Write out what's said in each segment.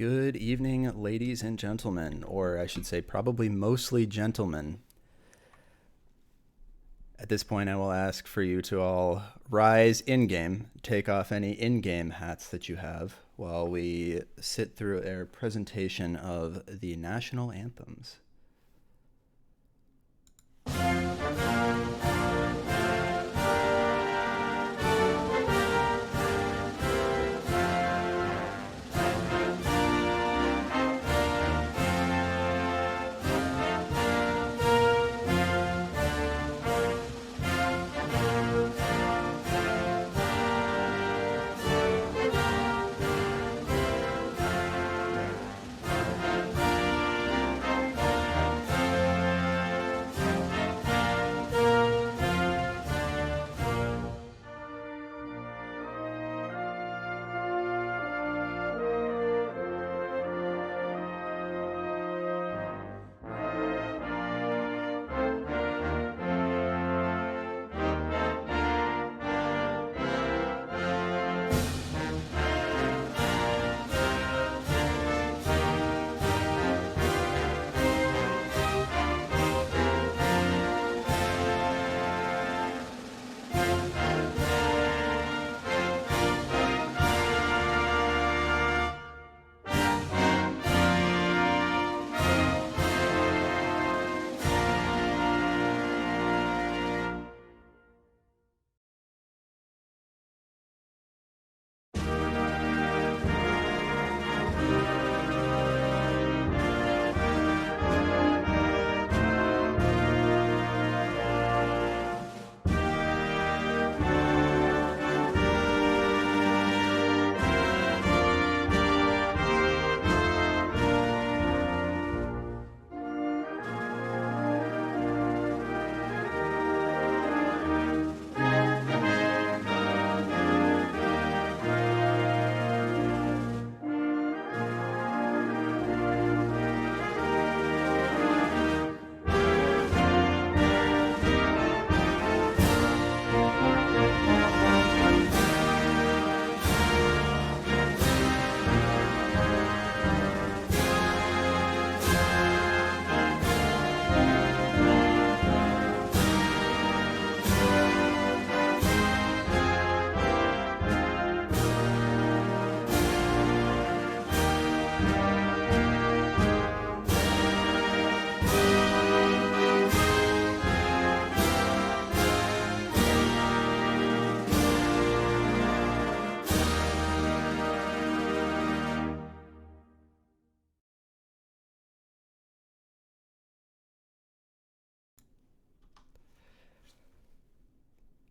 Good evening, ladies and gentlemen, or I should say probably mostly gentlemen. At this point, I will ask for you to all rise in-game, take off any in-game hats that you have while we sit through our presentation of the national anthems.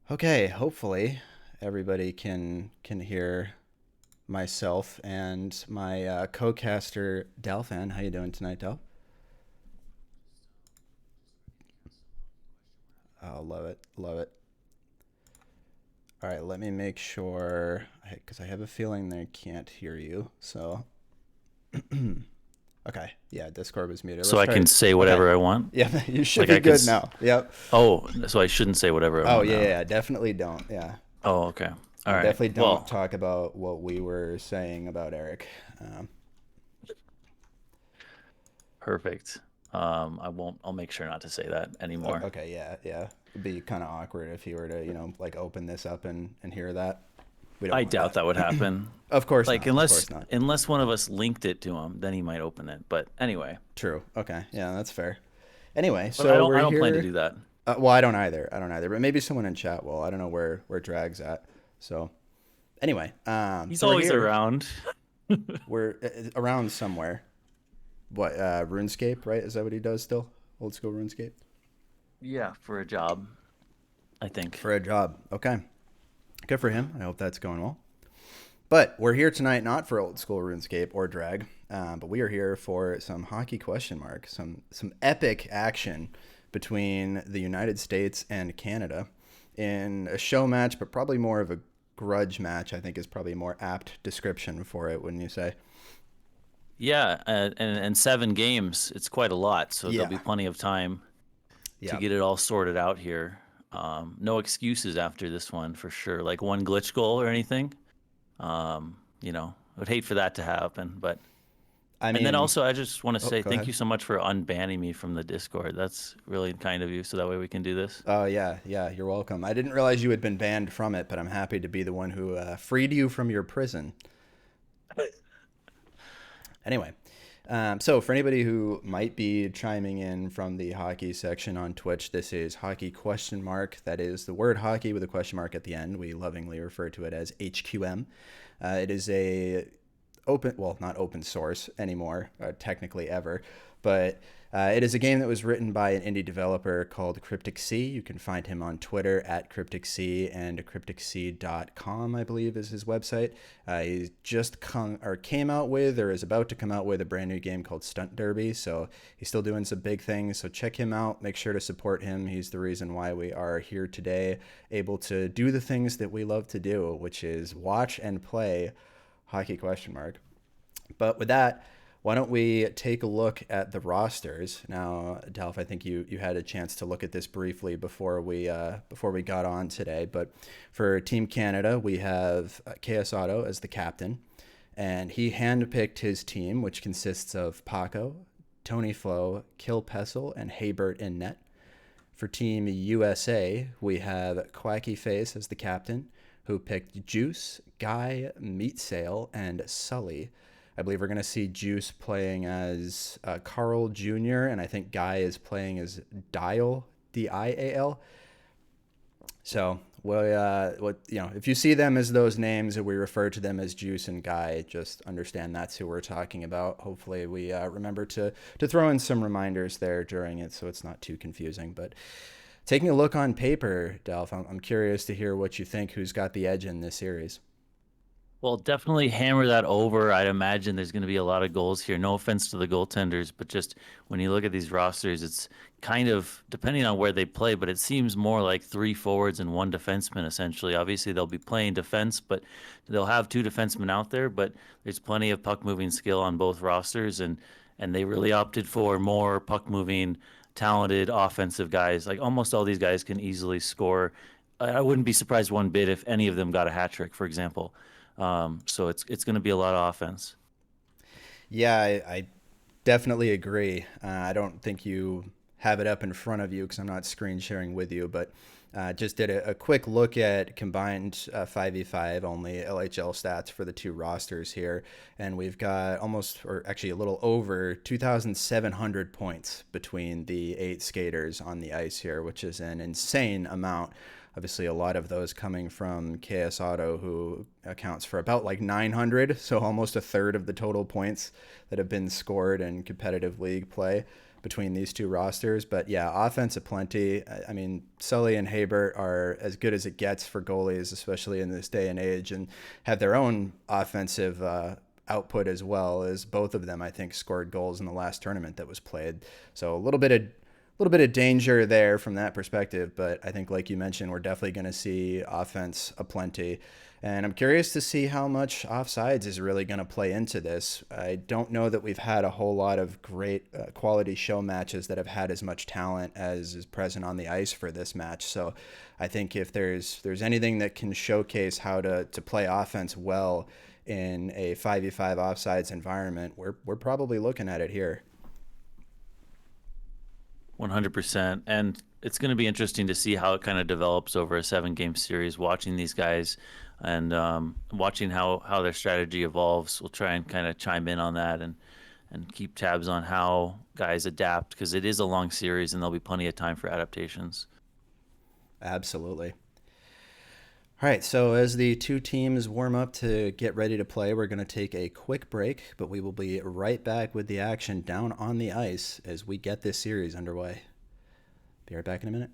Okay, hopefully everybody can hear myself and my co-caster Delphin. How you doing tonight, Del? Oh, love it, love it. All right, let me make sure because I have a feeling they can't hear you. So, okay, yeah, Discord was muted. So Let's I try can it. say Okay, whatever I want? yeah, you should Like be I can good now. Yep. Oh, so I shouldn't say whatever I Oh want yeah, now. yeah, definitely don't. Yeah, Oh, okay. All and right. definitely don't Well, talk about what we were saying about Eric. Um, perfect. I'll make sure not to say that anymore. Okay, yeah, yeah. It'd be kind of awkward if he were to, like open this up and hear that. We don't I want doubt that. that would happen. Of course Like not. Of unless course not. unless one of us linked it to him, then he might open it. But anyway, True. Okay. Yeah, that's fair. Anyway, but I so don't we're I don't plan to here. do that. Well, I don't either. I don't either. But maybe someone in chat will. I don't know where Drag's at. So anyway, He's so we're always here. around. We're around somewhere. What? RuneScape, right? Is that what he does still? Old school RuneScape. Yeah, for a job, I think. For a job. Okay. Good for him. I hope that's going well. But we're here tonight not for old school RuneScape or drag, but we are here for some hockey question mark, some epic action between the United States and Canada in a show match, but probably more of a grudge match. I think is probably a more apt description for it, wouldn't you say? Yeah, and 7 games, it's quite a lot, so there'll be Yeah, plenty of time to yeah, get it all sorted out here. No excuses after this one for sure. Like one glitch goal or anything. I would hate for that to happen, but I And then mean, also, I just want to oh, say go thank ahead. you so much for unbanning me from the Discord. That's really kind of you, so that way we can do this. Oh yeah, yeah, you're welcome. I didn't realize you had been banned from it, but I'm happy to be the one who freed you from your prison. Anyway, so for anybody who might be chiming in from the hockey section on Twitch, this is hockey question mark. That is the word hockey with a question mark at the end. We lovingly refer to it as HQM. It is a open, well, not open source anymore, technically ever, but it is a game that was written by an indie developer called Cryptic C. You can find him on Twitter at Cryptic C, and crypticc.com, I believe, is his website. He just came out with, or is about to come out with, a brand new game called Stunt Derby. So he's still doing some big things. So check him out. Make sure to support him. He's the reason why we are here today, able to do the things that we love to do, which is watch and play hockey question mark. But with that, why don't we take a look at the rosters now, Delph? I think you had a chance to look at this briefly before we got on today. But for Team Canada, we have KS Otto as the captain, and he handpicked his team, which consists of Paco, Tony Flo, Kill Pessel, and Haybert in net. For Team USA, we have Quacky Face as the captain, who picked Juice, Guy, Meat Sale, and Sully. I believe we're going to see Juice playing as Carl Jr., and I think Guy is playing as Dial, Dial. So, if you see them as those names, or we refer to them as Juice and Guy, just understand that's who we're talking about. Hopefully, we remember to throw in some reminders there during it, so it's not too confusing. But taking a look on paper, Delph, I'm curious to hear what you think. Who's got the edge in this series? Well, definitely hammer that over. I'd imagine there's going to be a lot of goals here. No offense to the goaltenders, but just when you look at these rosters, it's kind of depending on where they play, but it seems more like three forwards and one defenseman essentially. Obviously, they'll be playing defense, but they'll have two defensemen out there, but there's plenty of puck moving skill on both rosters, and they really opted for more puck moving talented offensive guys. Like almost all these guys can easily score. I wouldn't be surprised one bit if any of them got a hat trick, for example. So it's going to be a lot of offense. Yeah, I definitely agree. I don't think you have it up in front of you because I'm not screen sharing with you, but just did a quick look at combined 5v5 only LHL stats for the two rosters here. And we've got almost, or actually a little over 2,700 points between the 8 skaters on the ice here, which is an insane amount. Obviously, a lot of those coming from KS Auto, who accounts for about like 900, so almost a third of the total points that have been scored in competitive league play between these two rosters. But yeah, offense aplenty. I mean, Sully and Haybert are as good as it gets for goalies, especially in this day and age, and have their own offensive output as well, as both of them, I think, scored goals in the last tournament that was played. So a little bit of danger there from that perspective, but I think, like you mentioned, we're definitely going to see offense aplenty. And I'm curious to see how much offsides is really going to play into this. I don't know that we've had a whole lot of great quality show matches that have had as much talent as is present on the ice for this match. So I think if there's anything that can showcase how to play offense well in a 5v5 offsides environment, we're probably looking at it here. 100%. And it's going to be interesting to see how it kind of develops over a 7 game series, watching these guys and watching how their strategy evolves. We'll try and kind of chime in on that and keep tabs on how guys adapt because it is a long series and there'll be plenty of time for adaptations. Absolutely. All right, so as the two teams warm up to get ready to play, we're going to take a quick break, but we will be right back with the action down on the ice as we get this series underway. Be right back in a minute.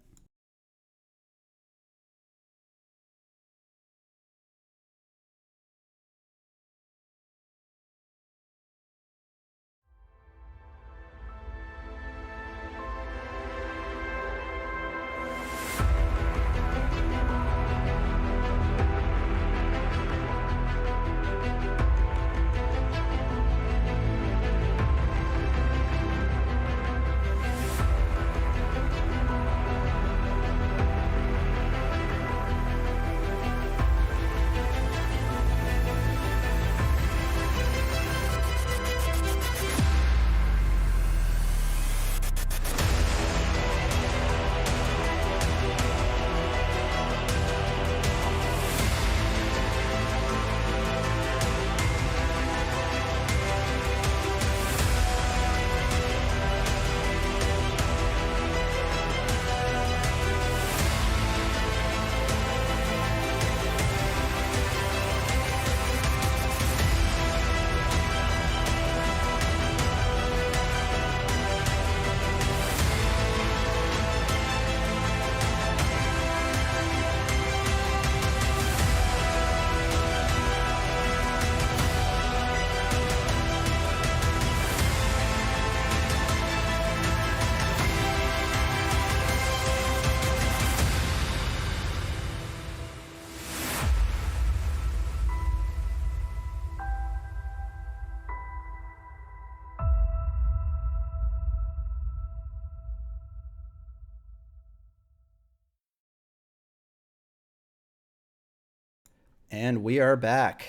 And we are back.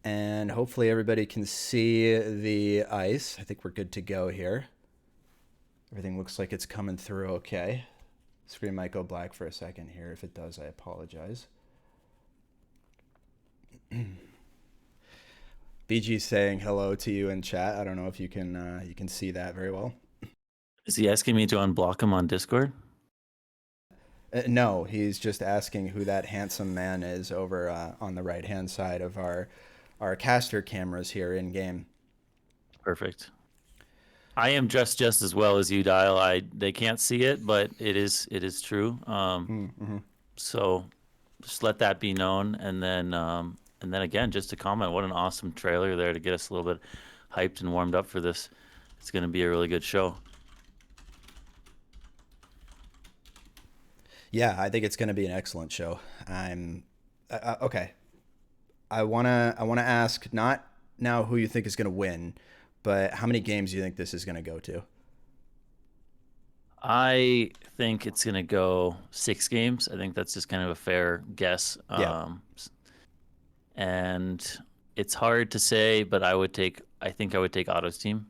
And hopefully everybody can see the ice. I think we're good to go here. Everything looks like it's coming through okay. Screen might go black for a second here. If it does, I apologize. BG saying hello to you in chat. I don't know if you can see that very well. Is he asking me to unblock him on Discord? No, he's just asking who that handsome man is over on the right hand side of our caster cameras here in game. Perfect. I am dressed just as well as you, Dial. They can't see it, but it is true. Mm-hmm. So just let that be known, and then again, just to comment, what an awesome trailer there to get us a little bit hyped and warmed up for this. It's going to be a really good show. Yeah, I think it's going to be an excellent show. I'm okay. I wanna ask not now who you think is going to win, but how many games do you think this is going to go to? I think it's going to go 6 games. I think that's just kind of a fair guess. Yeah. And it's hard to say, but I think I would take Otto's team.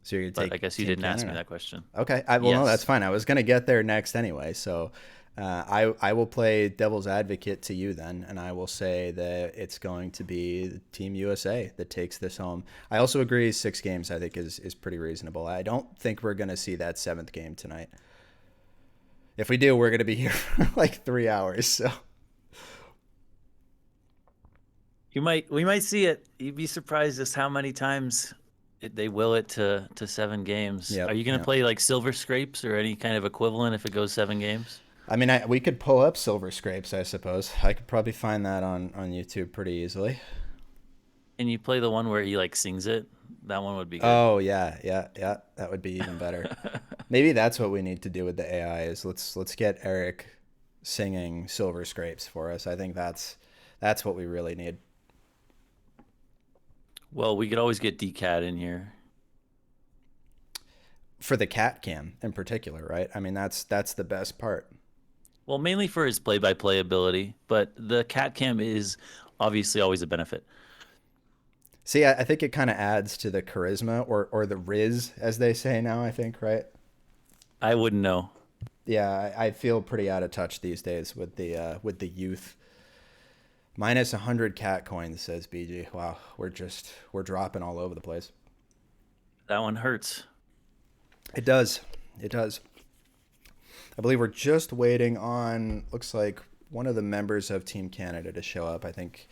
So you're gonna But I take guess you Team didn't ask me Canada. that question. Okay. Well, no, that's Yes. fine. I was gonna get there next anyway. So I will play devil's advocate to you then, and I will say that it's going to be Team USA that takes this home. I also agree 6 games I think is pretty reasonable. I don't think we're gonna see that 7th game tonight. If we do, we're gonna be here for like 3 hours. So We might see it. You'd be surprised just how many times they will it to 7 games. Are yep, you going to yep. play like Silver Scrapes or any kind of equivalent if it goes 7 games? I mean, we could pull up Silver Scrapes. I suppose I could probably find that on YouTube pretty easily. And you play the one where he like sings it. That one would be good. Oh yeah, yeah, yeah. That would be even better. Maybe that's what we need to do with the AI is let's get Eric singing Silver Scrapes for us. I think that's what we really need. Well, we could always get DCAT in here. For the cat cam in particular, right? I mean that's the best part. Well, mainly for his play-by-play ability, but the cat cam is obviously always a benefit. See, I think it kind of adds to the charisma or the riz as they say now, I think, right? I wouldn't know. Yeah, I feel pretty out of touch these days with the youth. Minus 100 cat coins, says BG. Wow, we're dropping all over the place. That one hurts. It does. It does. I believe we're just waiting on, looks like, one of the members of Team Canada to show up. I think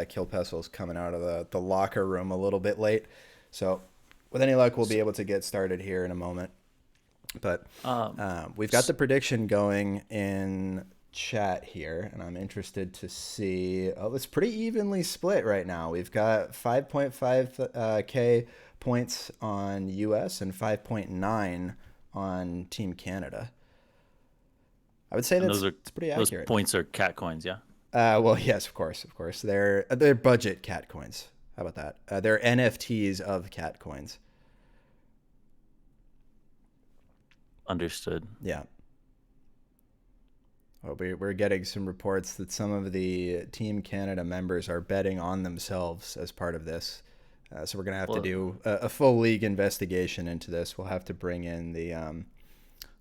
Kill Pestil's coming out of the locker room a little bit late. So, with any luck, we'll be able to get started here in a moment. But Um, we've got the prediction going in chat here, and I'm interested to see. Oh, it's pretty evenly split right now. We've got 5.5K points on US and 5.9 on Team Canada. I would say and those are it's pretty those accurate. points are cat coins, yeah. Well, yes, of course, of course. They're budget cat coins. How about that? They're NFTs of cat coins. Understood. Yeah. Well, we're getting some reports that some of the Team Canada members are betting on themselves as part of this. So we're going to have to Well, do a full league investigation into this. We'll have to bring in the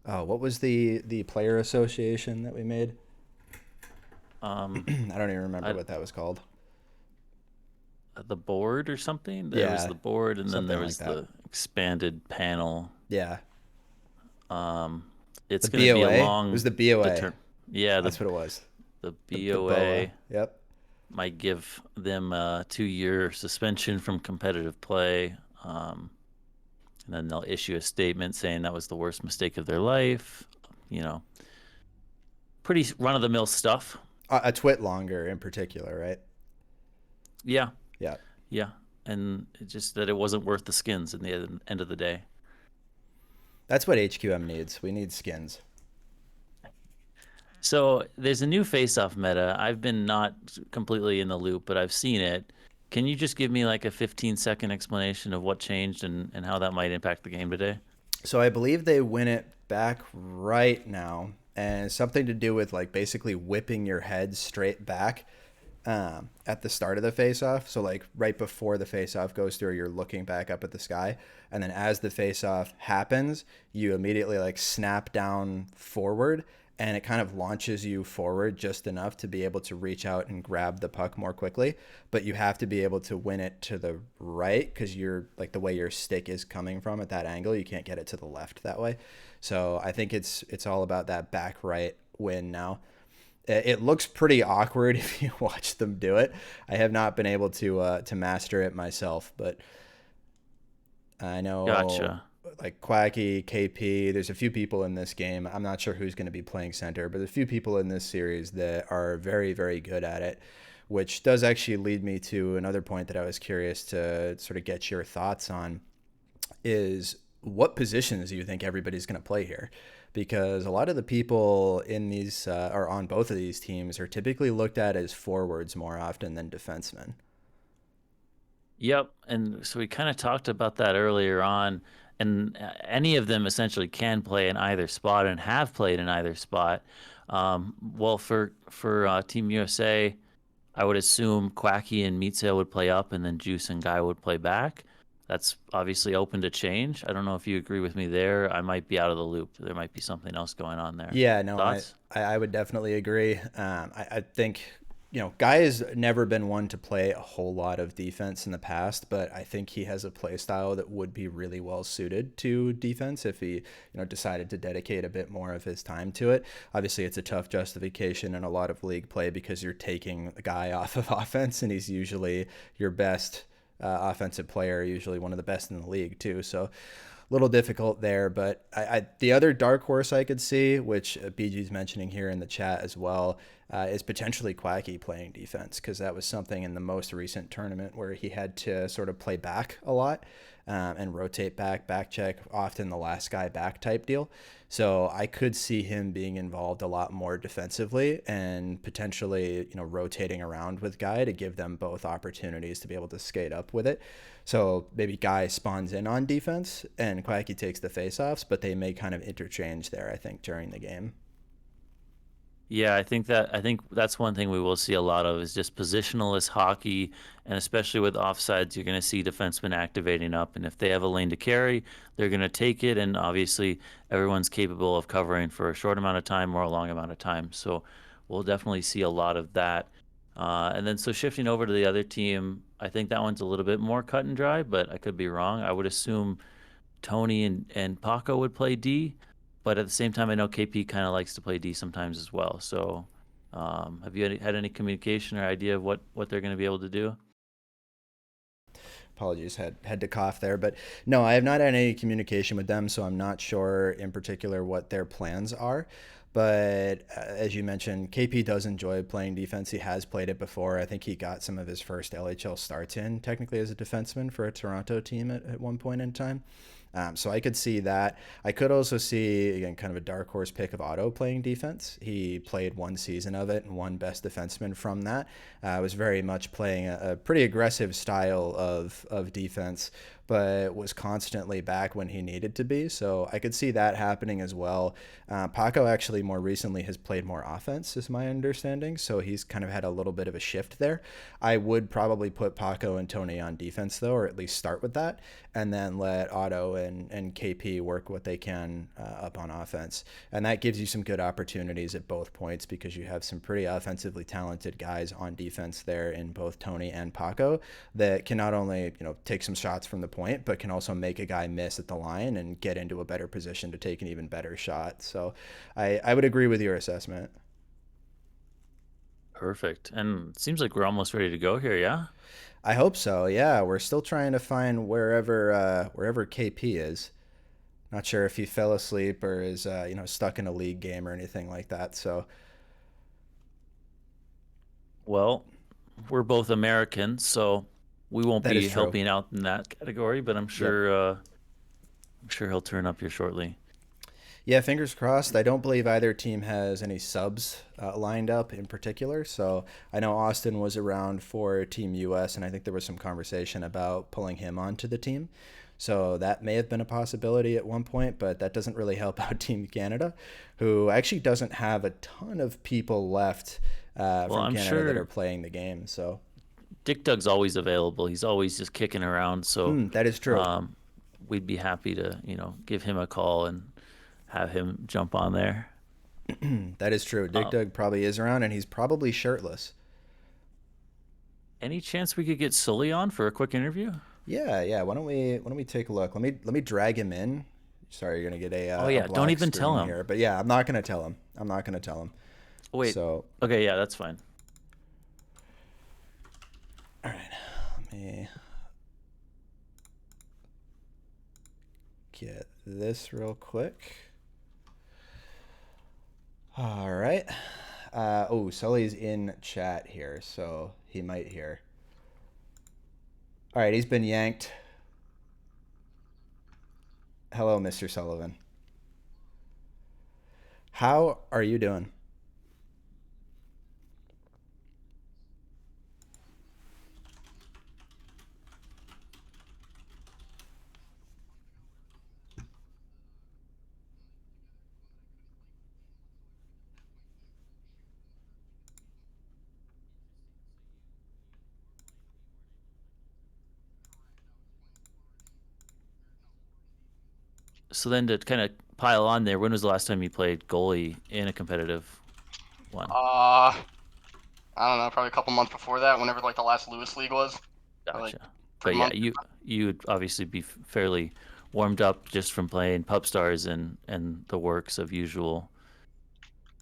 what was the player association that we made? um, I don't even remember I, what that was called. the board or something. There was Yeah, the board, and then something there like was that. the expanded panel. Yeah, Um, the it's going to be a BOA. It was long the BOA. determ. Yeah, That's what it was. the The BOA. BOA Yep. might give them a 2-year suspension from competitive play. And then they'll issue a statement saying that was the worst mistake of their life. You know, pretty run of the mill stuff. A twit longer in particular, right? Yeah, Yeah. yeah, and it's just that it wasn't worth the skins in the end of the day. That's what HQM needs. We need skins. So there's a new face-off meta. I've been not completely in the loop, but I've seen it. Can you just give me like a 15-second explanation of what changed and how that might impact the game today? So I believe they win it back right now, and it's something to do with like basically whipping your head straight back at the start of the face-off. So like right before the face-off goes through, you're looking back up at the sky, and then as the face-off happens, you immediately like snap down forward, and it kind of launches you forward just enough to be able to reach out and grab the puck more quickly. But you have to be able to win it to the right because you're like the way your stick is coming from at that angle, you can't get it to the left that way. So I think it's all about that back right win now. It looks pretty awkward if you watch them do it. I have not been able to master it myself, but I know Gotcha. like Quacky, KP. There's a few people in this game. I'm not sure who's going to be playing center, but there's a few people in this series that are very very good at it, which does actually lead me to another point that I was curious to sort of get your thoughts on is what positions do you think everybody's going to play here? Because a lot of the people in these or on both of these teams are typically looked at as forwards more often than defensemen. Yep. And so we kind of talked about that earlier on. And any of them essentially can play in either spot and have played in either spot. Well, for Team USA, I would assume Quacky and Meatsail would play up, and then Juice and Guy would play back. That's obviously open to change. I don't know if you agree with me there. I might be out of the loop. There might be something else going on there. Yeah, no, Thoughts? I would definitely agree. I think, Guy has never been one to play a whole lot of defense in the past, but I think he has a play style that would be really well suited to defense if he, decided to dedicate a bit more of his time to it. Obviously, it's a tough justification in a lot of league play because you're taking a guy off of offense, and he's usually your best offensive player, usually one of the best in the league too. So little difficult there, but the other dark horse I could see, which BG's mentioning here in the chat as well, is potentially Quacky playing defense because that was something in the most recent tournament where he had to sort of play back a lot and rotate back check, often the last guy back type deal. So I could see him being involved a lot more defensively and potentially, rotating around with Guy to give them both opportunities to be able to skate up with it. So maybe Guy spawns in on defense and Quacky takes the faceoffs, but they may kind of interchange there, I think, during the game. Yeah, I think that's one thing we will see a lot of is just positionalist hockey, and especially with offsides, you're going to see defensemen activating up, and if they have a lane to carry, they're going to take it, and obviously everyone's capable of covering for a short amount of time or a long amount of time. So we'll definitely see a lot of that. And then so shifting over to the other team, I think that one's a little bit more cut and dry, but I could be wrong. I would assume Tony and Paco would play D, but at the same time, I know KP kind of likes to play D sometimes as well. So, have you had any communication or idea of what they're going to be able to do? Apologies, had to cough there, but no, I have not had any communication with them, so I'm not sure in particular what their plans are. But as you mentioned, KP does enjoy playing defense. He has played it before. I think he got some of his first LHL starts in technically as a defenseman for a Toronto team at one point in time. So I could see that. I could also see, again, kind of a dark horse pick of Otto playing defense. He played one season of it and won best defenseman from that. Was very much playing a pretty aggressive style of defense, but was constantly back when he needed to be. So I could see that happening as well. Paco actually more recently has played more offense, is my understanding. So he's kind of had a little bit of a shift there. I would probably put Paco and Tony on defense, though, or at least start with that, and then let Otto and KP work what they can up on offense. And that gives you some good opportunities at both points because you have some pretty offensively talented guys on defense there in both Tony and Paco that can not only, take some shots from the point, but can also make a guy miss at the line and get into a better position to take an even better shot. So I would agree with your assessment. Perfect. And it seems like we're almost ready to go here. Yeah. I hope so. Yeah, we're still trying to find wherever KP is. Not sure if he fell asleep or is stuck in a league game or anything like that. So Well, we're both Americans, so we won't that is be true. helping out in that category. But Yep. I'm sure he'll turn up here shortly. Yeah, fingers crossed. I don't believe either team has any subs lined up in particular. So I know Austin was around for Team US, and I think there was some conversation about pulling him onto the team. So that may have been a possibility at one point, but that doesn't really help out Team Canada, who actually doesn't have a ton of people left Well, from I'm Canada that sure are playing the game. So Dick Doug's always available. He's always just kicking around. So that is true. um, we'd be happy to, give him a call and have him jump on there. That is true. Dig Uh, Dug probably is around, and he's probably shirtless. any chance we could get Sully on for a quick interview? Yeah, yeah. Why don't we take a look? Let me drag him in. Sorry, you're gonna get Oh a yeah, don't black even tell screen him. here, but yeah, I'm not gonna tell him. I'm not gonna tell him. Oh, wait. So, Okay, yeah, that's fine. all right, let me get this real quick. All right. Oh, Sully's in chat here, so he might hear. All right, he's been yanked. Hello, Mr. Sullivan. How are you doing? So then to kind of pile on there, when was the last time you played goalie in a competitive one? Uh, I don't know, probably a couple months before that, whenever like the last Lewis League was, or like Gotcha. But 3 months. you would obviously be fairly warmed up just from playing pub stars and the works of usual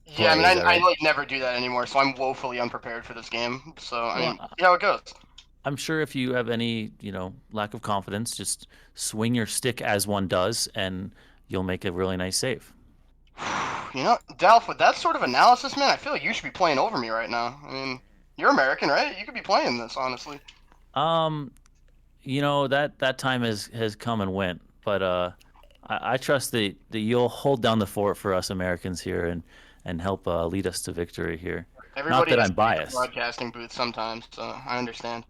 Yeah, I play. mean, Is that I right? like never do that anymore, so I'm woefully unprepared for this game. So I Well, mean, see how it goes. I'm sure if you have any, lack of confidence, just swing your stick as one does, and you'll make a really nice save. Dalf, with that sort of analysis, man, I feel like you should be playing over me right now. I mean, you're American, right? You could be playing this, honestly. Um, that time has come and went, but I trust that you'll hold down the fort for us Americans here and help lead us to victory here. Not Everybody that has I'm to leave the biased. broadcasting booth sometimes, so I understand.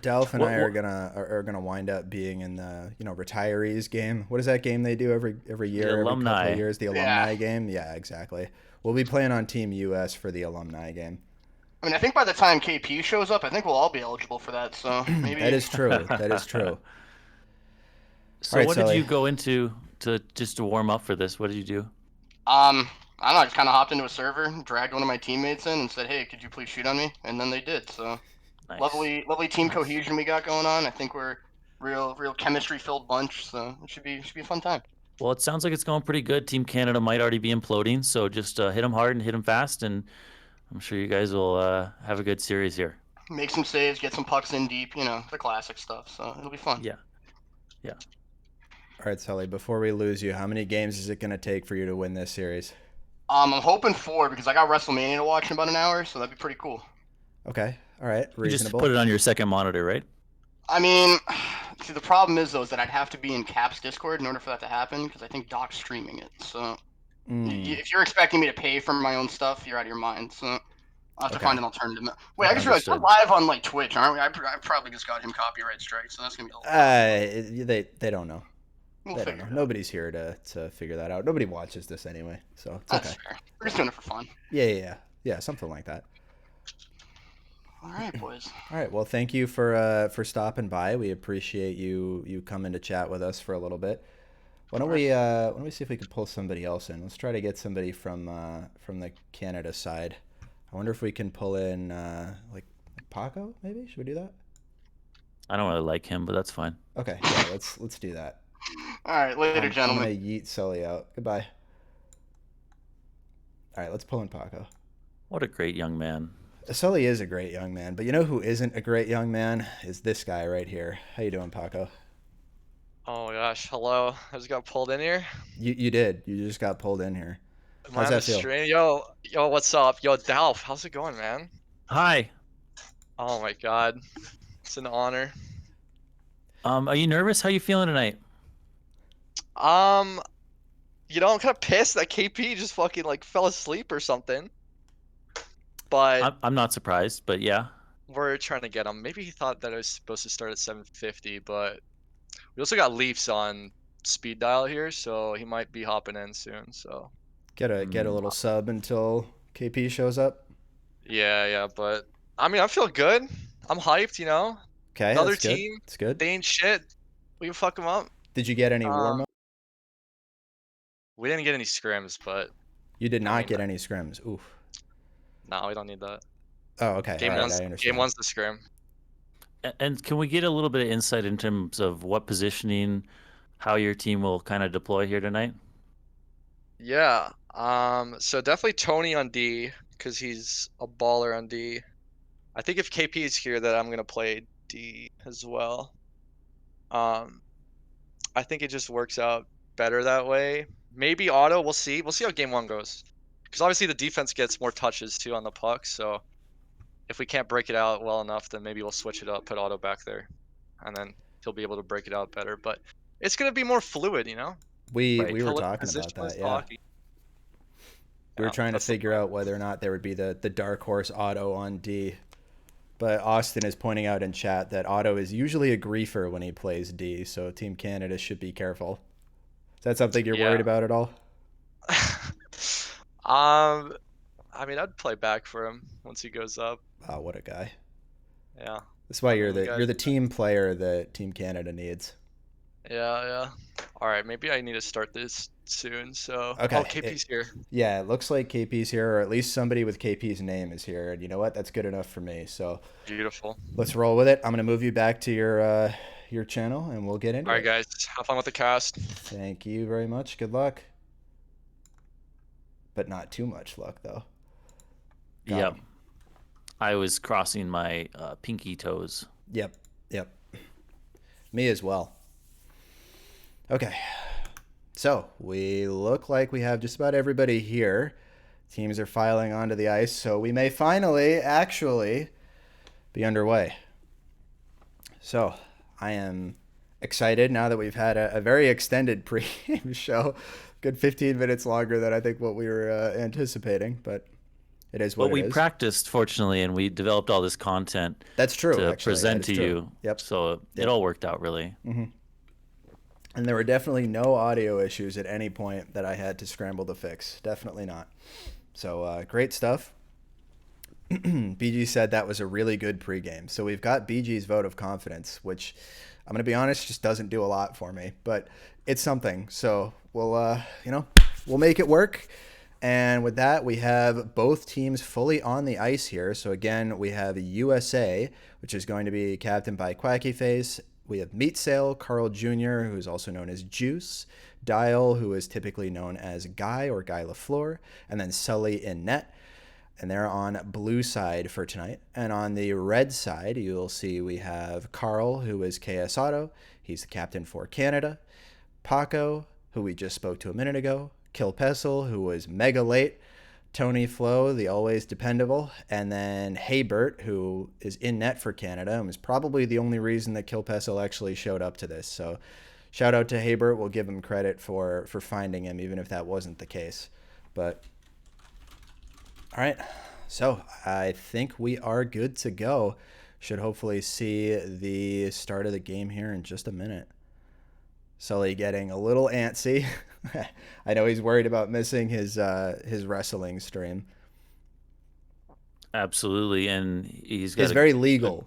Delph and I What are what gonna wind up being in the retirees game. What is that game they do every the year, every couple of alumni? years? The Yeah. alumni game. Yeah, exactly. We'll be playing on Team US for the alumni game. I mean, I think by the time KP shows up, I think we'll all be eligible for that. So That maybe. is true. That is true. All So right, what did Sully. you go into to just to warm up for this? What did you do? I don't know. I just kind of hopped into a server, dragged one of my teammates in, and said, "Hey, could you please shoot on me?" And then they did. So Nice, lovely team nice. cohesion we got going on. I think we're real chemistry filled bunch. So it should be a fun time. Well, it sounds like it's going pretty good. Team Canada might already be imploding, so just hit them hard and hit them fast, and I'm sure you guys will have a good series here. Make some saves, get some pucks in deep. The classic stuff. So it'll be fun. Yeah, yeah. All right, Sully. Before we lose you, how many games is it gonna take for you to win this series? I'm hoping for because I got WrestleMania to watch in about an hour, so that'd be pretty cool. Okay. All right. You just put Reasonable. it on your second monitor, right? I mean, see, the problem is though is that I'd have to be in Cap's Discord in order for that to happen because I think Doc's streaming it. So Mm, if you're expecting me to pay for my own stuff, you're out of your mind. So I'll have to find okay. an alternative. Wait, I just realized we're Understood. live on like Twitch, aren't we? I probably just got him copyright strike, so that's gonna be a little tough. They don't know. We'll They don't figure know. it out. Nobody's here to figure that out. Nobody watches this anyway, so it's That's okay. fair. We're just doing it for fun. Yeah, yeah, yeah. Yeah, something like that. All right, boys. All right. Well, thank you for stopping by. We appreciate you coming to chat with us for a little bit. Of course. Why don't we see if we could pull somebody else in? Let's try to get somebody from the Canada side. I wonder if we can pull in like Paco. Maybe should we do that? I don't really like him, but that's fine. Okay. Yeah. Let's do that. All right, later, I'm gonna gentlemen. yeet Sully out. Goodbye. All right. Let's pull in Paco. What a great young man. Sully is a great young man, but you know who isn't a great young man is this guy right here. How you doing, Paco? Oh my gosh, hello. I just got pulled in here. You did. You just got pulled in here. Am I How's on the that feel? stream? Yo, what's up? Yo, Dalf, how's it going, man? Hi. Oh my god, it's an honor. Are you nervous? How you feeling tonight? Um, I'm kind of pissed that KP just fucking like fell asleep or something. But I'm not surprised, but yeah. we're trying to get him. Maybe he thought that I was supposed to start at 7:50, but we also got Leafs on speed dial here, so he might be hopping in soon. So Get a Hmm. little sub until KP shows up. Yeah, but I mean, I feel good. I'm hyped, you know. Okay, The other that's good. team, It's good. they ain't shit. We can fuck them up. Did you get any warm Um, up? we didn't get any scrims, but You did I not mean, get any scrims. Oof. no, we don't need that. Oh, okay. All right, I Game understand. one's the scrim. And can we get a little bit of insight in terms of what positioning, how your team will kind of deploy here tonight? Yeah. So definitely Tony on D because he's a baller on D. I think if KP is here, that I'm gonna play D as well. Um, I think it just works out better that way. Maybe auto. We'll see. We'll see how game one goes. Because obviously the defense gets more touches too on the puck. So if we can't break it out well enough, then maybe we'll switch it up, put auto back there, and then he'll be able to break it out better. But it's gonna be more fluid, you know. Right. We were He'll look talking about positionless that. to Yeah. hockey. We were Yeah, trying to that's the figure plan. out whether or not there would be the dark horse auto on D. But Austin is pointing out in chat that Otto is usually a griefer when he plays D, so Team Canada should be careful. Is that something you're Yeah. worried about at all? I mean, I'd play back for him once he goes up. Oh, what a guy! Yeah. That's why I mean, we got. you're the team player that Team Canada needs. Yeah. All right, maybe I need to start this soon. So, oh, Okay. KP's here. Yeah, it looks like KP's here, or at least somebody with KP's name is here, and you know what? That's good enough for me. So Beautiful. let's roll with it. I'm gonna move you back to your channel, and we'll get into All right, it. guys, have fun with the cast. Thank you very much. Good luck, but not too much luck though. Got Yep. him. I was crossing my pinky toes. Yep. Yep. Me as well. Okay. So we look like we have just about everybody here. Teams are filing onto the ice, so we may finally actually be underway. So I am excited now that we've had a very extended pregame show. Good 15 minutes longer than I think what we were anticipating, but it is what But it we is. practiced, fortunately, and we developed all this content That's true, to actually. present That is to true. you. Yep. So Yep. it all worked out really. And there were definitely no audio issues at any point that I had to scramble to fix. Definitely not. So great stuff. BG said that was a really good pregame. So we've got BG's vote of confidence, which I'm going to be honest, just doesn't do a lot for me, but it's something. So we'll, we'll make it work. And with that, we have both teams fully on the ice here. So again, we have USA, which is going to be captained by Quacky Face. We have Meat Sale, Carl Jr., who is also known as Juice, Dial, who is typically known as Guy or Guy LaFleur, and then Sully in net. And they're on blue side for tonight. And on the red side, you'll see we have Carl, who is KS Auto. He's the captain for Canada. Paco, who we just spoke to a minute ago. Kill Pessel, who was mega late. Tony Flo, the always dependable. And then Haybert, who is in net for Canada and was probably the only reason that Kill Pessel actually showed up to this. So shout out to Haybert. We'll give him credit for finding him, even if that wasn't the case. But all right, so I think we are good to go. Should hopefully see the start of the game here in just a minute. Sully getting a little antsy. I know he's worried about missing his wrestling stream. Absolutely, and he's got His very legal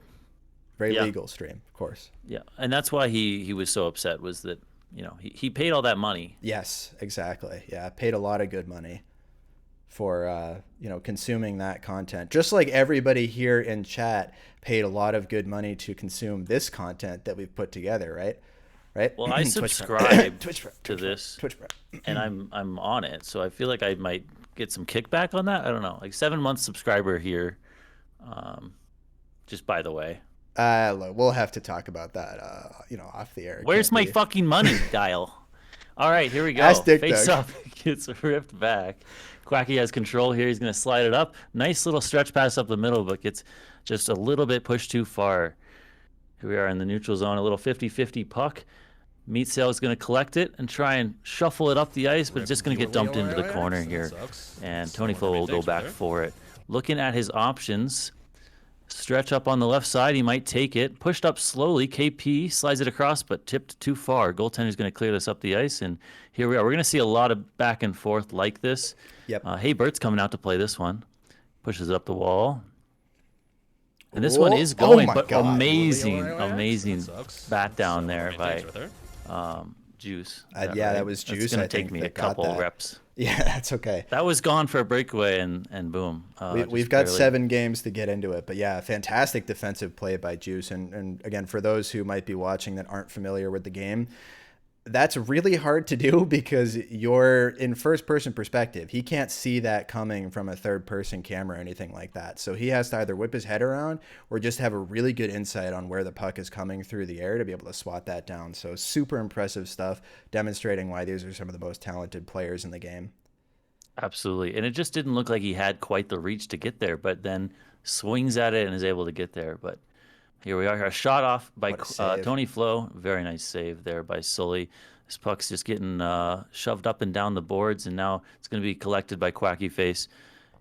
stream, of course. Yeah, and that's why he was so upset, was that he paid all that money. Yes, exactly. Yeah, paid a lot of good money for consuming that content. Just like everybody here in chat paid a lot of good money to consume this content that we've put together, right? Right? Well, I Twitch subscribed Twitch to this, Twitch and I'm on it, so I feel like I might get some kickback on that. I don't know, like 7 month subscriber here. Just by the way, Look, we'll have to talk about that, off the air. where's Can't my be- fucking money, Dial? All right, here we go. Ask Dick Face Dug. up, gets ripped back. Quacky has control here. He's going to slide it up. Nice little stretch pass up the middle, but gets just a little bit pushed too far. Here we are in the neutral zone, a little 50-50 puck. Meat Sale is going to collect it and try and shuffle it up the ice, but it's just going to get dumped into the corner here. And Tony Flo will go back for it. Looking at his options, stretch up on the left side. He might take it. Pushed up slowly. KP slides it across, but tipped too far. Goaltender's going to clear this up the ice, and here we are. We're going to see a lot of back and forth like this. Yep. Hey, Bert's coming out to play this one. Pushes up the wall. And this one is going, my but God. amazing bat down there by Juice. Is that Yeah, right? that was That's Juice. gonna I take think me a that got couple that. reps. Yeah, that's okay. That was gone for a breakaway, and boom. We've Just got barely. 7 games to get into it, but yeah, fantastic defensive play by Juice. And again, for those who might be watching that aren't familiar with the game, that's really hard to do because you're in first person perspective. He can't see that coming from a third person camera or anything like that. So he has to either whip his head around or just have a really good insight on where the puck is coming through the air to be able to swat that down. So super impressive stuff, demonstrating why these are some of the most talented players in the game. Absolutely. And it just didn't look like he had quite the reach to get there, but then swings at it and is able to get there. But here we are. A shot off by What a save. Tony Flo. Very nice save there by Sully. This puck's just getting shoved up and down the boards, and now it's going to be collected by Quacky Face.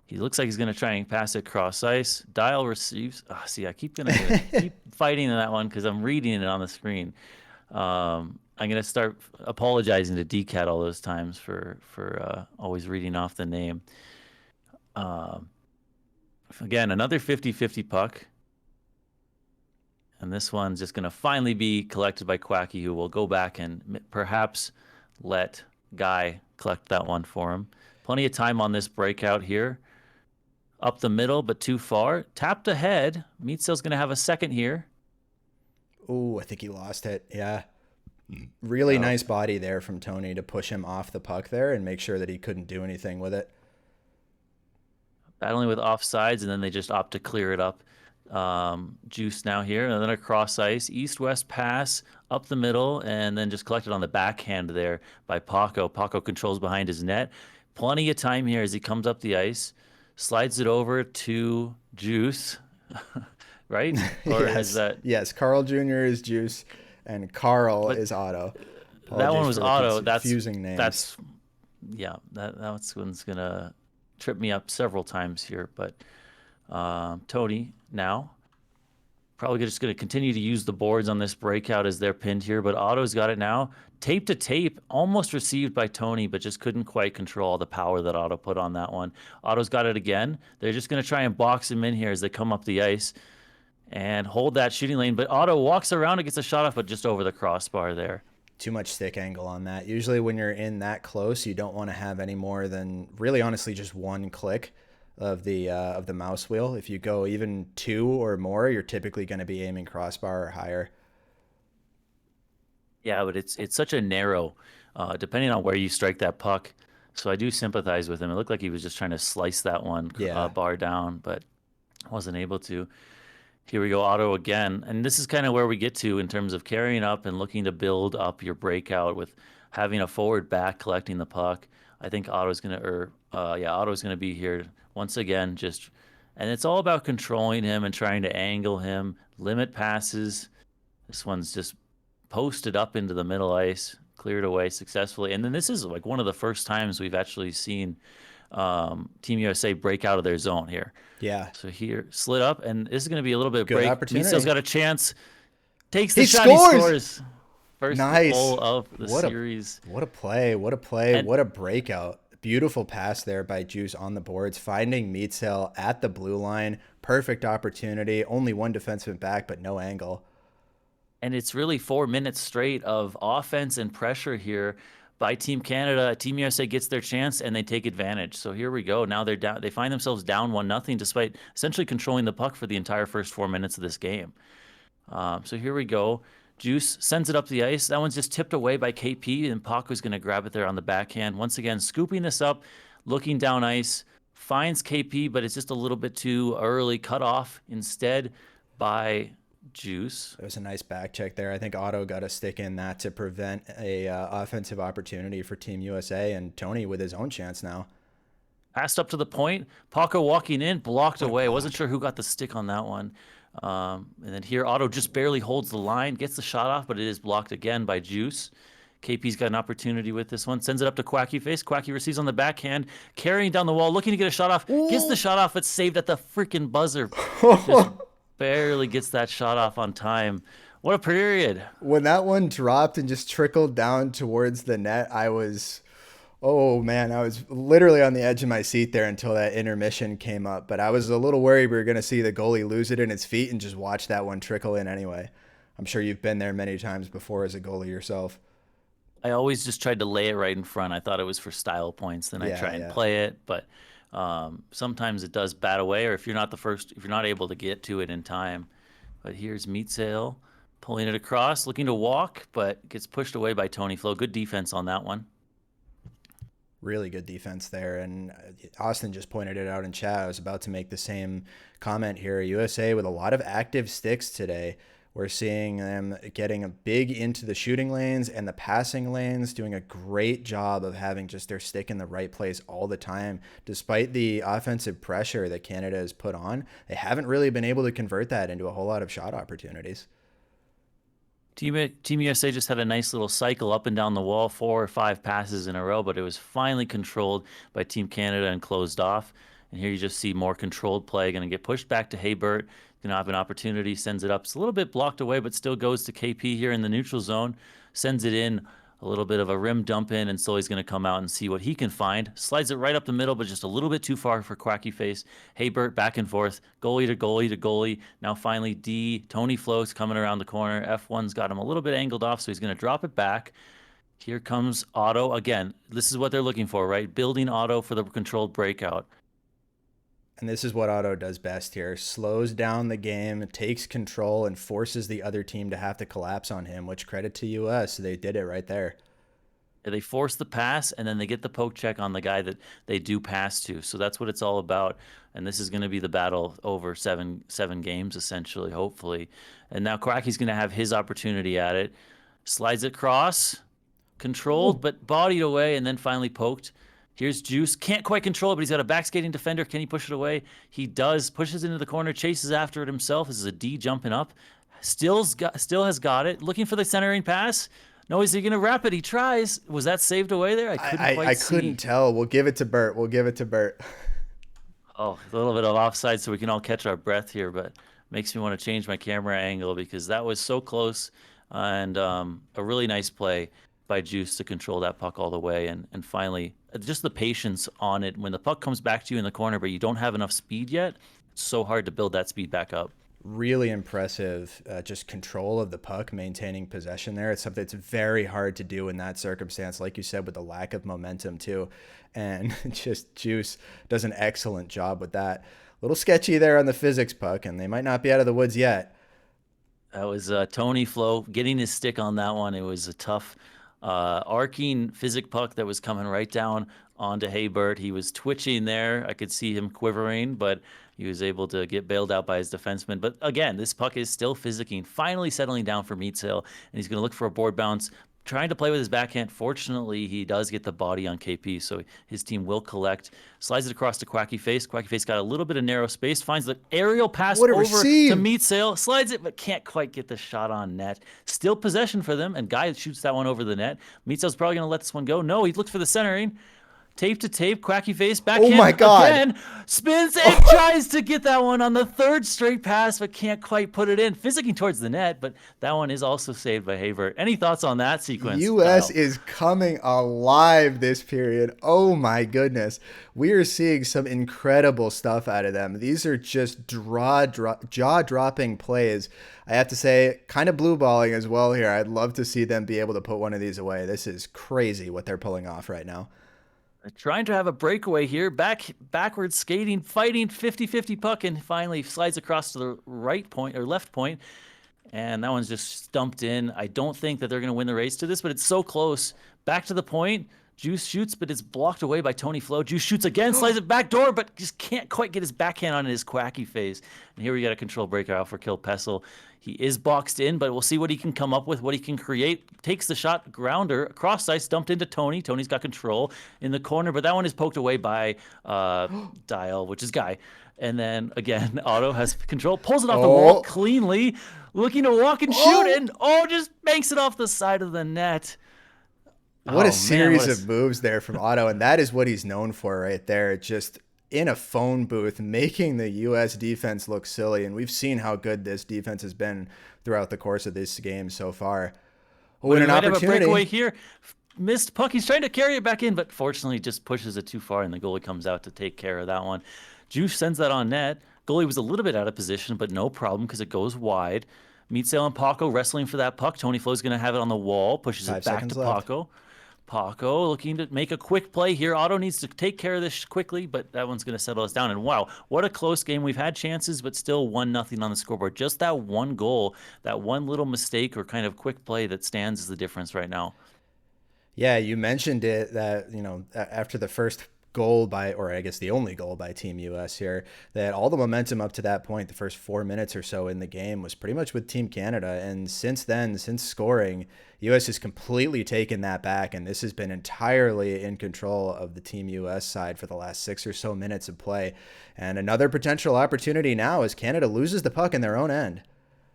He looks like he's going to try and pass it cross ice. Dial receives. See, I keep keep fighting in that one because I'm reading it on the screen. I'm gonna start apologizing to DCAT all those times for always reading off the name. Again, another 50-50 puck. And this one's just going to finally be collected by Quacky, who will go back and perhaps let Guy collect that one for him. Plenty of time on this breakout here. Up the middle, but too far. Tapped ahead. Meatsel's going to have a second here. Oh, I think he lost it. Yeah. Really nice body there from Tony to push him off the puck there and make sure that he couldn't do anything with it. Battling with offsides, and then they just opt to clear it up. Juice now here, and then across ice, east-west pass up the middle, and then just collected on the backhand there by Paco. Paco controls behind his net. Plenty of time here as he comes up the ice, slides it over to Juice, right? Or yes. is that? Yes, Carl Jr. is Juice, and Carl is Otto. That one was Otto. Confusing names. That's one's gonna trip me up several times here, but. Tony now probably just going to continue to use the boards on this breakout as they're pinned here, but Otto's got it now. Tape to tape, almost received by Tony, but just couldn't quite control the power that Otto put on that one. Otto's got it again. They're just going to try and box him in here as they come up the ice and hold that shooting lane, but Otto walks around and gets a shot off, but just over the crossbar there. Too much stick angle on that. Usually when you're in that close, you don't want to have any more than really honestly just one click of the mouse wheel. If you go even 2 or more, you're typically going to be aiming crossbar or higher. Yeah, but it's such a narrow, depending on where you strike that puck. So I do sympathize with him. It looked like he was just trying to slice that one bar down, but wasn't able to. Here we go, Otto again. And this is kind of where we get to in terms of carrying up and looking to build up your breakout with having a forward back collecting the puck. I think Otto's going to be here once again, and it's all about controlling him and trying to angle him, limit passes. This one's just posted up into the middle ice, cleared away successfully. And then this is like one of the first times we've actually seen Team USA break out of their zone here. Yeah. So here, slid up, and this is going to be a little bit of Good break. opportunity. Meatsel's got a chance. Takes the He shot. scores! He scores. First Nice. goal of the series. What a play. What a play. What a breakout. Beautiful pass there by Juice on the boards, finding Meatsell at the blue line. Perfect opportunity. Only one defenseman back, but no angle. And it's really 4 minutes straight of offense and pressure here by Team Canada. Team USA gets their chance and they take advantage. So here we go. Now they're down. They find themselves down 1-0 despite essentially controlling the puck for the entire first 4 minutes of this game. So here we go. Juice sends it up the ice. That one's just tipped away by KP, and Paco's going to grab it there on the backhand. Once again, scooping this up, looking down ice, finds KP, but it's just a little bit too early. Cut off instead by Juice. It was a nice back check there. I think Otto got a stick in that to prevent a offensive opportunity for Team USA, and Tony with his own chance now. Passed up to the point. Paco walking in, blocked away. I wasn't sure who got the stick on that one. And then here, Otto just barely holds the line, gets the shot off, but it is blocked again by Juice. KP's got an opportunity with this one. Sends it up to Quacky Face. Quacky receives on the backhand, carrying down the wall, looking to get a shot off. Gets the shot off, but saved at the freaking buzzer. Just barely gets that shot off on time. What a period. When that one dropped and just trickled down towards the net, I was Oh man, I was literally on the edge of my seat there until that intermission came up. But I was a little worried we were going to see the goalie lose it in its feet and just watch that one trickle in anyway. I'm sure you've been there many times before as a goalie yourself. I always just tried to lay it right in front. I thought it was for style points. Then I Yeah, try and yeah. play it, but sometimes it does bat away, or if you're not the first, if you're not able to get to it in time. But here's Meatsail pulling it across, looking to walk, but gets pushed away by Tony Flo. Good defense on that one. Really good defense there. And Austin just pointed it out in chat. I was about to make the same comment here. USA with a lot of active sticks today. We're seeing them getting a big into the shooting lanes and the passing lanes, doing a great job of having just their stick in the right place all the time. Despite the offensive pressure that Canada has put on, they haven't really been able to convert that into a whole lot of shot opportunities. Team USA just had a nice little cycle up and down the wall, 4 or 5 passes in a row, but it was finally controlled by Team Canada and closed off. And here you just see more controlled play, going to get pushed back to Haybert. Going to have an opportunity, sends it up. It's a little bit blocked away, but still goes to KP here in the neutral zone. Sends it in, a little bit of a rim dump in, and so he's going to come out and see what he can find. Slides it right up the middle, but just a little bit too far for Quacky Face. Haybert back and forth, goalie to goalie to goalie. Now finally D, Tony Flo's coming around the corner. F1's got him a little bit angled off, so he's going to drop it back. Here comes Otto. Again, this is what they're looking for, right? Building Otto for the controlled breakout. And this is what Otto does best here. Slows down the game, takes control, and forces the other team to have to collapse on him, which credit to US. They did it right there. They force the pass, and then they get the poke check on the guy that they do pass to. So that's what it's all about. And this is going to be the battle over seven games, essentially, hopefully. And now Cracky's going to have his opportunity at it. Slides it across, controlled, but bodied away, and then finally poked. Here's Juice. Can't quite control it, but he's got a backskating defender. Can he push it away? He does. Pushes into the corner, chases after it himself. This is a D jumping up. Still has got it. Looking for the centering pass. No, is he going to wrap it? He tries. Was that saved away there? I couldn't quite see. I couldn't tell. We'll give it to Bert. Oh, a little bit of offside so we can all catch our breath here, but makes me want to change my camera angle because that was so close and a really nice play by Juice to control that puck all the way. And finally, just the patience on it. When the puck comes back to you in the corner, but you don't have enough speed yet, it's so hard to build that speed back up. Really impressive, just control of the puck, maintaining possession there. It's something that's very hard to do in that circumstance, like you said, with the lack of momentum too. And just Juice does an excellent job with that. A little sketchy there on the physics puck, and they might not be out of the woods yet. That was Tony Flo getting his stick on that one. It was a tough arcing physic puck that was coming right down onto Haybert. He was twitching there. I could see him quivering, but he was able to get bailed out by his defenseman. But again, this puck is still physicking, finally settling down for Meatsail, and he's going to look for a board bounce, trying to play with his backhand. Fortunately, he does get the body on KP, so his team will collect. Slides it across to Quacky Face. Quacky Face got a little bit of narrow space, finds the aerial pass over to Meatsail, slides it, but can't quite get the shot on net. Still possession for them, and Guy shoots that one over the net. Meatsail's probably going to let this one go. No, he looks for the centering. Tape to tape, Quacky Face, backhand my God. again, spins and tries to get that one on the third straight pass, but can't quite put it in. Physicking towards the net, but that one is also saved by Haybert. Any thoughts on that sequence? US Kyle? is coming alive this period. Oh my goodness. We are seeing some incredible stuff out of them. These are just jaw-dropping plays. I have to say, kind of blue balling as well here. I'd love to see them be able to put one of these away. This is crazy what they're pulling off right now. Trying to have a breakaway here, backwards skating, fighting 50-50 puck, and finally slides across to the right point or left point, and that one's just stumped in. I don't think that they're going to win the race to this, but it's so close. Back to the point. Juice shoots, but it's blocked away by Tony Flo. Juice shoots again, slides it back door, but just can't quite get his backhand on his Quacky Face. And here we got a control breakout for Kill Pessel. He is boxed in, but we'll see what he can come up with, what he can create. Takes the shot, grounder, cross ice, dumped into Tony. Tony's got control in the corner, but that one is poked away by Dial, which is Guy. And then, again, Otto has control, pulls it off the wall cleanly, looking to walk and shoot, and just banks it off the side of the net. What a series of moves there from Otto, and that is what he's known for right there. Just in a phone booth, making the U.S. defense look silly, and we've seen how good this defense has been throughout the course of this game so far. We might have a breakaway here. missed puck. He's trying to carry it back in, but fortunately just pushes it too far, and the goalie comes out to take care of that one. Juice sends that on net. Goalie was a little bit out of position, but no problem because it goes wide. Meatsail and Paco wrestling for that puck. Tony Flo's going to have it on the wall, pushes it 5 back to seconds left. Paco. Paco looking to make a quick play here. Otto needs to take care of this quickly, but that one's going to settle us down. And wow, what a close game. We've had chances, but still 1-0 on the scoreboard. Just that one goal, that one little mistake or kind of quick play that stands as the difference right now. Yeah, you mentioned it that, after the first goal by, or I guess the only goal by Team US here, that all the momentum up to that point, the first 4 minutes or so in the game, was pretty much with Team Canada. And since then, since scoring, US has completely taken that back. And this has been entirely in control of the Team US side for the last 6 or so minutes of play. And another potential opportunity now as Canada loses the puck in their own end.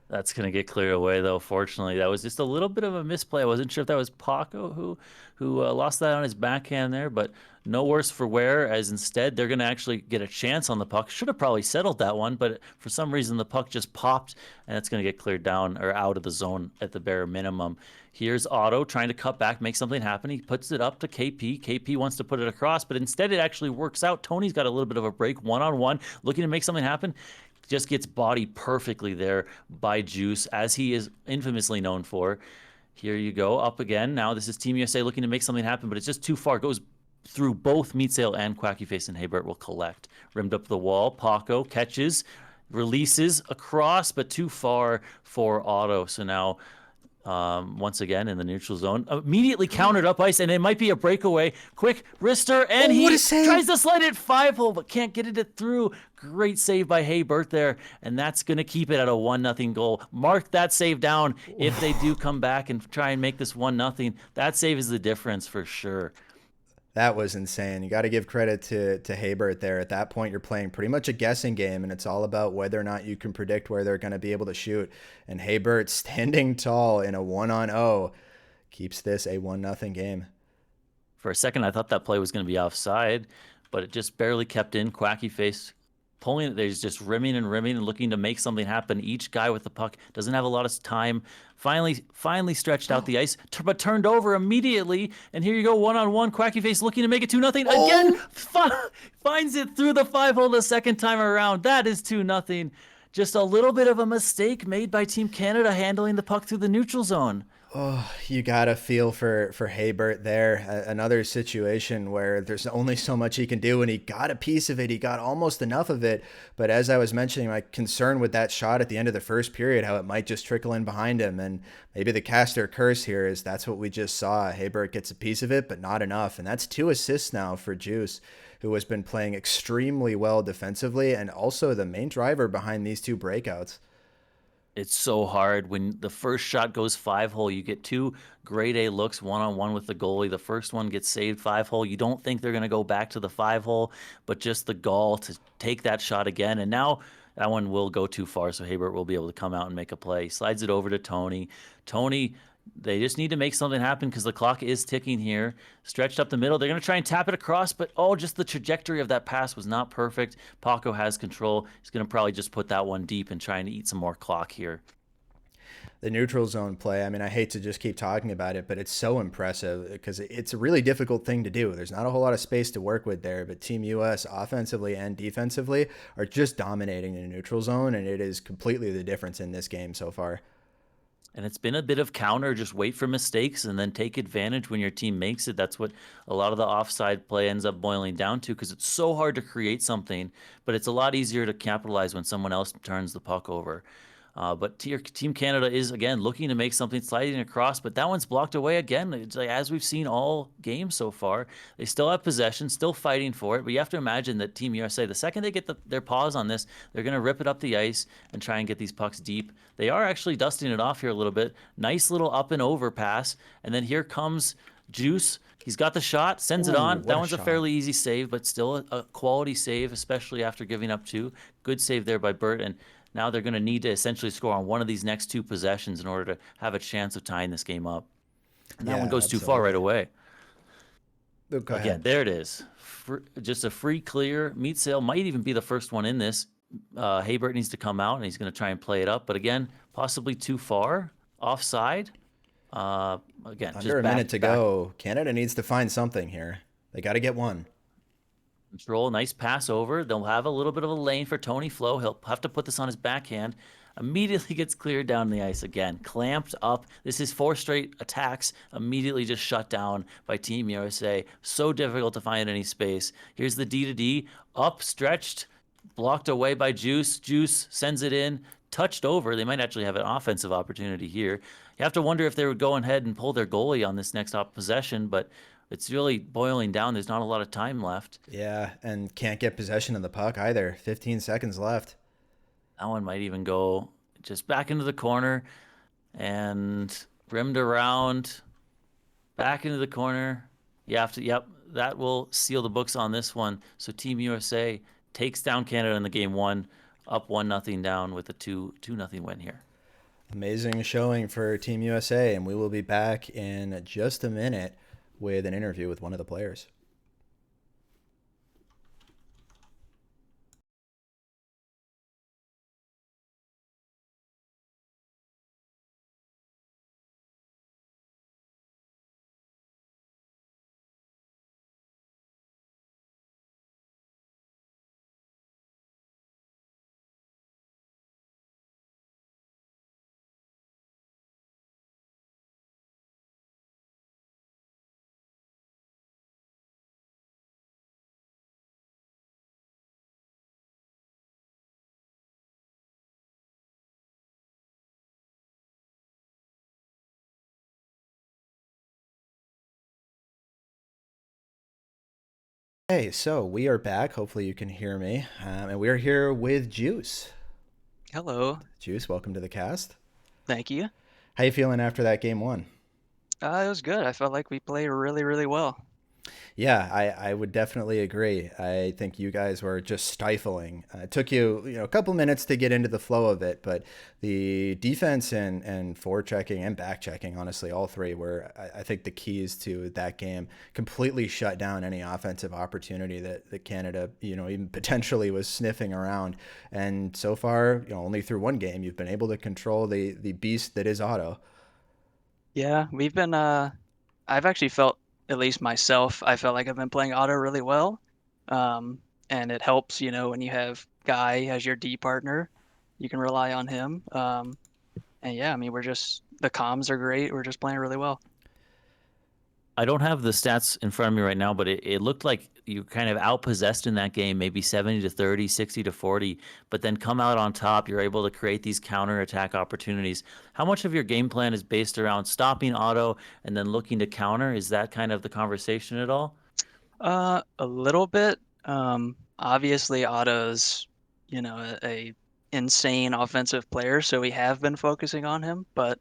That's going to get cleared away, though. Fortunately, that was just a little bit of a misplay. I wasn't sure if that was Paco who lost that on his backhand there, but no worse for wear, as instead they're going to actually get a chance on the puck. Should have probably settled that one, but for some reason the puck just popped, and it's going to get cleared down or out of the zone at the bare minimum. Here's Otto trying to cut back, make something happen. He puts it up to KP. KP wants to put it across, but instead it actually works out. Tony's got a little bit of a break, one-on-one, looking to make something happen. Just gets bodied perfectly there by Juice, as he is infamously known for. Here you go, up again. Now this is Team USA looking to make something happen, but it's just too far. It goes through both Meatsail and Quacky Face, and Haybert will collect. Rimmed up the wall. Paco catches, releases across, but too far for Otto. So now once again in the neutral zone, immediately countered up ice, and it might be a breakaway. Quick wrister, and he tries to slide it 5-hole, but can't get it through. Great save by Haybert there, and that's going to keep it at a 1-0 goal. Mark that save down if they do come back and try and make this 1-0. That save is the difference for sure. That was insane. You got to give credit to Haybert there. At that point, you're playing pretty much a guessing game, and it's all about whether or not you can predict where they're going to be able to shoot. And Haybert, standing tall in a 1-on-0, keeps this a 1-0 game. For a second, I thought that play was going to be offside, but it just barely kept in. Quacky Face pulling it. There's just rimming and looking to make something happen. Each guy with the puck doesn't have a lot of time. Finally stretched out the ice, but turned over immediately. And here you go, one-on-one. Quacky Face looking to make it 2-0. Again, finds it through the 5-hole the second time around. That is 2-0. Just a little bit of a mistake made by Team Canada handling the puck through the neutral zone. Oh, you got to feel for Haybert there. Another situation where there's only so much he can do, and he got a piece of it. He got almost enough of it. But as I was mentioning, my concern with that shot at the end of the first period, how it might just trickle in behind him. And maybe the caster curse here is that's what we just saw. Haybert gets a piece of it, but not enough. And that's 2 assists now for Juice, who has been playing extremely well defensively and also the main driver behind these 2 breakouts. It's so hard when the first shot goes 5-hole. You get 2 grade A looks one-on-one with the goalie. The first one gets saved 5-hole. You don't think they're going to go back to the 5-hole, but just the gall to take that shot again. And now that one will go too far, so Haybert will be able to come out and make a play. Slides it over to Tony. Tony, they just need to make something happen because the clock is ticking here. Stretched up the middle. They're going to try and tap it across, but just the trajectory of that pass was not perfect. Paco has control. He's going to probably just put that one deep and try and eat some more clock here. The neutral zone play, I mean, I hate to just keep talking about it, but it's so impressive because it's a really difficult thing to do. There's not a whole lot of space to work with there, but Team US offensively and defensively are just dominating the neutral zone, and it is completely the difference in this game so far. And it's been a bit of counter, just wait for mistakes and then take advantage when your team makes it. That's what a lot of the offside play ends up boiling down to because it's so hard to create something, but it's a lot easier to capitalize when someone else turns the puck over. But Team Canada is, again, looking to make something, sliding across, but that one's blocked away again. It's like, as we've seen all games so far, they still have possession, still fighting for it, but you have to imagine that Team USA, the second they get their paws on this, they're going to rip it up the ice and try and get these pucks deep. They are actually dusting it off here a little bit. Nice little up and over pass, and then here comes Juice. He's got the shot, sends it on. That one's a fairly easy save, but still a quality save, especially after giving up 2. Good save there by Bert, and now they're going to need to essentially score on one of these next 2 possessions in order to have a chance of tying this game up. And that one goes too far right away. Again, there it is. Just a free clear. Meatsail might even be the first one in this. Haybert needs to come out, and he's going to try and play it up. But again, possibly too far. Offside. Again, Under just a minute to back go. Canada needs to find something here. They got to get one. control, nice pass over. They'll have a little bit of a lane for Tony Flo. He'll have to put this on his backhand. Immediately gets cleared down the ice again. Clamped up. This is 4 straight attacks. Immediately just shut down by Team USA. So difficult to find any space. Here's the D to D. Up, stretched, blocked away by Juice. Juice sends it in. Touched over. They might actually have an offensive opportunity here. You have to wonder if they would go ahead and pull their goalie on this next possession, but it's really boiling down. There's not a lot of time left. Yeah, and can't get possession of the puck either. 15 seconds left. That one might even go just back into the corner and rimmed around, back into the corner. You have to, yep, that will seal the books on this one. So Team USA takes down Canada in the game one, up 1-0 down with a 2-0 win here. Amazing showing for Team USA, and we will be back in just a minute with an interview with one of the players. Hey, so we are back. Hopefully you can hear me. And we are here with Juice. Hello. Juice, welcome to the cast. Thank you. How you feeling after that game one? It was good. I felt like we played really, really well. Yeah, I would definitely agree. I think you guys were just stifling. It took you a couple minutes to get into the flow of it, but the defense and forward checking and back checking, honestly, all three were, I think, the keys to that game. Completely shut down any offensive opportunity that Canada, even potentially was sniffing around. And so far, only through one game, you've been able to control the beast that is Otto. Yeah, we've been I've actually felt, at least myself, I felt like I've been playing Otto really well. Um, and it helps, when you have Guy as your D partner, you can rely on him. And yeah, I mean, the comms are great. We're just playing really well. I don't have the stats in front of me right now, but it looked like you kind of outpossessed in that game, maybe 70-30, 60-40, but then come out on top. You're able to create these counterattack opportunities. How much of your game plan is based around stopping Otto and then looking to counter? Is that kind of the conversation at all? A little bit. Obviously Otto's, a insane offensive player, so we have been focusing on him, but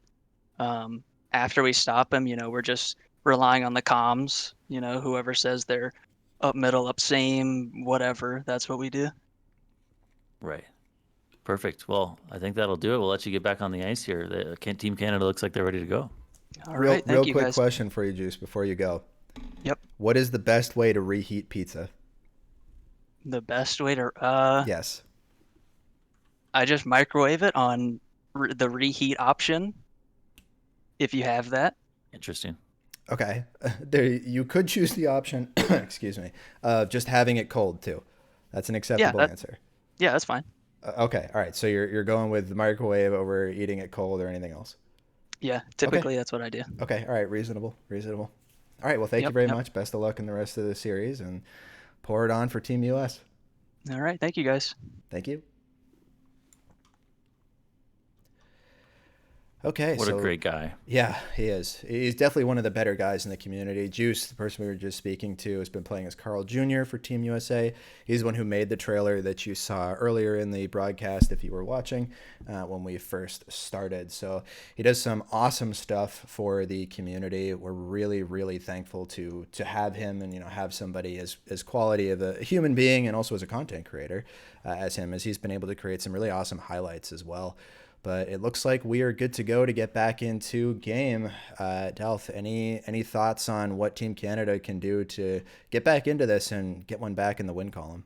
Um, after we stop him, we're just relying on the comms. Whoever says they're up middle, up same, whatever, that's what we do. Right. Perfect. Well, I think that'll do it. We'll let you get back on the ice here. Team Canada looks like they're ready to go. All Real, right, real thank you quick guys. question for you, Juice, before you go. Yep. What is the best way to reheat pizza? The best way to Yes. I just microwave it on the reheat option if you have that. Interesting. Okay. There, you could choose the option, excuse me, of just having it cold too. That's an Yeah, acceptable answer. that's fine. Okay. All right. So you're going with the microwave over eating it cold or anything else. Yeah, Okay. typically that's what I do. Okay. All right. Reasonable. Reasonable. All right. Well, thank you Yep, very yep. much. Best of luck in the rest of the series and pour it on for Team US. All right, thank you guys. Thank you. Okay, What a so great guy. yeah, he is. He's definitely one of the better guys in the community. Juice, the person we were just speaking to, has been playing as Carl Jr. for Team USA. He's the one who made the trailer that you saw earlier in the broadcast, if you were watching, when we first started. So he does some awesome stuff for the community. We're really, really thankful to have him and have somebody as quality of a human being and also as a content creator as him, as he's been able to create some really awesome highlights as well. But it looks like we are good to go to get back into game. Delph, any thoughts on what Team Canada can do to get back into this and get one back in the win column?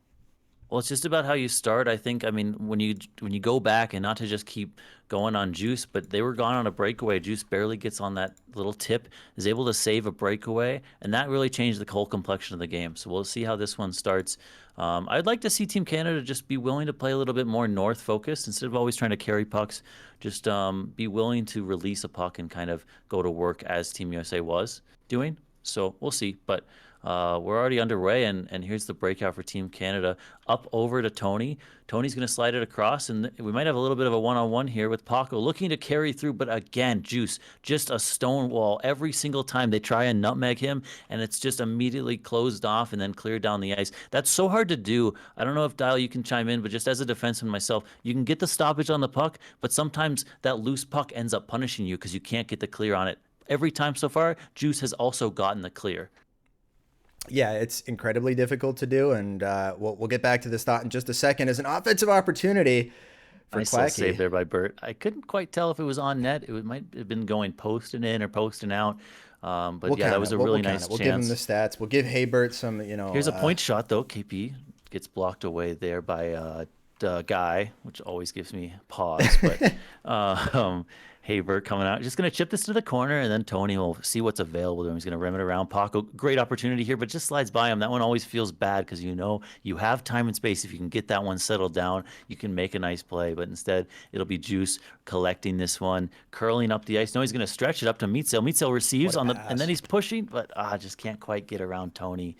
Well, it's just about how you start. I think. I mean, when you go back and not to just keep going on Juice, but they were gone on a breakaway. Juice barely gets on that little tip, is able to save a breakaway, and that really changed the whole complexion of the game. So we'll see how this one starts. I'd like to see Team Canada just be willing to play a little bit more north focused instead of always trying to carry pucks. Just be willing to release a puck and kind of go to work as Team USA was doing. So we'll see, but. We're already underway, and here's the breakout for Team Canada. Up over to Tony. Tony's going to slide it across, and we might have a little bit of a one-on-one here with Paco looking to carry through, but again, Juice, just a stone wall every single time they try and nutmeg him, and it's just immediately closed off and then cleared down the ice. That's so hard to do. I don't know if Dial, you can chime in, but just as a defenseman myself, you can get the stoppage on the puck, but sometimes that loose puck ends up punishing you because you can't get the clear on it. Every time so far, Juice has also gotten the clear. Yeah, it's incredibly difficult to do, and we'll get back to this thought in just a second. As an offensive opportunity for Nice little save Quacky. there by Bert. I couldn't quite tell if it was on net. Might have been going posting in or posting out. But We'll yeah, that count was it. a We'll really count nice it. We'll give him the chance. stats. We'll give Haybert some, Here's a point shot though. KP gets blocked away there by Guy, which always gives me pause. But Haybert coming out, just going to chip this to the corner, and then Tony will see what's available to him. He's going to rim it around Paco. Great opportunity here, but just slides by him. That one always feels bad because you know you have time and space. If you can get that one settled down, you can make a nice play. But instead, it'll be Juice collecting this one, curling up the ice. No, he's going to stretch it up to Meatsail. Meatsail receives What a on the, and then pass. he's pushing, but just can't quite get around Tony.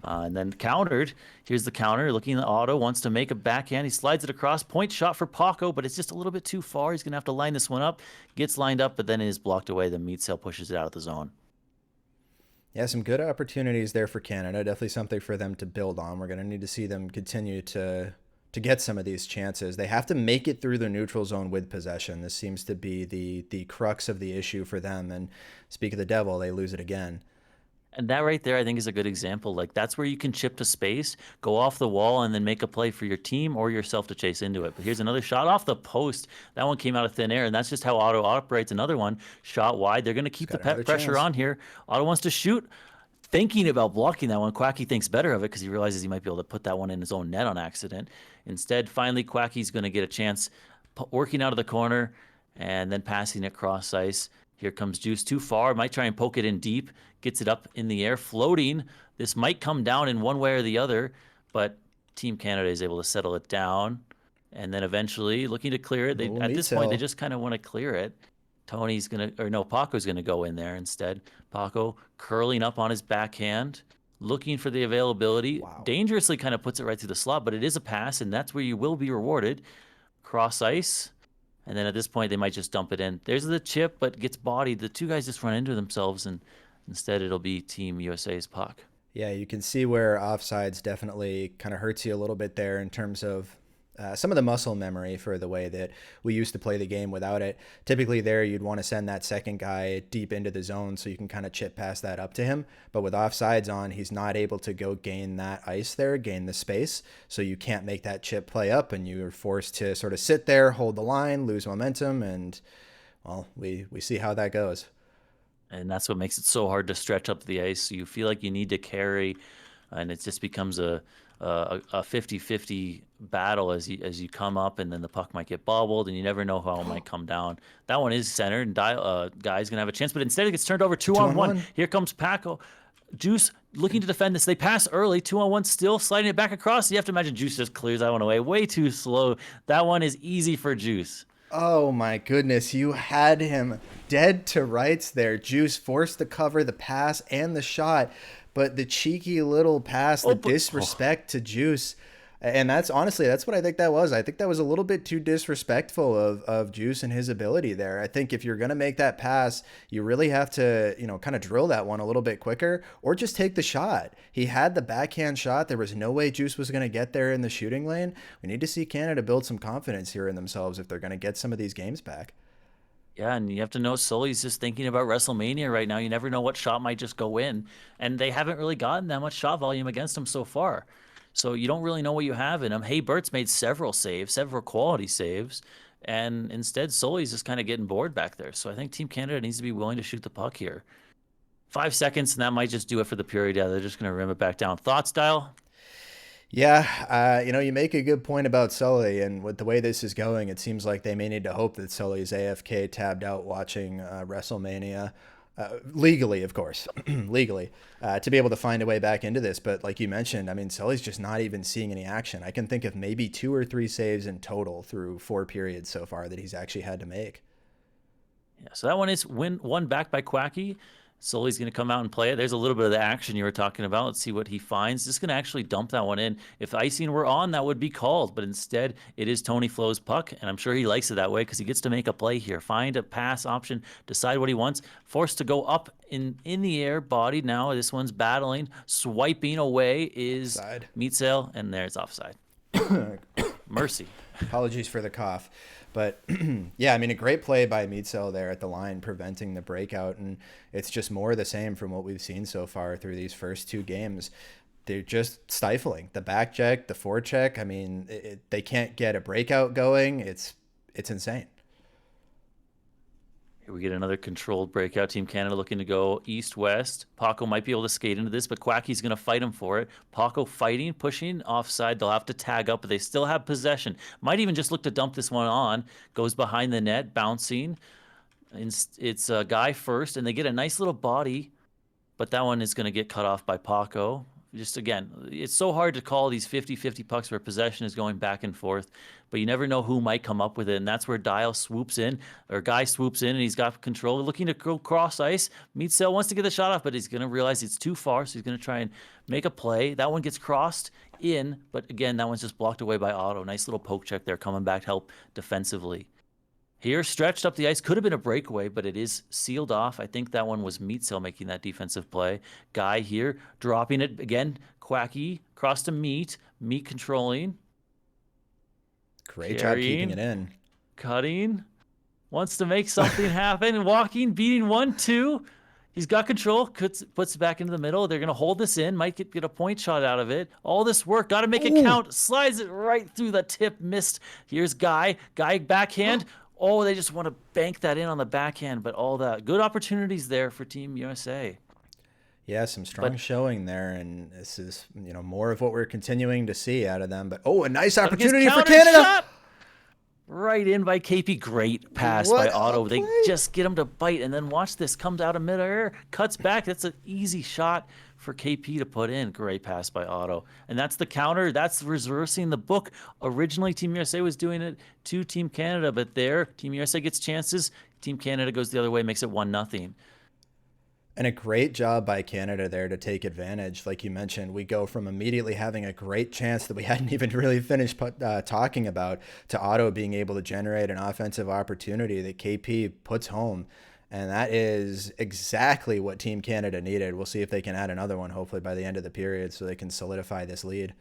And then countered. Here's the counter. Looking at Otto, wants to make a backhand. He slides it across. Point shot for Paco, but it's just a little bit too far. He's going to have to line this one up. Gets lined up, but then it is blocked away. The Meatsail pushes it out of the zone. Yeah, some good opportunities there for Canada. Definitely something for them to build on. We're going to need to see them continue to get some of these chances. They have to make it through the neutral zone with possession. This seems to be the crux of the issue for them. And speak of the devil, they lose it again. And that right there, I think, is a good example. Like, that's where you can chip to space, go off the wall, and then make a play for your team or yourself to chase into it. But here's another shot off the post. That one came out of thin air, and that's just how Otto operates. Another one, shot wide. They're going to keep the got another pressure chance. on here. Otto wants to shoot. Thinking about blocking that one, Quacky thinks better of it because he realizes he might be able to put that one in his own net on accident. Instead, finally, Quacky's going to get a chance working out of the corner and then passing it cross ice. Here comes Juice too far. Might try and poke it in deep. Gets it up in the air, floating. This might come down in one way or the other, but Team Canada is able to settle it down. And then eventually, looking to clear it. Ooh, At this point, they Meatsail. just kind of want to clear it. Tony's gonna, or no, Paco's gonna go in there instead. Paco curling up on his backhand, looking for the availability. Wow. Dangerously kind of puts it right through the slot, but it is a pass, and that's where you will be rewarded. Cross ice. And then at this point, they might just dump it in. There's the chip, but gets bodied. The two guys just run into themselves, and instead it'll be Team USA's puck. Yeah, you can see where offsides definitely kind of hurts you a little bit there in terms of some of the muscle memory for the way that we used to play the game without it. Typically there, you'd want to send that second guy deep into the zone so you can kind of chip past that up to him. But with offsides on, he's not able to go gain that ice there, gain the space. So you can't make that chip play up, and you're forced to sort of sit there, hold the line, lose momentum, and, well, we see how that goes. And that's what makes it so hard to stretch up the ice. So you feel like you need to carry, and it just becomes a 50-50 battle as you come up, and then the puck might get bobbled, and you never know how it might come down. That one is centered, and Guy's gonna have a chance, but instead it gets turned over two on one. Here comes Paco. Juice looking to defend this. They pass early, 2-on-1, still sliding it back across. You have to imagine Juice just clears that one away. Way too slow. That one is easy for Juice. Oh my goodness, you had him dead to rights there. Juice forced to cover the pass and the shot, but the cheeky little pass, the disrespect to Juice. And that's honestly, that's what I think that was. I think that was a little bit too disrespectful of Juice and his ability there. I think if you're going to make that pass, you really have to, kind of drill that one a little bit quicker or just take the shot. He had the backhand shot. There was no way Juice was going to get there in the shooting lane. We need to see Canada build some confidence here in themselves if they're going to get some of these games back. Yeah, and you have to know Sully's just thinking about WrestleMania right now. You never know what shot might just go in. And they haven't really gotten that much shot volume against him so far. So you don't really know what you have in him. Hey, Bert's made several saves, several quality saves. And instead, Sully's just kind of getting bored back there. So I think Team Canada needs to be willing to shoot the puck here. 5 seconds, and that might just do it for the period. Yeah, they're just going to rim it back down. Thoughts, Dial? Yeah, you make a good point about Sully, and with the way this is going, it seems like they may need to hope that Sully's AFK tabbed out watching WrestleMania, legally, of course, legally, to be able to find a way back into this. But like you mentioned, I mean, Sully's just not even seeing any action. I can think of maybe 2 or 3 saves in total through 4 periods so far that he's actually had to make. Yeah, so that one is one back by Quacky. Sully's going to come out and play it. There's a little bit of the action you were talking about. Let's see what he finds. Just going to actually dump that one in. If icing were on, that would be called. But instead, it is Tony Flo's puck. And I'm sure he likes it that way because he gets to make a play here. Find a pass option, decide what he wants. Forced to go up in the air, bodied now. This one's battling. Swiping away is Side. Meatsail, and there it's offside. Mercy. Apologies for the cough. But yeah, I mean, a great play by Meatcell there at the line, preventing the breakout. And it's just more of the same from what we've seen so far through these first 2 games. They're just stifling the back check, the forecheck. I mean, they can't get a breakout going. It's insane. Here we get another controlled breakout. Team Canada looking to go east-west. Paco might be able to skate into this, but Quacky's going to fight him for it. Paco fighting, pushing offside. They'll have to tag up, but they still have possession. Might even just look to dump this one on. Goes behind the net, bouncing. It's a guy first, and they get a nice little body, but that one is going to get cut off by Paco. Just again, it's so hard to call these 50-50 pucks where possession is going back and forth, but you never know who might come up with it. And that's where Dial swoops in, or Guy swoops in, and he's got control, looking to go cross ice. Meatsail wants to get the shot off, but he's going to realize it's too far, so he's going to try and make a play. That one gets crossed in, but again, that one's just blocked away by Otto. Nice little poke check there, coming back to help defensively. Here, stretched up the ice. Could have been a breakaway, but it is sealed off. I think that one was Meatsail making that defensive play. Guy here, dropping it again. Quacky, across to Meat. Meat controlling. Great job keeping it in. Cutting. Wants to make something happen. Walking, beating 1-2. He's got control. Puts it back into the middle. They're going to hold this in. Might get a point shot out of it. All this work. Got to make it count. Slides it right through the tip. Missed. Here's Guy. Guy backhand. Oh, they just want to bank that in on the backhand, but all that good opportunities there for Team USA. Yeah, some strong showing there, and this is more of what we're continuing to see out of them. But a nice opportunity for Canada. Shot. Right in by KP. Great pass by Otto. They just get him to bite, and then watch this. Comes out of midair, cuts back. That's an easy shot for KP to put in. Great pass by Otto. And that's the counter. That's reversing the book. Originally, Team USA was doing it to Team Canada, but there, Team USA gets chances. Team Canada goes the other way, makes it 1-0. And a great job by Canada there to take advantage. Like you mentioned, we go from immediately having a great chance that we hadn't even really finished talking about to Otto being able to generate an offensive opportunity that KP puts home. And that is exactly what Team Canada needed. We'll see if they can add another one, hopefully by the end of the period, so they can solidify this lead.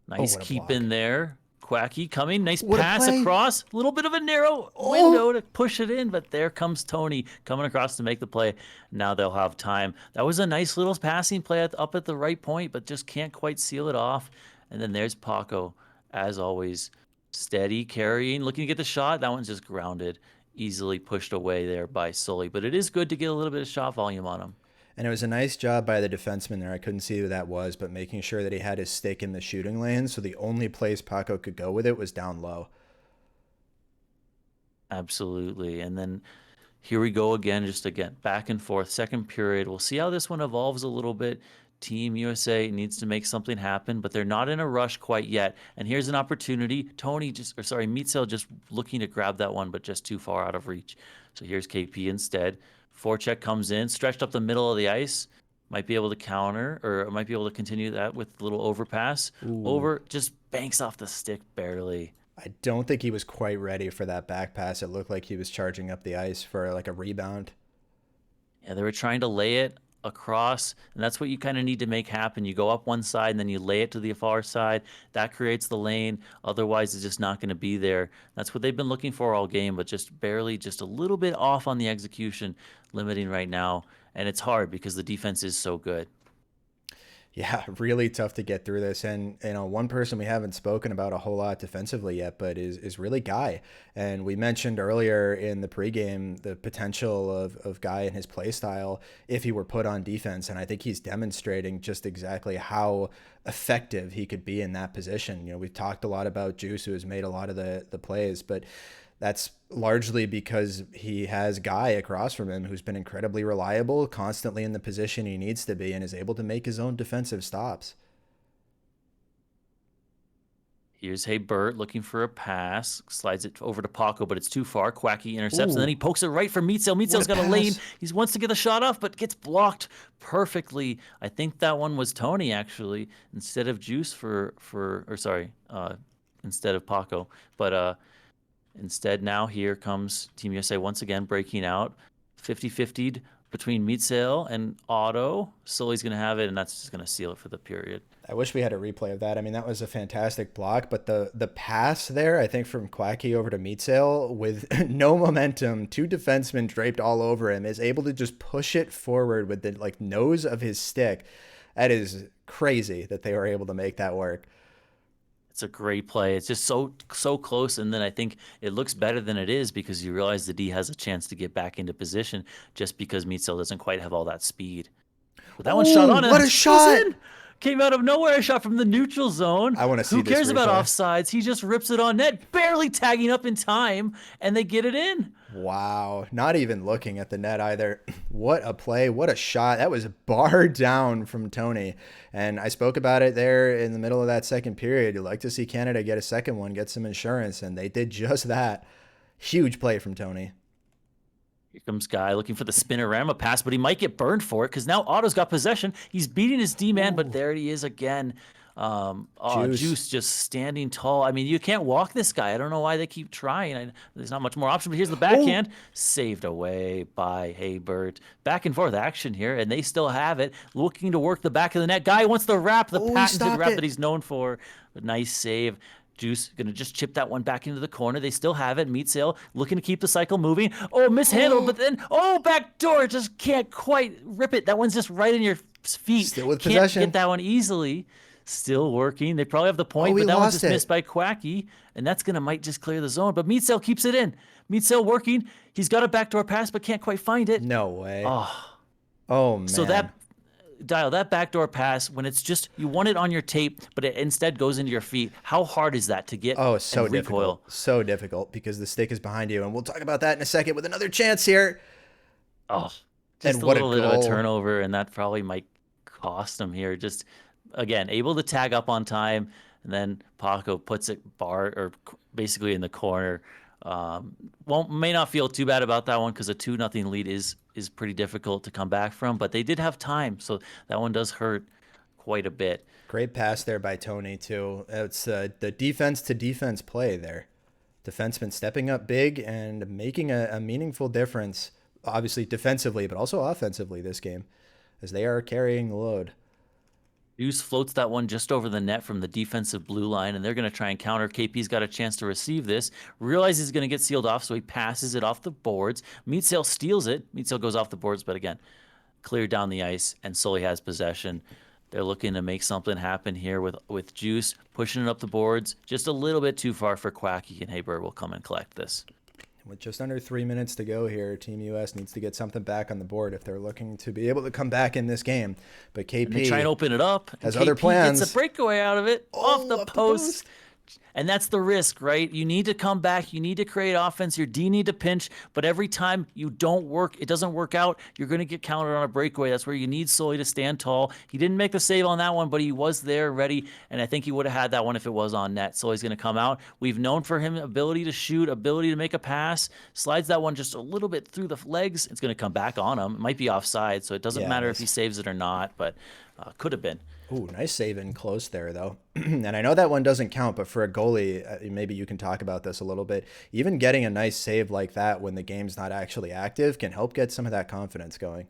Nice keep in there. Quacky coming. Nice pass across. A little bit of a narrow window to push it in, but there comes Tony coming across to make the play. Now they'll have time. That was a nice little passing play up at the right point, but just can't quite seal it off. And then there's Paco, as always. Steady, carrying, looking to get the shot. That one's just grounded. Easily pushed away there by Sully, but it is good to get a little bit of shot volume on him. And it was a nice job by the defenseman there. I couldn't see who that was, but making sure that he had his stick in the shooting lane, so the only place Paco could go with it was down low. Absolutely. And then here we go again, back and forth, second period. We'll see how this one evolves a little bit. Team USA needs to make something happen, but they're not in a rush quite yet. And here's an opportunity. Meatsail just looking to grab that one, but just too far out of reach. So here's KP instead. Forecheck comes in, stretched up the middle of the ice. Might be able to counter, or might be able to continue that with a little overpass. Just banks off the stick barely. I don't think he was quite ready for that back pass. It looked like he was charging up the ice for like a rebound. Yeah, they were trying to lay it across, and that's what you kind of need to make happen. You go up one side and then you lay it to the far side. That creates the lane. Otherwise, it's just not going to be there. That's what they've been looking for all game, but just barely, just a little bit off on the execution, limiting right now. And it's hard because the defense is so good. Yeah, really tough to get through this. And one person we haven't spoken about a whole lot defensively yet, but is really Guy. And we mentioned earlier in the pregame the potential of Guy and his play style if he were put on defense. And I think he's demonstrating just exactly how effective he could be in that position. We've talked a lot about Juice, who has made a lot of the plays, but that's largely because he has Guy across from him who's been incredibly reliable, constantly in the position he needs to be, and is able to make his own defensive stops. Here's Burt looking for a pass, slides it over to Paco, but it's too far. Quacky intercepts, Ooh. and then he pokes it right for Meatsail. Meatsail's got a lane. He wants to get the shot off, but gets blocked perfectly. I think that one was Tony, actually, instead of Juice instead of Paco. But instead, now here comes Team USA once again breaking out. 50-50'd between Meatsail and Otto. Sully's going to have it, and that's just going to seal it for the period. I wish we had a replay of that. I mean, that was a fantastic block, but the pass there, I think from Quacky over to Meatsail with no momentum, 2 defensemen draped all over him, is able to just push it forward with the nose of his stick. That is crazy that they were able to make that work. It's a great play. It's just so close, and then I think it looks better than it is because you realize the D has a chance to get back into position just because Meatsail doesn't quite have all that speed. But that one shot on, and what a shot! In. Came out of nowhere, a shot from the neutral zone. I want to see Who this cares about replay. offsides? He just rips it on net, barely tagging up in time, and they get it in. Wow. Not even looking at the net either. What a play. What a shot. That was barred down from Tony. And I spoke about it there in the middle of that second period. You'd like to see Canada get a second one, get some insurance, and they did just that. Huge play from Tony. Here comes Guy looking for the spinorama pass, but he might get burned for it because now Otto's got possession. He's beating his D-man, but there he is again. Juice just standing tall. I mean, you can't walk this guy. I don't know why they keep trying. There's not much more option, but here's the backhand. Saved away by Burt. Back and forth action here, and they still have it. Looking to work the back of the net. Guy wants to wrap the patented wrap that he's known for. But nice save. Juice going to just chip that one back into the corner. They still have it. Meatsail looking to keep the cycle moving. Oh, mishandled, but then, back door. Just can't quite rip it. That one's just right in your feet. Still with Can't possession. get that one easily. Still working. They probably have the point, but that one's just missed by Quacky, and that's going to might just clear the zone. But Meatsail keeps it in. Meatsail working. He's got a backdoor pass, but can't quite find it. No way. Oh man. So that backdoor pass, when it's just, you want it on your tape, but it instead goes into your feet. How hard is that to get? Oh, so and recoil? difficult. So difficult because the stick is behind you. And we'll talk about that in a second with another chance here. Just and a little bit of a turnover, and that probably might cost them here. Just, again, able to tag up on time, and then Paco puts it basically in the corner. May not feel too bad about that one because a 2-0 lead is pretty difficult to come back from, but they did have time, so that one does hurt quite a bit. Great pass there by Tony too. It's the defense to defense play there. Defenseman stepping up big and making a meaningful difference, obviously defensively, but also offensively this game, as they are carrying the load. Juice floats that one just over the net from the defensive blue line, and they're going to try and counter. KP's got a chance to receive this. Realizes he's going to get sealed off, so he passes it off the boards. Meatsail steals it. Meatsail goes off the boards, but again, cleared down the ice, and Sully has possession. They're looking to make something happen here with Juice, pushing it up the boards. Just a little bit too far for Quacky, and Haber will come and collect this. With just under 3 minutes to go here, Team US needs to get something back on the board if they're looking to be able to come back in this game. But KP and they try and open it up. Has KP other plans. Gets a breakaway out of it off the post. And that's the risk, right? You need to come back. You need to create offense. Your D need to pinch. But every time you don't work, it doesn't work out, you're going to get countered on a breakaway. That's where you need Sully to stand tall. He didn't make the save on that one, but he was there ready. And I think he would have had that one if it was on net. Sully's going to come out. We've known for him ability to shoot, ability to make a pass. Slides that one just a little bit through the legs. It's going to come back on him. It might be offside, so it doesn't matter if he saves it or not, but could have been. Ooh, nice save in close there, though. And I know that one doesn't count, but for a goalie, maybe you can talk about this a little bit. Even getting a nice save like that when the game's not actually active can help get some of that confidence going.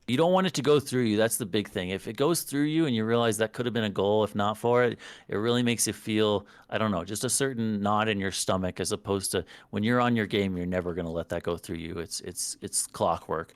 You don't want it to go through you. That's the big thing. If it goes through you and you realize that could have been a goal, if not for it, it really makes you feel, I don't know, just a certain knot in your stomach, as opposed to when you're on your game, you're never going to let that go through you. It's clockwork.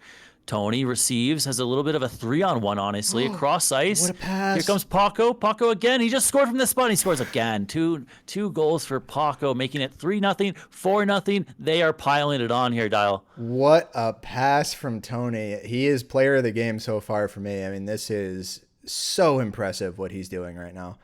Tony receives, has a little bit of a 3-on-1, honestly, across ice. What a pass. Here comes Paco. Paco again. He just scored from this spot. He scores again. Two goals for Paco, making it 3-0, 4-0. They are piling it on here, Dial. What a pass from Tony. He is player of the game so far for me. I mean, this is so impressive what he's doing right now.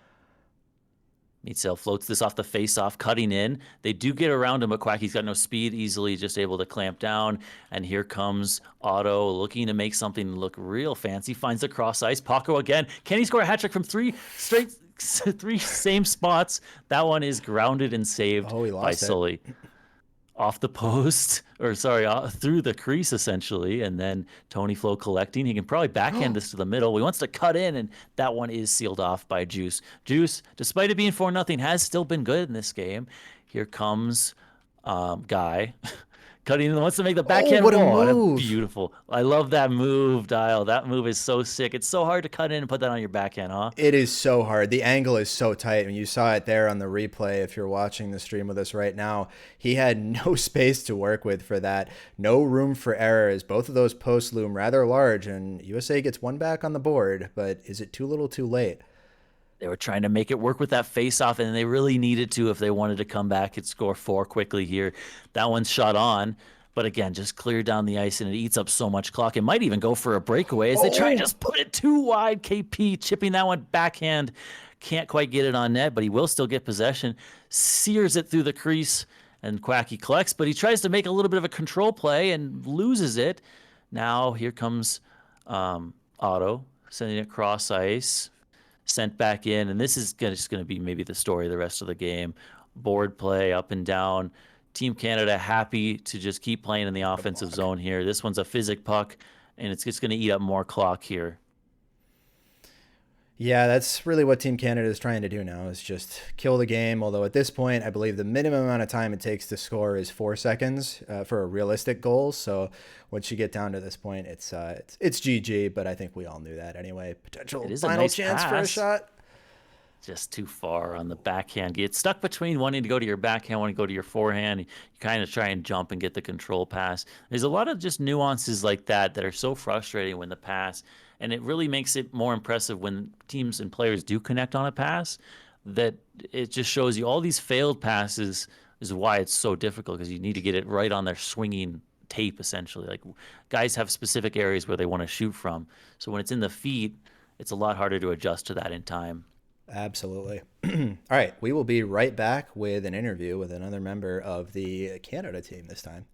Meatsail floats this off the face-off, cutting in. They do get around him, but Quacky's got no speed, easily just able to clamp down. And here comes Otto, looking to make something look real fancy. Finds the cross ice. Paco again. Can he score a hat trick from three same spots? That one is grounded and saved He by lost it. Sully. Off the post, or sorry, through the crease essentially, and then Tony Flo collecting. He can probably backhand this to the middle. He wants to cut in, and that one is sealed off by Juice. Juice, despite it being 4-0, has still been good in this game. Here comes Guy. Cutting in, wants to make the backhand. What a move. Beautiful. I love that move, Dial. That move is so sick. It's so hard to cut in and put that on your backhand, huh? It is so hard. The angle is so tight. And you saw it there on the replay. If you're watching the stream with us right now, he had no space to work with for that. No room for errors. Both of those posts loom rather large, and USA gets one back on the board. But is it too little too late? They were trying to make it work with that face-off, and they really needed to if they wanted to come back and score 4 quickly here. That one's shot on, but again, just clear down the ice, and it eats up so much clock. It might even go for a breakaway as they try and just put it too wide. KP chipping that one backhand. Can't quite get it on net, but he will still get possession. Sears it through the crease, and Quacky collects, but he tries to make a little bit of a control play and loses it. Now here comes Otto, sending it cross ice. Sent back in, and this is just going to be maybe the story of the rest of the game. Board play up and down. Team Canada happy to just keep playing in the offensive zone here. This one's a physic puck, and it's just going to eat up more clock here. Yeah, that's really what Team Canada is trying to do now, is just kill the game. Although at this point, I believe the minimum amount of time it takes to score is 4 seconds for a realistic goal. So once you get down to this point, it's GG. But I think we all knew that anyway. Potential final chance for a shot. Just too far on the backhand. Get stuck between wanting to go to your backhand, wanting to go to your forehand. You kind of try and jump and get the control pass. There's a lot of just nuances like that are so frustrating when the pass. And it really makes it more impressive when teams and players do connect on a pass, that it just shows you all these failed passes is why it's so difficult, because you need to get it right on their swinging tape, essentially. Like, guys have specific areas where they want to shoot from. So when it's in the feet, it's a lot harder to adjust to that in time. Absolutely. All right. We will be right back with an interview with another member of the Canada team this time.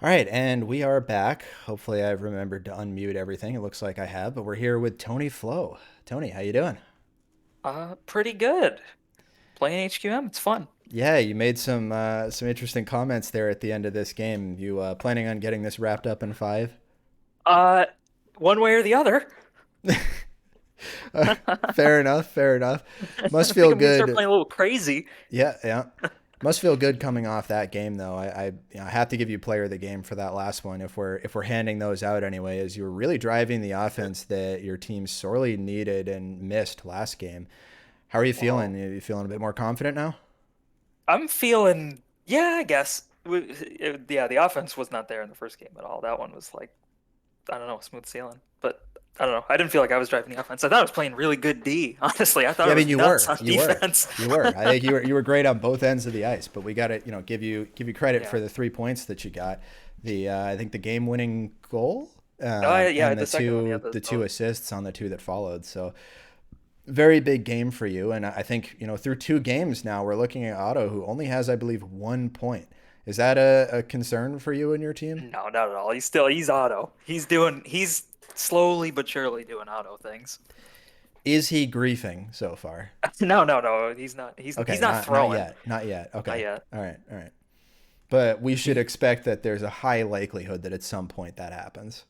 All right, and we are back. Hopefully I've remembered to unmute everything. It looks like I have, but we're here with Tony Flo. Tony, how you doing? Pretty good. Playing HQM, it's fun. Yeah, you made some interesting comments there at the end of this game. You planning on getting this wrapped up in 5? One way or the other. Fair enough. Must I feel think I'm gonna start good. playing a little crazy. Yeah. Must feel good coming off that game, though. I have to give you player of the game for that last one. If we're handing those out anyway, as you were really driving the offense that your team sorely needed and missed last game. How are you feeling? Are you feeling a bit more confident now? I'm feeling, yeah, I guess. Yeah, the offense was not there in the first game at all. That one was like, I don't know, smooth sailing. But I don't know. I didn't feel like I was driving the offense. I thought I was playing really good D. Honestly, I thought Yeah, I it was mean, you nuts were. on You defense. were. You were. I think you were great on both ends of the ice. But we got to give you credit for the 3 points that you got. I think the game-winning goal. Yeah, and the second one, yeah, the 2 assists on the 2 that followed. So very big game for you. And I think through 2 games now, we're looking at Otto, who only has, I believe, 1 point. Is that a concern for you and your team? No, not at all. He's Otto. He's slowly but surely doing Otto things. Is he griefing so far? No, he's not. He's Okay, not not throwing. yet. Not yet. Not Okay. yet. All right. All right. But we should He expect that there's a high likelihood that at some point that happens.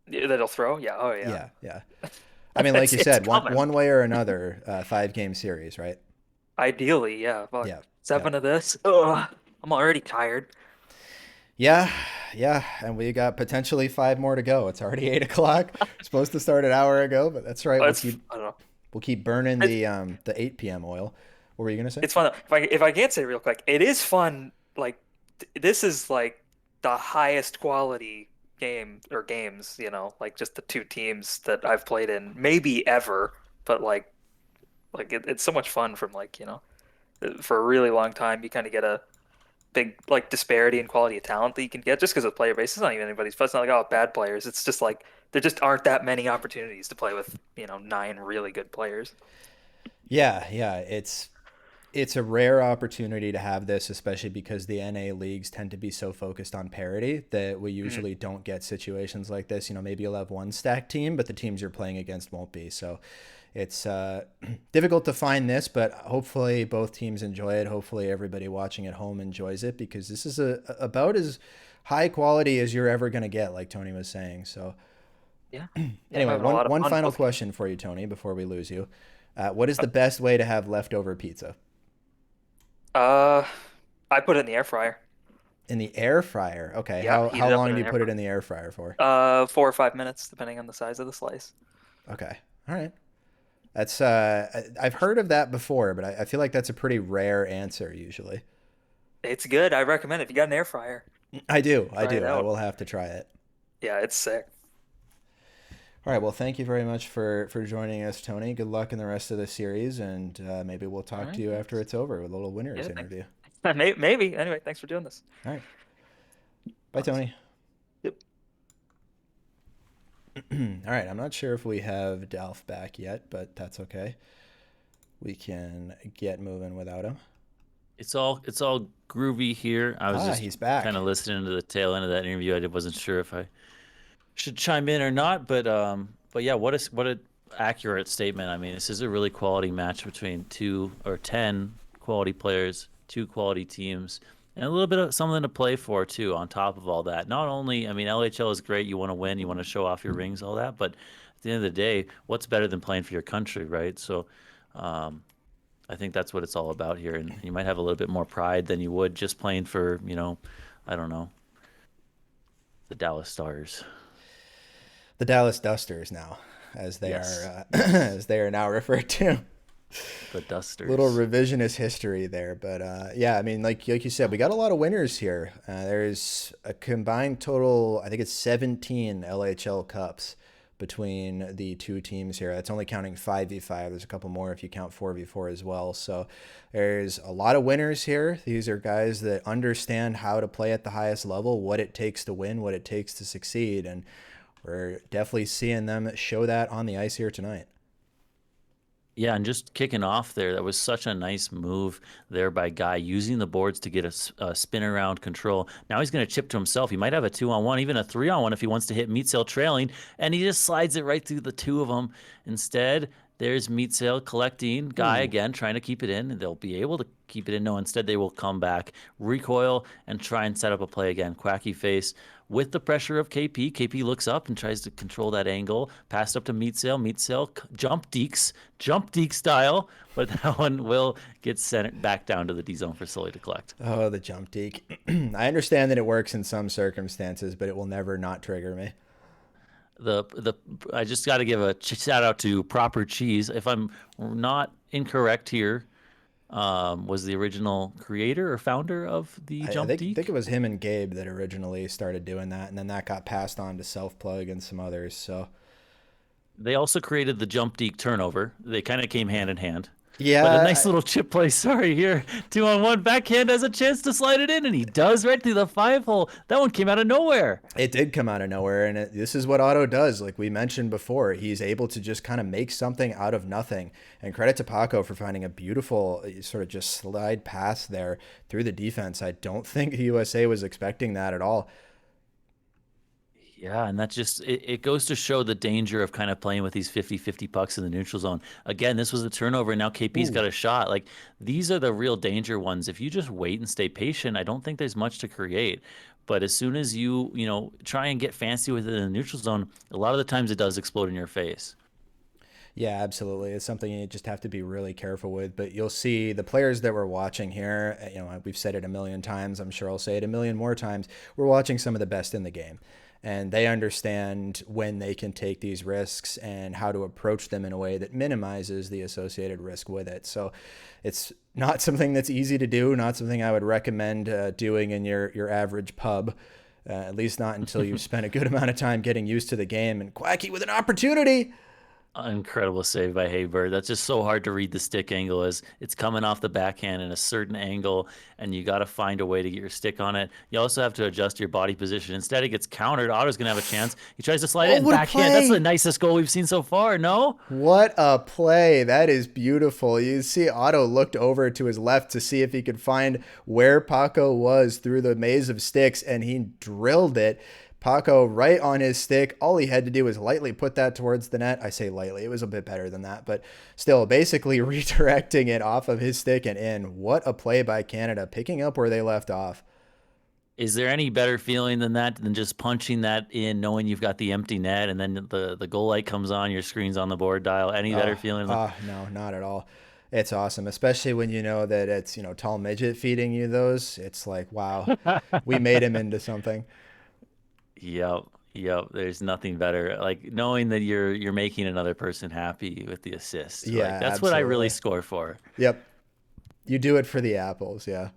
that'll throw. Yeah. Oh yeah. Yeah, yeah. I mean, like you It's said, coming. one way or another, 5 game series, right? Ideally, yeah. Fuck. Yeah, yeah, 7 of this. Ugh. I'm already tired. yeah, yeah. And we got potentially 5 more to go. It's already 8 o'clock. Supposed to start an hour ago, but that's right. It's I don't know. We'll keep burning It's the 8 p.m. oil. What were you gonna say? it's fun though. If I can't say real quick, it is fun. Like this is like the highest quality game or games, like just the two teams that I've played in, maybe ever. But it's so much fun from for a really long time. You kind of get a big like disparity in quality of talent that you can get just because of the player base. It's not even anybody's fault. It's not like bad players. It's just like there just aren't that many opportunities to play with 9 really good players. Yeah, yeah. It's a rare opportunity to have this, especially because the NA leagues tend to be so focused on parity that we Mhm. usually don't get situations like this. Maybe you'll have one stacked team, but the teams you're playing against won't be. So it's difficult to find this, but hopefully both teams enjoy it. Hopefully everybody watching at home enjoys it because this is about as high quality as you're ever going to get, like Tony was saying. So Yeah, yeah, I'm anyway, having a one lot of one fun final both games. question for you, Tony, before we lose you. What is the best way to have leftover pizza? Uh, I put it in the air fryer. In the air fryer. Okay. Yeah, How heat it up long in do an you air put it fryer. in the air fryer for? 4 or 5 minutes, depending on the size of the slice. Okay. All right. That's I've heard of that before, but I feel like that's a pretty rare answer usually. It's good. I recommend it. If you got an air fryer, I do. I try it do. I out. will have to try it. Yeah, it's sick. All right. Well, thank you very much for joining us, Tony. Good luck in the rest of the series, and maybe we'll All talk to right, you after thanks. it's over with a little winners Yeah, thanks. interview. Maybe. Anyway, thanks for doing this. All right. Bye, Awesome. Tony. Yep. All right. I'm not sure if we have Dalf back yet, but that's okay. We can get moving without him. It's all groovy here. I was Ah, just he's kind back. of listening to the tail end of that interview. I wasn't sure if I should chime in or not, but yeah, what a accurate statement. I mean, this is a really quality match between 2 or 10 quality players, 2 quality teams, and a little bit of something to play for too. On top of all that, not only I mean, LHL is great. You want to win, you want to show off your rings, all that, but at the end of the day, what's better than playing for your country, right? So. Um, I think that's what it's all about here, and you might have a little bit more pride than you would just playing for, I don't know, the Dallas Stars. The Dallas Dusters now, as they Yes, are yes, as they are now referred to. the Little Dusters. revisionist history there, but yeah, I mean, like you said, we got a lot of winners here. There's a combined total, I think it's 17 LHL Cups between the two teams here. That's only counting 5v5. There's a couple more if you count 4v4 as well. So there's a lot of winners here. These are guys that understand how to play at the highest level, what it takes to win, what it takes to succeed, and we're definitely seeing them show that on the ice here tonight. Yeah, and just kicking off there, that was such a nice move there by Guy using the boards to get a spin around control. Now he's going to chip to himself. He might have a 2-on-1, even a 3-on-1 if he wants to hit Meat Sail trailing, and he just slides it right through the two of them. Instead, there's Meat Sail collecting Guy Ooh. again, trying to keep it in, and they'll be able to keep it in. No, instead they will come back, recoil, and try and set up a play again. Quacky face with the pressure of KP. KP looks up and tries to control that angle. Passed up to Meat Sail. Meat Sail jump Deke style, but that one will get sent back down to the D zone for Sully to collect. Oh, the jump deke. I understand that it works in some circumstances, but it will never not trigger me. The I just got to give a shout out to Proper Cheese. If I'm not incorrect here, was the original creator or founder of the I jump think it deke. was him and Gabe that originally started doing that, and then that got passed on to Self Plug and some others. So They also created the jump deke turnover. They kind of came hand in hand. But a nice yeah, little chip play. Sorry, here. 2-on-1. Backhand has a chance to slide it in, and he does right through the 5 hole. That one came out of nowhere. it did come out of nowhere, and this is what Otto does. Like we mentioned before, he's able to just kind of make something out of nothing. And credit to Paco for finding a beautiful sort of just slide pass there through the defense. I don't think the USA was expecting that at all. Yeah, and that just it goes to show the danger of kind of playing with these 50-50 pucks in the neutral zone. Again, this was a turnover, and now KP's got Ooh. a shot. Like these are the real danger ones. If you just wait and stay patient, I don't think there's much to create. But as soon as you try and get fancy with it in the neutral zone, a lot of the times it does explode in your face. Yeah, absolutely. It's something you just have to be really careful with. But you'll see the players that we're watching here, we've said it a million times. I'm sure I'll say it a million more times. We're watching some of the best in the game. And they understand when they can take these risks and how to approach them in a way that minimizes the associated risk with it. So it's not something that's easy to do, not something I would recommend doing in your average pub. At least not until you've spent a good amount of time getting used to the game. And Quacky with an opportunity. Incredible save by Haybird. That's just so hard to read the stick angle as it's coming off the backhand in a certain angle, and you got to find a way to get your stick on it. You also have to adjust your body position. Instead, it gets countered. Otto's going to have a chance. He tries to slide it Oh, and what a backhand. That's the play! nicest goal we've seen so far, no? What a play. That is beautiful. You see Otto looked over to his left to see if he could find where Paco was through the maze of sticks, and he drilled it. Paco right on his stick. All he had to do was lightly put that towards the net. I say lightly. It was a bit better than that, but still basically redirecting it off of his stick and in. What a play by Canada, picking up where they left off. Is there any better feeling than that, than just punching that in, knowing you've got the empty net, and then the goal light comes on, your screen's on the board dial? Any better feeling? No, not at all. It's awesome, especially when you know that it's, tall midget feeding you those. It's like, wow, we made him into something. Yep, yep. There's nothing better. Like knowing that you're making another person happy with the assist. Yeah, Like that's what I really absolutely. score for. Yep. You do it for the apples. Yeah.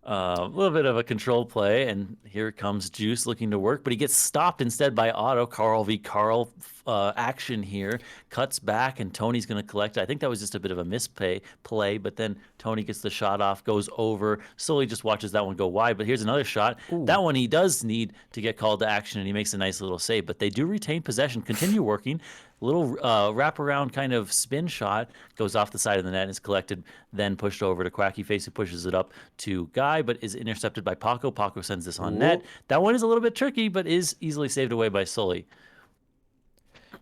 A little bit of a control play, and here comes Juice looking to work, but he gets stopped instead by Otto. Carl v. Carl action here. Cuts back, and Tony's going to collect. I think that was just a bit of a play, but then Tony gets the shot off, goes over. Slowly just watches that one go wide, but here's another shot. Ooh. That one he does need to get called to action, and he makes a nice little save, but they do retain possession, continue working. Little wraparound kind of spin shot goes off the side of the net and is collected, then pushed over to Quacky Face, who pushes it up to Guy, but is intercepted by Paco. Paco sends this on Ooh. net. That one is a little bit tricky, but is easily saved away by Sully.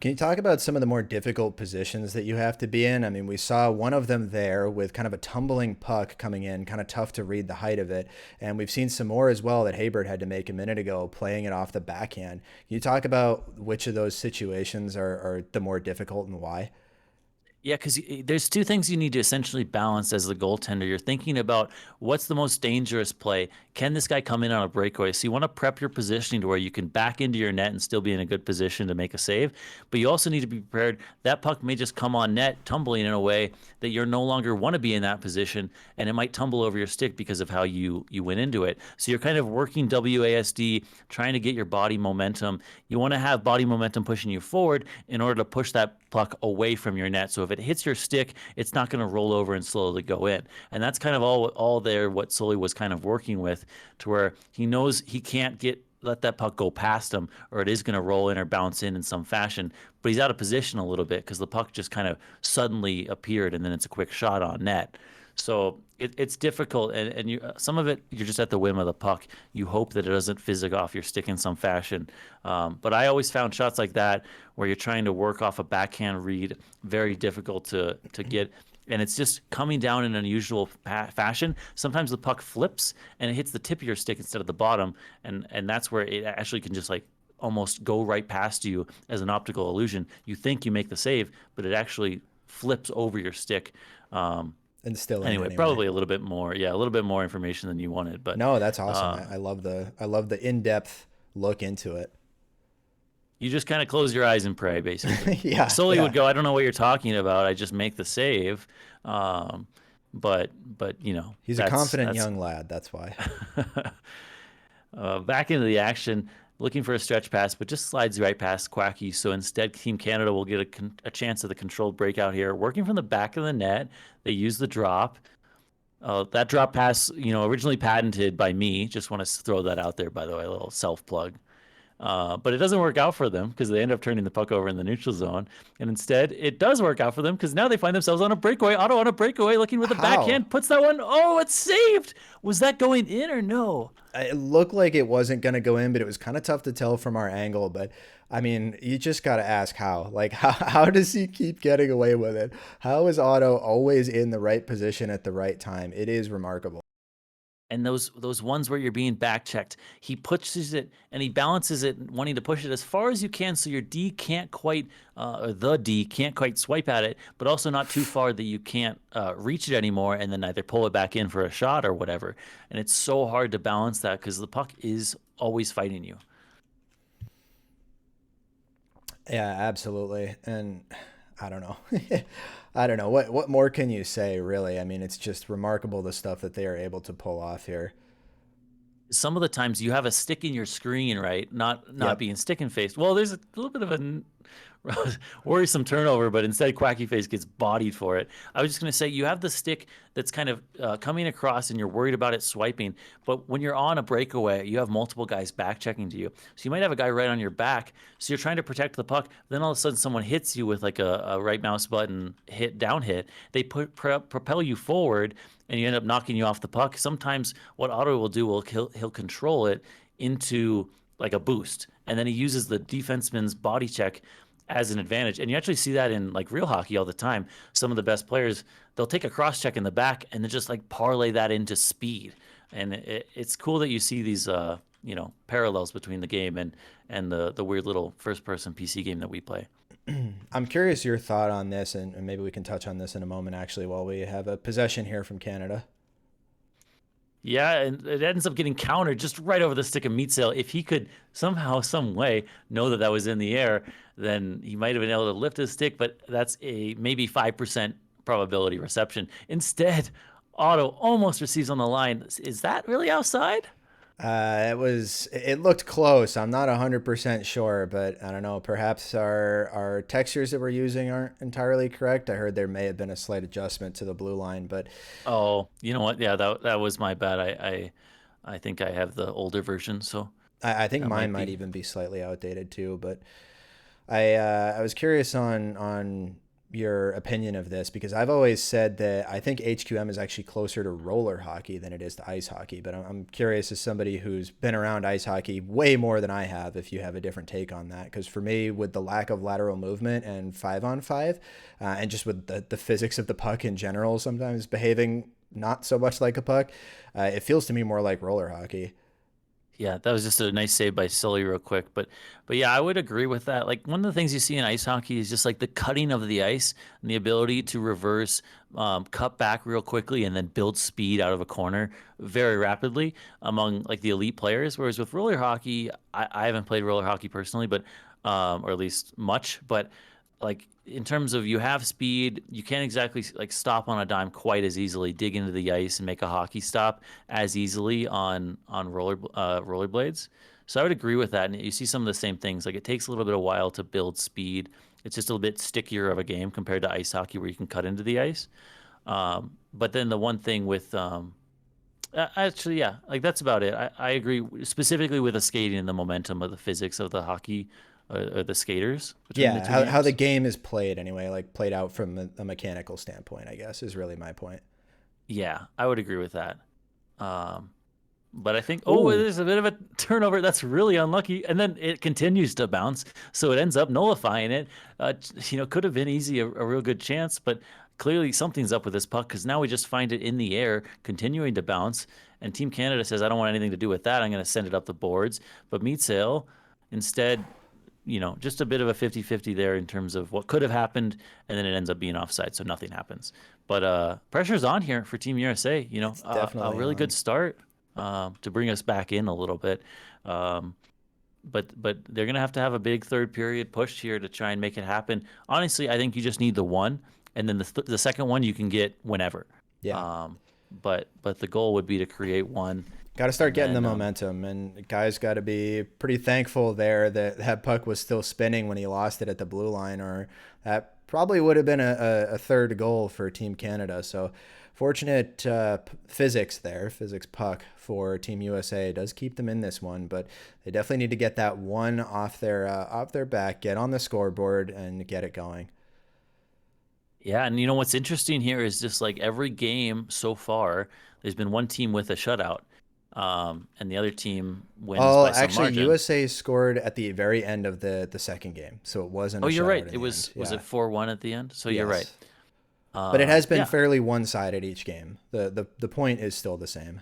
Can you talk about some of the more difficult positions that you have to be in? I mean, we saw one of them there with kind of a tumbling puck coming in, kind of tough to read the height of it. And we've seen some more as well that Haybird had to make a minute ago, playing it off the backhand. Can you talk about which of those situations are the more difficult and why? Yeah, because there's two things you need to essentially balance as the goaltender. You're thinking about what's the most dangerous play. Can this guy come in on a breakaway? So you want to prep your positioning to where you can back into your net and still be in a good position to make a save. But you also need to be prepared. That puck may just come on net, tumbling in a way that you're no longer want to be in that position, and it might tumble over your stick because of how you went into it. So you're kind of working WASD, trying to get your body momentum. You want to have body momentum pushing you forward in order to push that puck away from your net. So if it hits your stick, it's not going to roll over and slowly go in. And that's kind of all there what Sully was kind of working with, to where he knows he can't let that puck go past him, or it is going to roll in or bounce in some fashion. But he's out of position a little bit because the puck just kind of suddenly appeared, and then it's a quick shot on net. So it's difficult, and some of it you're just at the whim of the puck. You hope that it doesn't physic off your stick in some fashion. But I always found shots like that where you're trying to work off a backhand read very difficult to get, and it's just coming down in an unusual fashion. Sometimes the puck flips and it hits the tip of your stick instead of the bottom, and that's where it actually can just like almost go right past you as an optical illusion. You think you make the save, but it actually flips over your stick. And still in Anyway, anyway. probably a little bit more. Yeah, a little bit more information than you wanted, but No, that's awesome. uh, I love the in-depth look into it. you just kind of close your eyes and pray, basically. Yeah, Sully yeah. would go, "I don't know what you're talking about. I just make the save." Um, but He's a confident young lad. That's why. back into the action, looking for a stretch pass, but just slides right past Quacky. So instead, Team Canada will get a chance at the controlled breakout here, working from the back of the net. They use the drop. That drop pass, originally patented by me. Just want to throw that out there, by the way, a little self plug. But it doesn't work out for them because they end up turning the puck over in the neutral zone. And instead, it does work out for them because now they find themselves on a breakaway. Otto on a breakaway, looking with a How? backhand, puts that one. Oh, it's saved. Was that going in or no? It looked like it wasn't going to go in, but it was kind of tough to tell from our angle. But I mean, you just got to ask how. Like, how does he keep getting away with it? How is Otto always in the right position at the right time? It is remarkable. And those ones where you're being back checked, he pushes it and he balances it, wanting to push it as far as you can, so your D can't quite, or the D can't quite swipe at it, but also not too far that you can't reach it anymore, and then either pull it back in for a shot or whatever. And it's so hard to balance that because the puck is always fighting you. Yeah, absolutely. And I don't know. I don't know. What more can you say, really? I mean, it's just remarkable the stuff that they are able to pull off here. Some of the times you have a stick in your screen, right? Not Yep. being stick and faced. Well, there's a little bit of a worrisome turnover, but instead Quacky Face gets bodied for it. I was just going to say you have the stick that's kind of coming across and you're worried about it swiping. But when you're on a breakaway, you have multiple guys back checking to you. So you might have a guy right on your back. So you're trying to protect the puck. Then all of a sudden someone hits you with like a right mouse button down hit. They propel you forward and you end up knocking you off the puck. Sometimes what Otto will do will he'll control it into like a boost, and then he uses the defenseman's body check as an advantage. And you actually see that in like real hockey all the time. Some of the best players, they'll take a cross check in the back and then just like parlay that into speed. And it's cool that you see these parallels between the game and the weird little first person PC game that we play. I'm curious your thought on this, and maybe we can touch on this in a moment, actually, while we have a possession here from Canada. Yeah, and it ends up getting countered just right over the stick of meat sail. If he could somehow, some way know that that was in the air, then he might have been able to lift his stick, but that's a maybe 5% probability reception. Instead, Otto almost receives on the line. Is that really outside? It looked close. I'm not 100% sure, but I don't know. Perhaps our textures that we're using aren't entirely correct. I heard there may have been a slight adjustment to the blue line, but Oh, you know what? Yeah, that was my bad. I think I have the older version, so I think that mine might might be. even be slightly outdated too. But I was curious on your opinion of this because I've always said that I think HQM is actually closer to roller hockey than it is to ice hockey. But I'm curious as somebody who's been around ice hockey way more than I have, if you have a different take on that. Because for me, with the lack of lateral movement and 5-on-5, and just with the physics of the puck in general, sometimes behaving not so much like a puck, it feels to me more like roller hockey. Yeah, that was just a nice save by Sully real quick. But yeah, I would agree with that. Like one of the things you see in ice hockey is just like the cutting of the ice and the ability to reverse, cut back real quickly and then build speed out of a corner very rapidly among like the elite players. Whereas with roller hockey, I haven't played roller hockey personally, but or at least much, but like in terms of you have speed, you can't exactly like stop on a dime quite as easily, dig into the ice and make a hockey stop as easily on rollerblades. So I would agree with that. And you see some of the same things. Like it takes a little bit of while to build speed. It's just a little bit stickier of a game compared to ice hockey where you can cut into the ice. But then the one thing with actually, yeah, like that's about it. I agree specifically with the skating and the momentum of the physics of the hockey or the skaters between the Yeah, two how the games. game is played anyway, like played out from a mechanical standpoint, I guess, is really my point. Yeah, I would agree with that. Um, but I think, oh, Ooh, there's a bit of a turnover that's really unlucky, and then it continues to bounce, so it ends up nullifying it. Could have been easy, a real good chance, but clearly something's up with this puck because now we just find it in the air, continuing to bounce, and Team Canada says, "I don't want anything to do with that. I'm going to send it up the boards." But Meat Sail instead, just a bit of a 50-50 there in terms of what could have happened, and then it ends up being offside, so nothing happens. But pressure's on here for Team USA. it's A definitely really good on. start to bring us back in a little bit. Um, but they're gonna have a big third period push here to try and make it happen. Honestly, I think you just need the one, and then the second one you can get whenever. Yeah. Um, but the goal would be to create one, Got to start and getting the then momentum, and guys got to be pretty thankful there that that puck was still spinning when he lost it at the blue line, or that probably would have been a third goal for Team Canada. So fortunate physics puck for Team USA does keep them in this one, but they definitely need to get that one off their back, get on the scoreboard, and get it going. Yeah, and you know what's interesting here is just like every game so far, there's been one team with a shutout, and the other team wins Oh, by some actually, margin. USA scored at the very end of the second game, so it wasn't Oh, a you're shutout right. in It the was end. was Yeah. it 4-1 at the end? So you're right. Yes. But it has been Yeah. fairly one-sided each game. The point is still the same.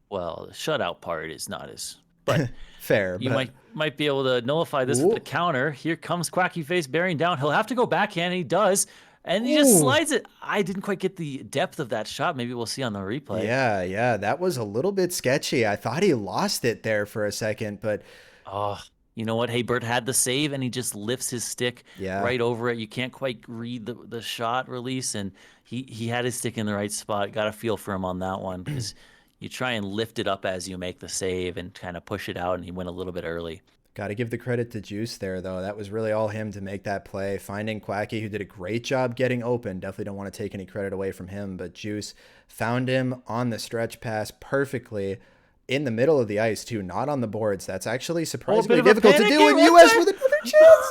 Well, the shutout part is not as, but Fair, you but might be able to nullify this with the Ooh. counter. Here comes Quacky Face bearing down. He'll have to go backhand. He does, and he just Ooh. slides it. I didn't quite get the depth of that shot. Maybe we'll see on the replay. Yeah, that was a little bit sketchy. I thought he lost it there for a second, but Oh, you know what? Hey, Bert had the save, and he just lifts his stick Yeah. right over it. You can't quite read the shot release, and he had his stick in the right spot. Got a feel for him on that one because you try and lift it up as you make the save and kind of push it out, and he went a little bit early. got to give the credit to Juice there, though. That was really all him to make that play. Finding Quacky, who did a great job getting open. Definitely don't want to take any credit away from him, but Juice found him on the stretch pass perfectly in the middle of the ice, too, not on the boards. That's actually surprisingly of a difficult to panic do here, in one US time. with another chance.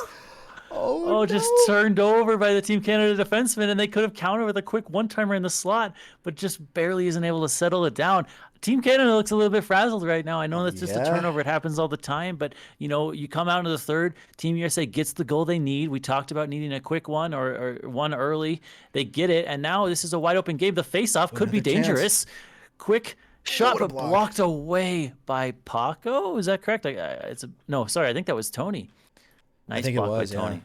Oh, no. Just turned over by the Team Canada defenseman, and they could have countered with a quick one-timer in the slot, but just barely isn't able to settle it down. Team Canada looks a little bit frazzled right now. I know that's just a Yeah. turnover. It happens all the time, but, you know, you come out into the third, Team USA gets the goal they need. We talked about needing a quick one or one early. They get it, and now this is a wide-open game. The face-off could be Another chance. dangerous. Quick shot, what a but block. blocked away by Paco. Is that correct? No, sorry. I think that was Tony. Nice think it block was, by Tony. yeah.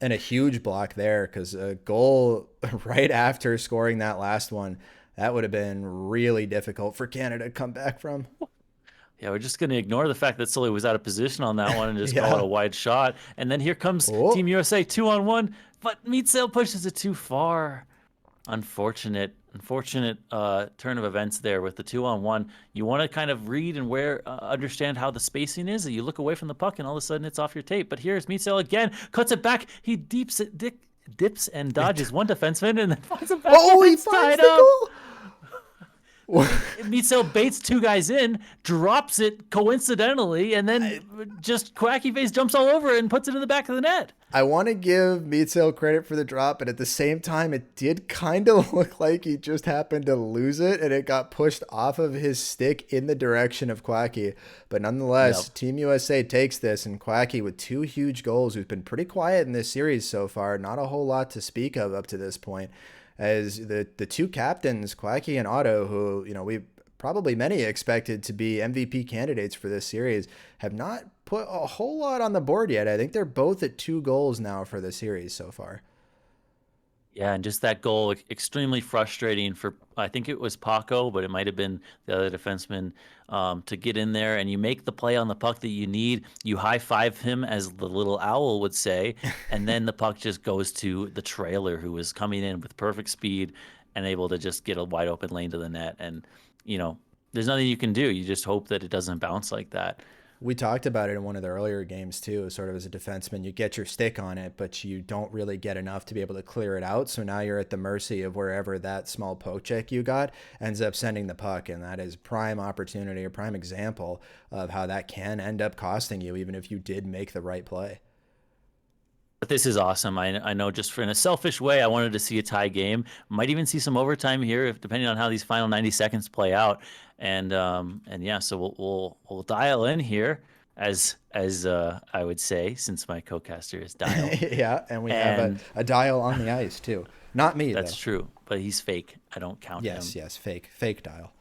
And a huge block there, because a goal right after scoring that last one, that would have been really difficult for Canada to come back from. Yeah, we're just going to ignore the fact that Sully was out of position on that one and just Yeah. call it a wide shot. And then here comes Oh. Team USA 2-on-1, but Meatsail pushes it too far. Unfortunate turn of events there with the 2-on-1. You want to kind of read and understand how the spacing is. You look away from the puck and all of a sudden it's off your tape. But here's Meatsail again, cuts it back. He dips and dodges one defenseman and then finds it back. Oh, and he it's finds tied the up. goal. Meatsail baits two guys in, drops it coincidentally, and then just Quacky Face jumps all over it and puts it in the back of the net. I want to give Meatsail credit for the drop, but at the same time, it did kind of look like he just happened to lose it, and it got pushed off of his stick in the direction of Quacky. But nonetheless, Yep. Team USA takes this, and Quacky with two huge goals, who's been pretty quiet in this series so far, not a whole lot to speak of up to this point, as the two captains, Quacky and Otto, who, you know, we probably many expected to be MVP candidates for this series, have not put a whole lot on the board yet. I think they're both at 2 goals now for the series so far. Yeah, and just that goal, extremely frustrating for, I think it was Paco, but it might have been the other defenseman, to get in there and you make the play on the puck that you need. You high-five him, as the little owl would say, and then the puck just goes to the trailer, who was coming in with perfect speed and able to just get a wide open lane to the net. And, you know, there's nothing you can do. You just hope that it doesn't bounce like that. We talked about it in one of the earlier games too, sort of as a defenseman, you get your stick on it, but you don't really get enough to be able to clear it out. So now you're at the mercy of wherever that small poke check you got ends up sending the puck. And that is prime opportunity, or prime example of how that can end up costing you, even if you did make the right play. But this is awesome. I know, just in a selfish way, I wanted to see a tie game. Might even see some overtime here, if depending on how these final 90 seconds play out. And yeah, so we'll dial in here, as I would say, since my co-caster is Dial. Yeah, and we have a Dial on the ice too. Not me, That's though. true, but he's fake. I don't count him. Yes, fake Dial.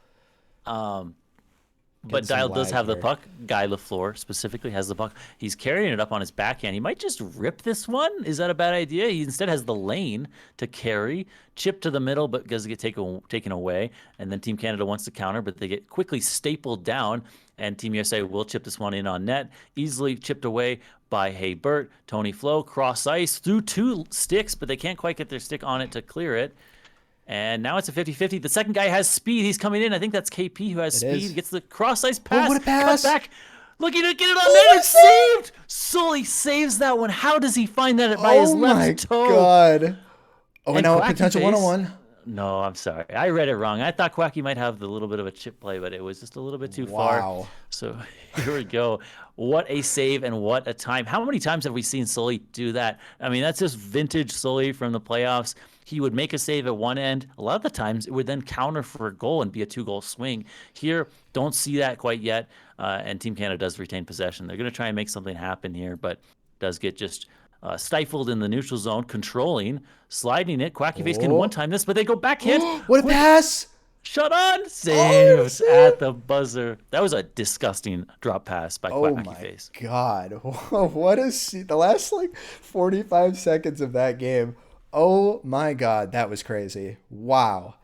But some Dial does lag have the here. puck. Guy LaFleur specifically has the puck. He's carrying it up on his backhand. He might just rip this one. Is that a bad idea? He instead has the lane to carry, chip to the middle, but does get taken away. And then Team Canada wants to counter, but they get quickly stapled down. And Team USA will chip this one in on net. Easily chipped away by Hey Bert. Tony Flo, cross ice through two sticks, but they can't quite get their stick on it to clear it. And now it's a 50-50. The second guy has speed. He's coming in. I think that's KP who has It speed. is. Gets the cross-ice pass. what a pass. Cut back. Looking to get it on Oh, net. I It's see. saved. Sully saves that one. How does he find that by his Oh my left toe? God. Oh, and And now a Quacky potential Face- one-on-one. No, I'm sorry. I read it wrong. I thought Quacky might have the little bit of a chip play, but it was just a little bit too far. Wow. So here we go. What a save and what a time. How many times have we seen Sully do that? I mean, that's just vintage Sully from the playoffs. He would make a save at one end. A lot of the times it would then counter for a goal and be a 2-goal swing. Here, don't see that quite yet. And Team Canada does retain possession. They're going to try and make something happen here, but does get just stifled in the neutral zone, controlling, sliding it. Quacky Face can one-time this, but they go backhand. What a pass! Shut on! Saves at the buzzer. That was a disgusting drop pass by Oh Quacky my Face. God. What the last 45 seconds of that game. Oh my God, that was crazy. Wow.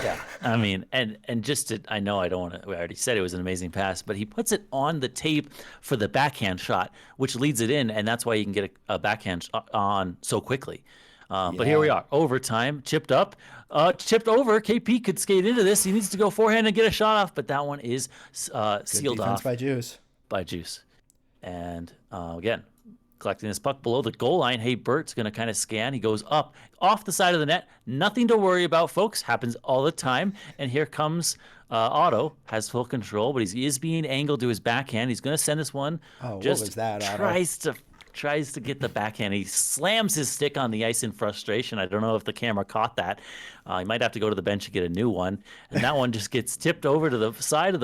Yeah, I mean, and just to, I know I don't want to, I already said it was an amazing pass, but he puts it on the tape for the backhand shot, which leads it in, and that's why you can get a backhand on so quickly. But here we are, overtime, chipped up, chipped over. KP could skate into this. He needs to go forehand and get a shot off, but that one is sealed off by Juice. And again, collecting this puck below the goal line. Hey, Bert's going to kind of scan. He goes up off the side of the net. Nothing to worry about, folks. Happens all the time. And here comes Otto. Has full control, but he is being angled to his backhand. He's going to send this one. Oh, just what was that, Otto? Tries to get the backhand. He slams his stick on the ice in frustration. I don't know if the camera caught that. He might have to go to the bench and get a new one. And that one just gets tipped over to the side of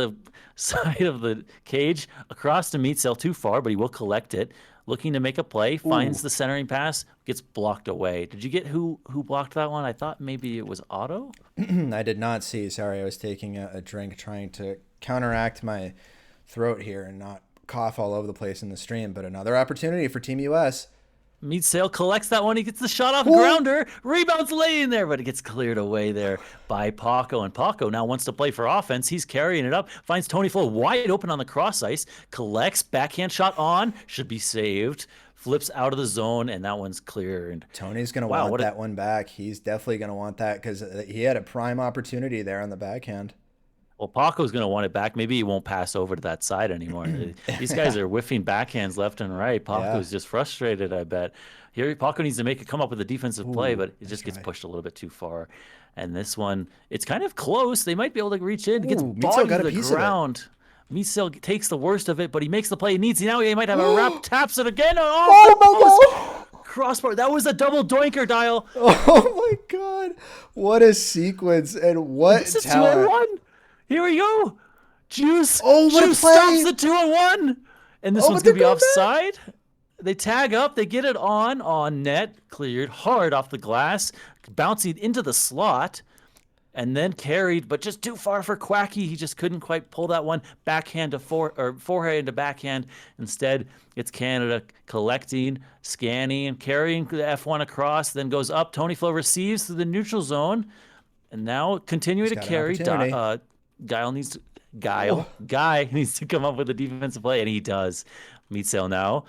the cage across to Meatsell, too far, but he will collect it. Looking to make a play, finds the centering pass, gets blocked away. Did you get who blocked that one? I thought maybe it was Otto. I did not see. Sorry, I was taking a drink trying to counteract my throat here and not cough all over the place in the stream. But another opportunity for Team US. Meatsell collects that one. He gets the shot off grounder. Rebounds laying there, but it gets cleared away there by Paco. And Paco now wants to play for offense. He's carrying it up. Finds Tony Flo wide open on the cross ice. Collects. Backhand shot on. Should be saved. Flips out of the zone, and that one's clear. And Tony's going to want that one back. He's definitely going to want that because he had a prime opportunity there on the backhand. Well, Paco's going to want it back. Maybe he won't pass over to that side anymore. These guys are whiffing backhands left and right. Paco's just frustrated, I bet. Here, Paco needs to come up with a defensive play, but it just gets pushed a little bit too far. And this one, it's kind of close. They might be able to reach in. It gets bodied to the ground. Meatsell takes the worst of it, but he makes the play he needs. Now he might have a wrap, taps it again. Oh my God! Crossbar. That was a double doinker, Dial. Oh my God. What a sequence and what this talent. Is 2-1. Here we go. Juice. Oh, what Juice a play. stops the 2-1. And this one's going to be offside. They tag up. They get it on net. Cleared hard off the glass. Bouncing into the slot. And then carried, but just too far for Quacky. He just couldn't quite pull that one backhand to forehand to backhand. Instead, it's Canada collecting, scanning, carrying the F1 across, then goes up. Tony Flo receives through the neutral zone. And now continuing to carry. Guy needs to come up with a defensive play, and he does. Meatsell now.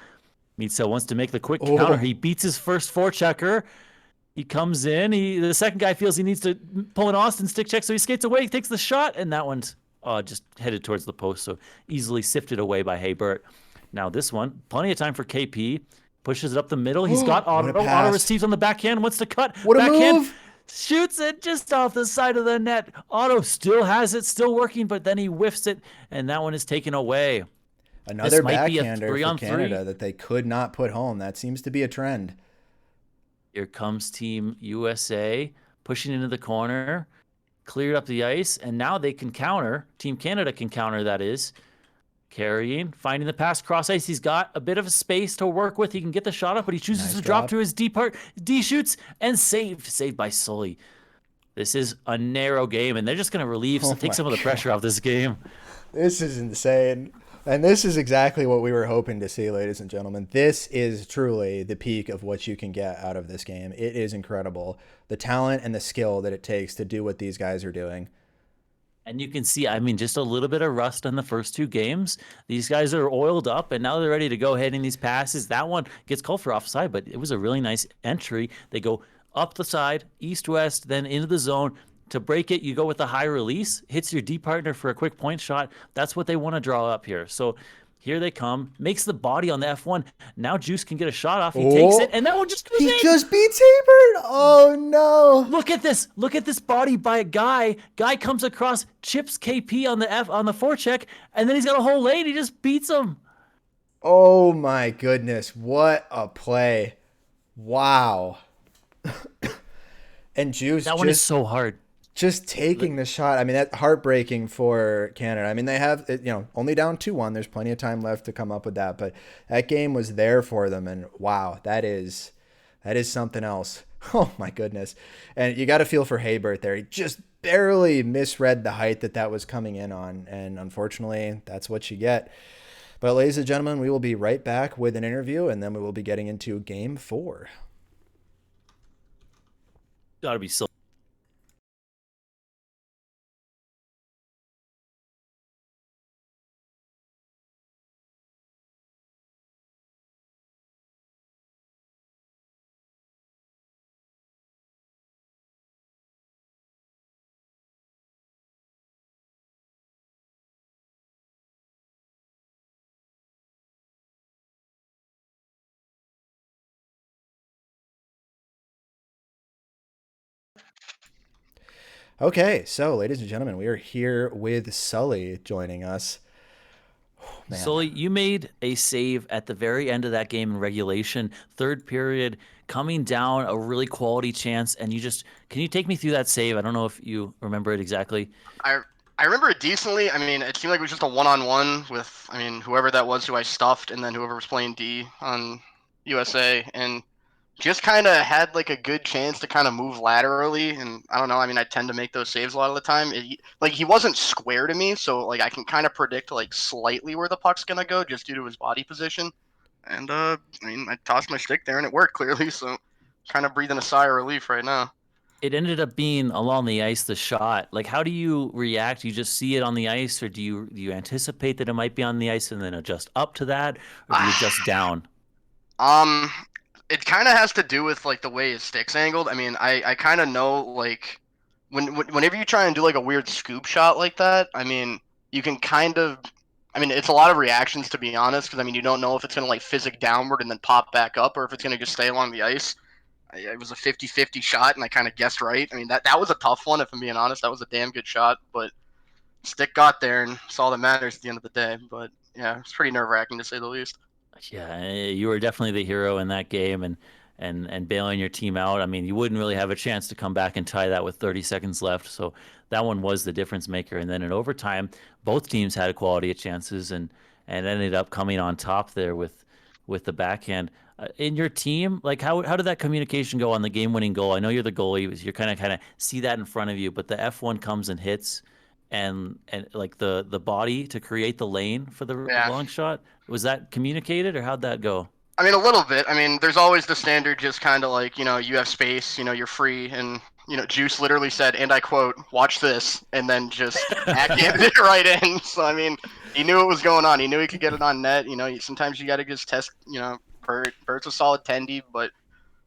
Meatsell wants to make the quick counter. He beats his first forechecker. He comes in. The second guy feels he needs to pull an Austin stick check, so he skates away. He takes the shot, and that one's just headed towards the post, so easily sifted away by Haybert. Now this one, plenty of time for KP. Pushes it up the middle. He's got Otto. Otto receives on the backhand. Wants to cut. What a backhand. move! Shoots it just off the side of the net. Otto still has it, still working, but then he whiffs it, and that one is taken away. Another backhander for Canada that they could not put home. That seems to be a trend. Here comes Team USA pushing into the corner, cleared up the ice, and now they can counter. Team Canada can counter, that is. Carrying, finding the pass cross ice. He's got a bit of a space to work with. He can get the shot up, but he chooses to drop to his D part. D shoots and saved by Sully. This is a narrow game, and they're just going to take some of the pressure off this game. This is insane. And this is exactly what we were hoping to see, ladies and gentlemen. This is truly the peak of what you can get out of this game. It is incredible. The talent and the skill that it takes to do what these guys are doing. And you can see, I mean, just a little bit of rust on the first two games. These guys are oiled up, and now they're ready to go hitting these passes. That one gets called for offside, but it was a really nice entry. They go up the side, east-west, then into the zone. To break it, you go with the high release, hits your D partner for a quick point shot. That's what they want to draw up here. So Here they come. Makes the body on the F1. Now Juice can get a shot off. He takes it, and that one just goes He in. just beats Hebert. Oh no! Look at this. Look at this body by a guy. Guy comes across, chips KP on the forecheck, and then he's got a whole lane. He just beats him. Oh my goodness! What a play! Wow. And Juice That one is so hard. just taking the shot. I mean, that's heartbreaking for Canada. I mean, they have, only down 2-1. There's plenty of time left to come up with that, but that game was there for them. And wow, that is something else. Oh my goodness. And you got to feel for Hebert there. He just barely misread the height that was coming in on. And unfortunately, that's what you get. But ladies and gentlemen, we will be right back with an interview, and then we will be getting into game 4. Gotta be so. Okay, so ladies and gentlemen, we are here with Sully joining us. Oh, man. Sully, you made a save at the very end of that game in regulation, third period, coming down a really quality chance, and can you take me through that save? I don't know if you remember it exactly. I remember it decently. I mean, it seemed like it was just a one-on-one with, I mean, whoever that was who I stuffed, and then whoever was playing D on USA, and just kind of had like a good chance to kind of move laterally. And I don't know. I mean, I tend to make those saves a lot of the time. He wasn't square to me, so like I can kind of predict like slightly where the puck's gonna go just due to his body position. And I mean, I tossed my stick there and it worked clearly. So kind of breathing a sigh of relief right now. It ended up being along the ice, the shot. Like, how do you react? You just see it on the ice, or do you anticipate that it might be on the ice and then adjust up to that, or do you adjust down? Um, it kind of has to do with like the way his stick's angled. I mean, I kind of know like whenever you try and do like a weird scoop shot like that, I mean, you can kind of, I mean, it's a lot of reactions to be honest, because I mean, you don't know if it's gonna like physic downward and then pop back up, or if it's gonna just stay along the ice. It was a 50-50 shot, and I kind of guessed right. I mean, that was a tough one, if I'm being honest. That was a damn good shot, but stick got there, and it's all that matters at the end of the day. But yeah, it's pretty nerve-wracking to say the least. Yeah, you were definitely the hero in that game, and bailing your team out. I mean, you wouldn't really have a chance to come back and tie that with 30 seconds left. So that one was the difference maker. And then in overtime, both teams had a quality of chances and ended up coming on top there with the backhand. In your team, like how did that communication go on the game-winning goal? I know you're the goalie, you're kind of see that in front of you, but the F1 comes and hits, and like the body to create the lane for the Yeah. long shot. Was that communicated, or how'd that go? I mean, a little bit. I mean, there's always the standard, just kind of like, you have space, you're free. And, Juice literally said, and I quote, watch this, and then just backhanded it right in. So, I mean, he knew what was going on. He knew he could get it on net. Sometimes you got to just test, Bert's a solid tendy, but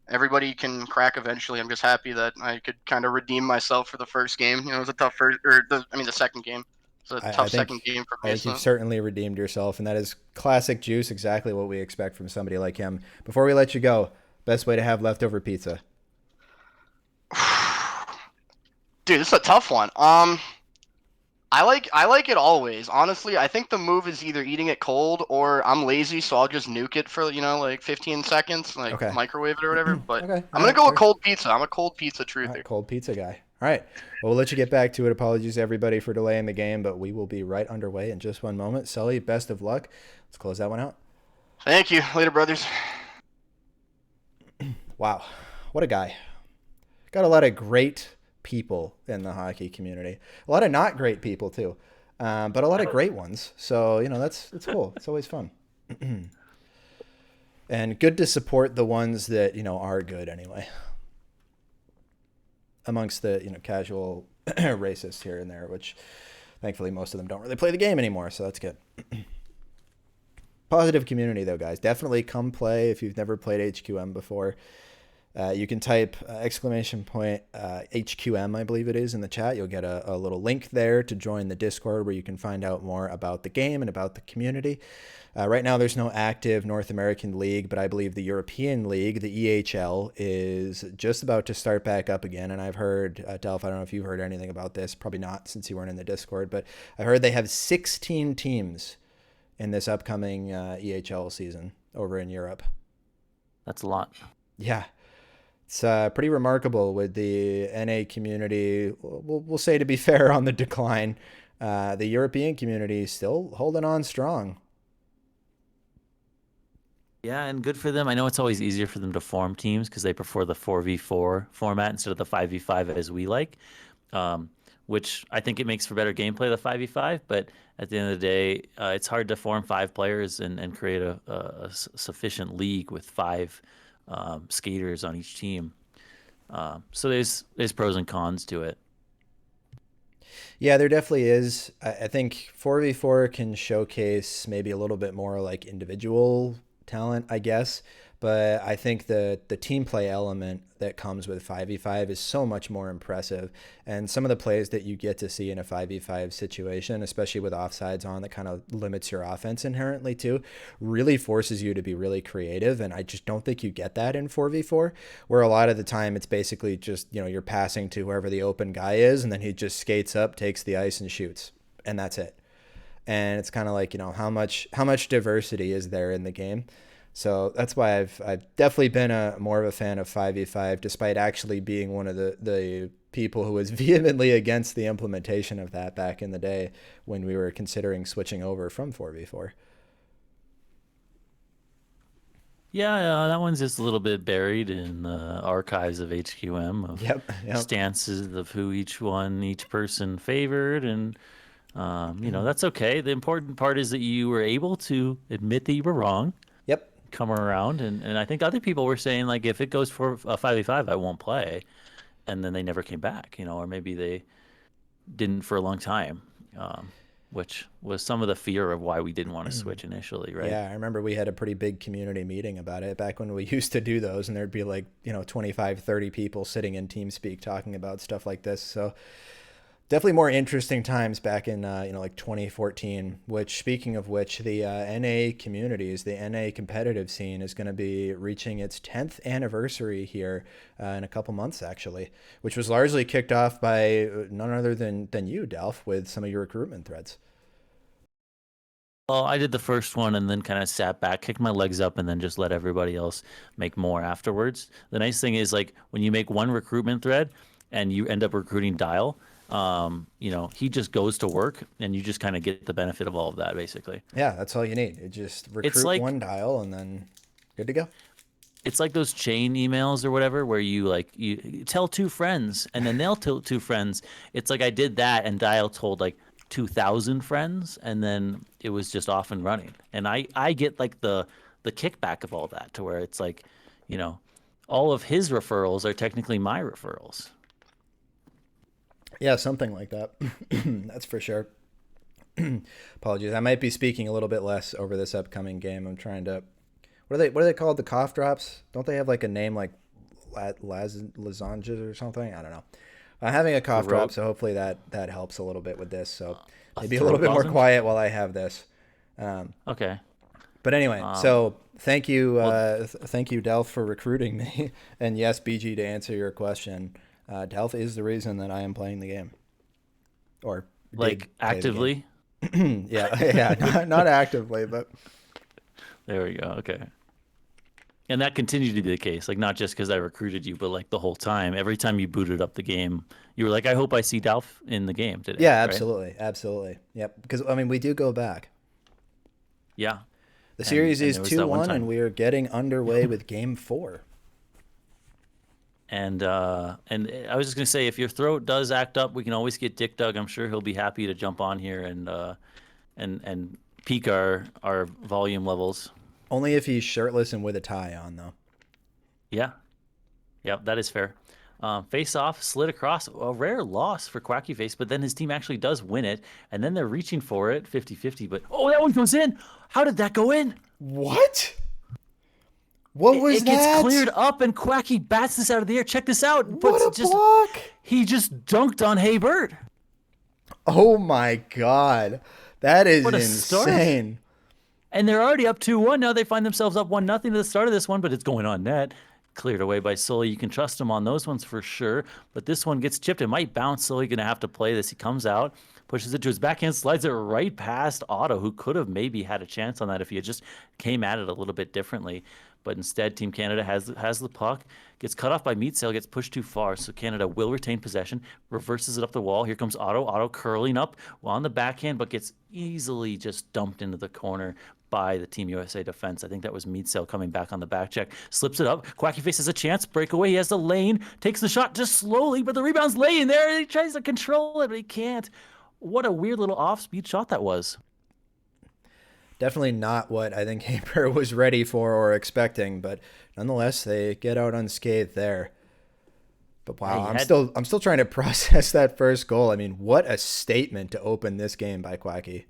everybody can crack eventually. I'm just happy that I could kind of redeem myself for the first game. It was a tough the second game. It's a tough second game for me. I think you've certainly redeemed yourself, and that is classic Juice, exactly what we expect from somebody like him. Before we let you go, best way to have leftover pizza? Dude, this is a tough one. I like it always. Honestly, I think the move is either eating it cold or I'm lazy, so I'll just nuke it for like 15 seconds, like Okay. microwave it or whatever. But Okay. I'm gonna go with cold pizza. I'm a cold pizza All truther. right, cold pizza guy. All right. Well, we'll let you get back to it. Apologies, everybody, for delaying the game, but we will be right underway in just one moment. Sully, best of luck. Let's close that one out. Thank you. Later, brothers. Wow. What a guy. Got a lot of great people in the hockey community. A lot of not great people, too. But a lot of great ones. So, that's cool. It's always fun. And good to support the ones that, are good anyway. Amongst the, casual racists here and there, which thankfully most of them don't really play the game anymore. So that's good. Positive community, though, guys. Definitely come play if you've never played HQM before. You can type exclamation point HQM, I believe it is, in the chat. You'll get a little link there to join the Discord where you can find out more about the game and about the community. Right now, there's no active North American league, but I believe the European League, the EHL, is just about to start back up again. And I've heard, Delph, I don't know if you've heard anything about this, probably not since you weren't in the Discord, but I heard they have 16 teams in this upcoming EHL season over in Europe. That's a lot. Yeah. It's pretty remarkable with the NA community, we'll say to be fair, on the decline. The European community still holding on strong. Yeah, and good for them. I know it's always easier for them to form teams because they prefer the 4v4 format instead of the 5v5 as we like, which I think it makes for better gameplay, the 5v5. But at the end of the day, it's hard to form 5 players and create a sufficient league with 5 skaters on each team. So there's pros and cons to it. Yeah, there definitely is. I think 4v4 can showcase maybe a little bit more like individual talent, I guess. But I think the team play element that comes with 5v5 is so much more impressive. And some of the plays that you get to see in a 5v5 situation, especially with offsides on, that kind of limits your offense inherently too, really forces you to be really creative. And I just don't think you get that in 4v4, where a lot of the time it's basically just, you're passing to whoever the open guy is, and then he just skates up, takes the ice, and shoots. And that's it. And it's kind of like, how much diversity is there in the game? So that's why I've definitely been more of a fan of 5v5, despite actually being one of the people who was vehemently against the implementation of that back in the day when we were considering switching over from 4v4. Yeah, that one's just a little bit buried in the archives of HQM of Yep. stances of who each person favored, and that's okay. The important part is that you were able to admit that you were wrong. Yep. Come around, and I think other people were saying, like, if it goes for a 5v5, I won't play, and then they never came back, or maybe they didn't for a long time, which was some of the fear of why we didn't want to switch initially, right? Yeah, I remember we had a pretty big community meeting about it back when we used to do those, and there'd be like 25, 30 people sitting in TeamSpeak talking about stuff like this. So definitely more interesting times back in like 2014, which, speaking of which, the NA communities, the NA competitive scene is going to be reaching its 10th anniversary here in a couple months, actually, which was largely kicked off by none other than you, Delph, with some of your recruitment threads. Well, I did the first one and then kind of sat back, kicked my legs up, and then just let everybody else make more afterwards. The nice thing is, like, when you make one recruitment thread and you end up recruiting Dial, he just goes to work and you just kind of get the benefit of all of that, basically. Yeah, that's all you need. You just recruit one Dial and then good to go. It's like those chain emails or whatever, where you tell 2 friends and then they'll tell 2 friends. It's like I did that and Dial told like 2,000 friends, and then it was just off and running. And I get like the kickback of all that, to where it's like, all of his referrals are technically my referrals. Yeah, something like that. That's for sure. Apologies. I might be speaking a little bit less over this upcoming game. I'm trying to... What are they called? The cough drops? Don't they have like a name like lozenges or something? I don't know. I'm having a cough drop, so hopefully that helps a little bit with this. So maybe a little bit more quiet while I have this. Okay. But anyway, so thank you, Delph, for recruiting me. And yes, BG, to answer your question, Delph is the reason that I am playing the game. Or like actively? Yeah, not actively, but there we go. Okay. And that continued to be the case, like not just because I recruited you, but like the whole time. Every time you booted up the game, you were like, "I hope I see Delph in the game today." Yeah, right? absolutely. Yep. Because we do go back. Yeah. The series is 2-1, and we are getting underway with Game 4. And I was just gonna say, if your throat does act up, we can always get Dick Doug. I'm sure he'll be happy to jump on here and peak our volume levels. Only if he's shirtless and with a tie on, though. Yeah. Yep, that is fair. Face off, slid across, a rare loss for Quacky Face, but then his team actually does win it, and then they're reaching for it, 50-50, but that one goes in! How did that go in? What? What was It gets that? cleared up, and Quacky bats this out of the air. Check this out. What a block! He just dunked on Haybert. Oh my god. That is What a start. insane. And they're already up 2-1. Now they find themselves up 1-0 to the start of this one, but it's going on net. Cleared away by Sully. You can trust him on those ones for sure. But this one gets chipped. It might bounce. Sully going to have to play this. He comes out, pushes it to his backhand, slides it right past Otto, who could have maybe had a chance on that if he had just came at it a little bit differently. But instead, Team Canada has the puck, gets cut off by Meatsail, gets pushed too far. So Canada will retain possession, reverses it up the wall. Here comes Otto. Otto curling up on the backhand, but gets easily just dumped into the corner by the Team USA defense. I think that was Meatsail coming back on the back check. Slips it up. Quacky faces a chance. Breakaway. He has the lane. Takes the shot just slowly, but the rebound's laying there. He tries to control it, but he can't. What a weird little off-speed shot that was. Definitely not what I think Haber was ready for or expecting, but nonetheless, they get out unscathed there. But wow, I'm still trying to process that first goal. I mean, what a statement to open this game by Quacky.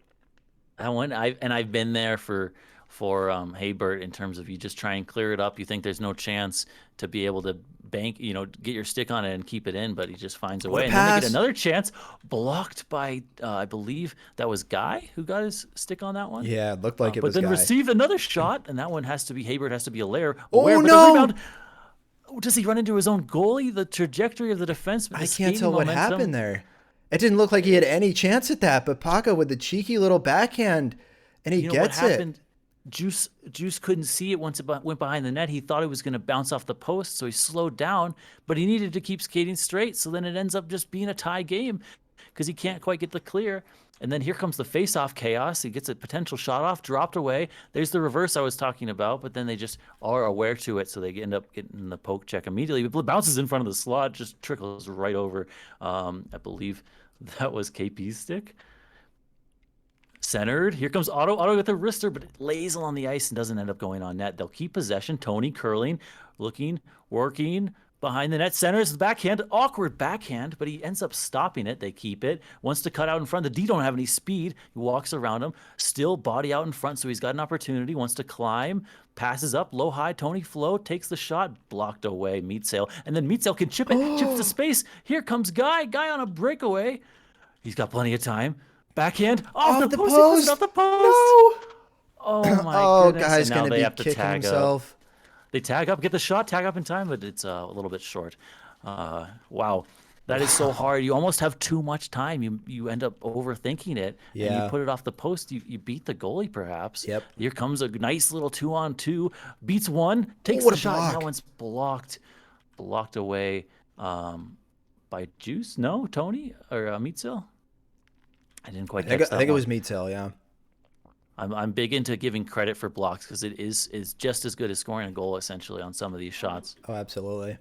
That one, I've been there for Haybert in terms of you just try and clear it up. You think there's no chance to be able to bank, get your stick on it and keep it in, but he just finds a way. And then they get another chance, blocked by I believe that was Guy who got his stick on that one. Yeah, it looked like it was Guy. But then Guy. Received another shot, and that one has to be Haybert has to be aware. Oh but no! The rebound, does he run into his own goalie? The trajectory of the defense. I can't tell what happened there. It didn't look like he had any chance at that, but Paca with the cheeky little backhand, and he gets what it. Happened? Juice couldn't see it once it went behind the net. He thought it was going to bounce off the post, so he slowed down, but he needed to keep skating straight, so then it ends up just being a tie game because he can't quite get the clear. And then here comes the face-off chaos. He gets a potential shot off, dropped away. There's the reverse I was talking about, but then they just are aware to it, so they end up getting the poke check immediately. It bounces in front of the slot, just trickles right over. I believe that was KP's stick. Centered. Here comes Otto. Otto with the wrister, but it lays on the ice and doesn't end up going on net. They'll keep possession. Tony curling, looking, working behind the net. Centers the backhand. Awkward backhand, but he ends up stopping it. They keep it. Wants to cut out in front. The D don't have any speed. He walks around him. Still body out in front, so he's got an opportunity. Wants to climb. Passes up, low, high. Tony Flo takes the shot. Blocked away. Meatsail. And then Meatsail can chip it. Chips to space. Here comes Guy. Guy on a breakaway. He's got plenty of time. Backhand off the post. Off the post. No. Oh my goodness! Guy's and now gonna they be have to kicking tag himself. up. They tag up, get the shot, tag up in time, but it's a little bit short. Wow, that is so hard. You almost have too much time. You end up overthinking it, and you put it off the post. You beat the goalie, perhaps. Yep. Here comes a nice little 2-on-2. Beats one, takes what the a shot. block. That one's blocked away by Juice. No, Tony or Meatsail. I didn't quite catch that. I think it was Meatsail, yeah. I'm big into giving credit for blocks because it is just as good as scoring a goal essentially on some of these shots. Oh, absolutely.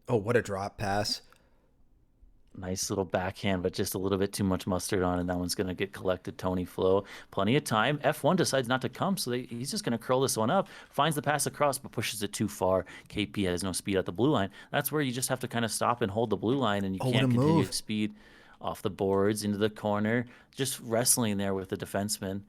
Oh, what a drop pass. Nice little backhand, but just a little bit too much mustard on it. That one's going to get collected. Tony Flo, plenty of time. F1 decides not to come, so he's just going to curl this one up. Finds the pass across, but pushes it too far. KP has no speed at the blue line. That's where you just have to kind of stop and hold the blue line, and you can't continue speed off the boards into the corner, just wrestling there with the defenseman.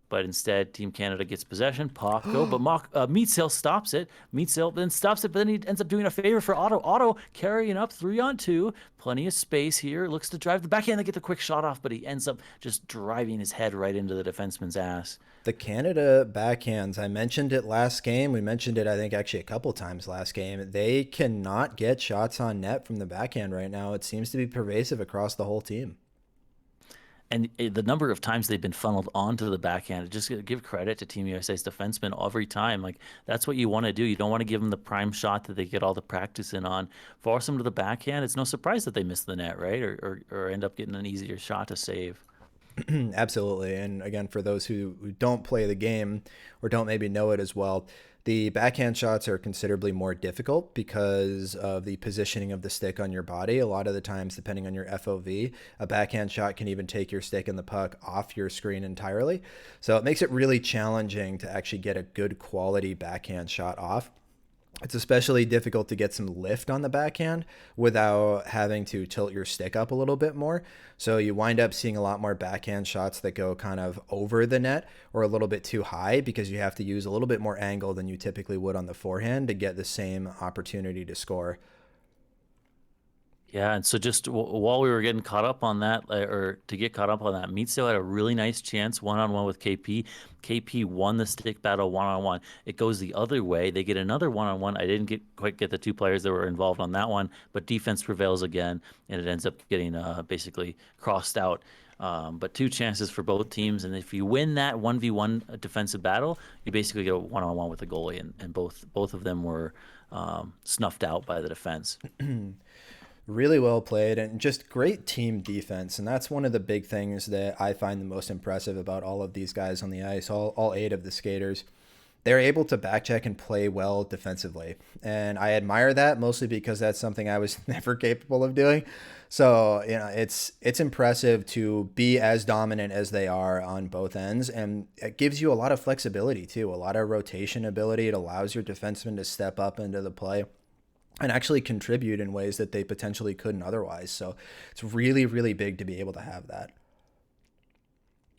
But instead, Team Canada gets possession. Paco, but Meatsail stops it. Meatsail then stops it, but then he ends up doing a favor for Otto. Otto carrying up 3-on-2. Plenty of space here. Looks to drive the backhand to get the quick shot off, but he ends up just driving his head right into the defenseman's ass. The Canada backhands, I mentioned it last game. We mentioned it, I think, actually a couple times last game. They cannot get shots on net from the backhand right now. It seems to be pervasive across the whole team. And the number of times they've been funneled onto the backhand, just give credit to Team USA's defensemen every time. Like, that's what you want to do. You don't want to give them the prime shot that they get all the practice in on. Force them to the backhand. It's no surprise that they miss the net, right? Or end up getting an easier shot to save. Absolutely. And again, for those who don't play the game or don't maybe know it as well, the backhand shots are considerably more difficult because of the positioning of the stick on your body. A lot of the times, depending on your FOV, a backhand shot can even take your stick and the puck off your screen entirely. So it makes it really challenging to actually get a good quality backhand shot off. It's especially difficult to get some lift on the backhand without having to tilt your stick up a little bit more. So you wind up seeing a lot more backhand shots that go kind of over the net or a little bit too high because you have to use a little bit more angle than you typically would on the forehand to get the same opportunity to score. Yeah, and so just while we were getting caught up on that, or to get caught up on that, Meatstill had a really nice chance one-on-one with KP. KP won the stick battle one-on-one. It goes the other way. They get another one-on-one. I didn't quite get the two players that were involved on that one, but defense prevails again, and it ends up getting basically crossed out. But two chances for both teams, and if you win that 1v1 defensive battle, you basically get a one-on-one with the goalie, and both of them were snuffed out by the defense. Really well played and just great team defense. And that's one of the big things that I find the most impressive about all of these guys on the ice, all 8 of the skaters. They're able to backcheck and play well defensively. And I admire that mostly because that's something I was never capable of doing. So, it's impressive to be as dominant as they are on both ends. And it gives you a lot of flexibility too, a lot of rotation ability. It allows your defensemen to step up into the play and actually contribute in ways that they potentially couldn't otherwise. So it's really, really big to be able to have that.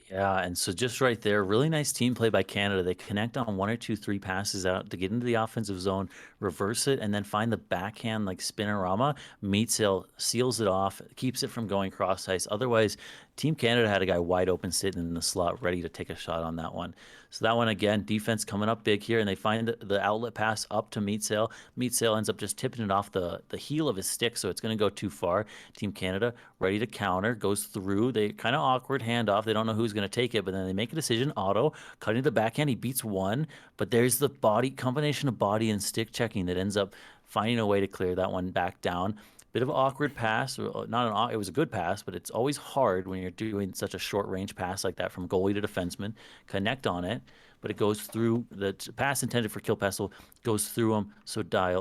Yeah, and so just right there, really nice team play by Canada. They connect on one or two, three passes out to get into the offensive zone, reverse it, and then find the backhand like spinorama. Meatsail seals it off, keeps it from going cross ice. Otherwise, Team Canada had a guy wide open sitting in the slot, ready to take a shot on that one. So that one again, defense coming up big here, and they find the outlet pass up to Meatsail. Meatsail ends up just tipping it off the heel of his stick, so it's going to go too far. Team Canada ready to counter, goes through. They kind of awkward handoff. They don't know who's going to take it, but then they make a decision. Otto cutting the backhand, he beats one, but there's the body combination of body and stick checking that ends up finding a way to clear that one back down. Bit of an awkward pass, or not it was a good pass, but it's always hard when you're doing such a short range pass like that from goalie to defenseman. Connect on it, but it goes through the pass intended for Kilpessel, goes through him, so Guy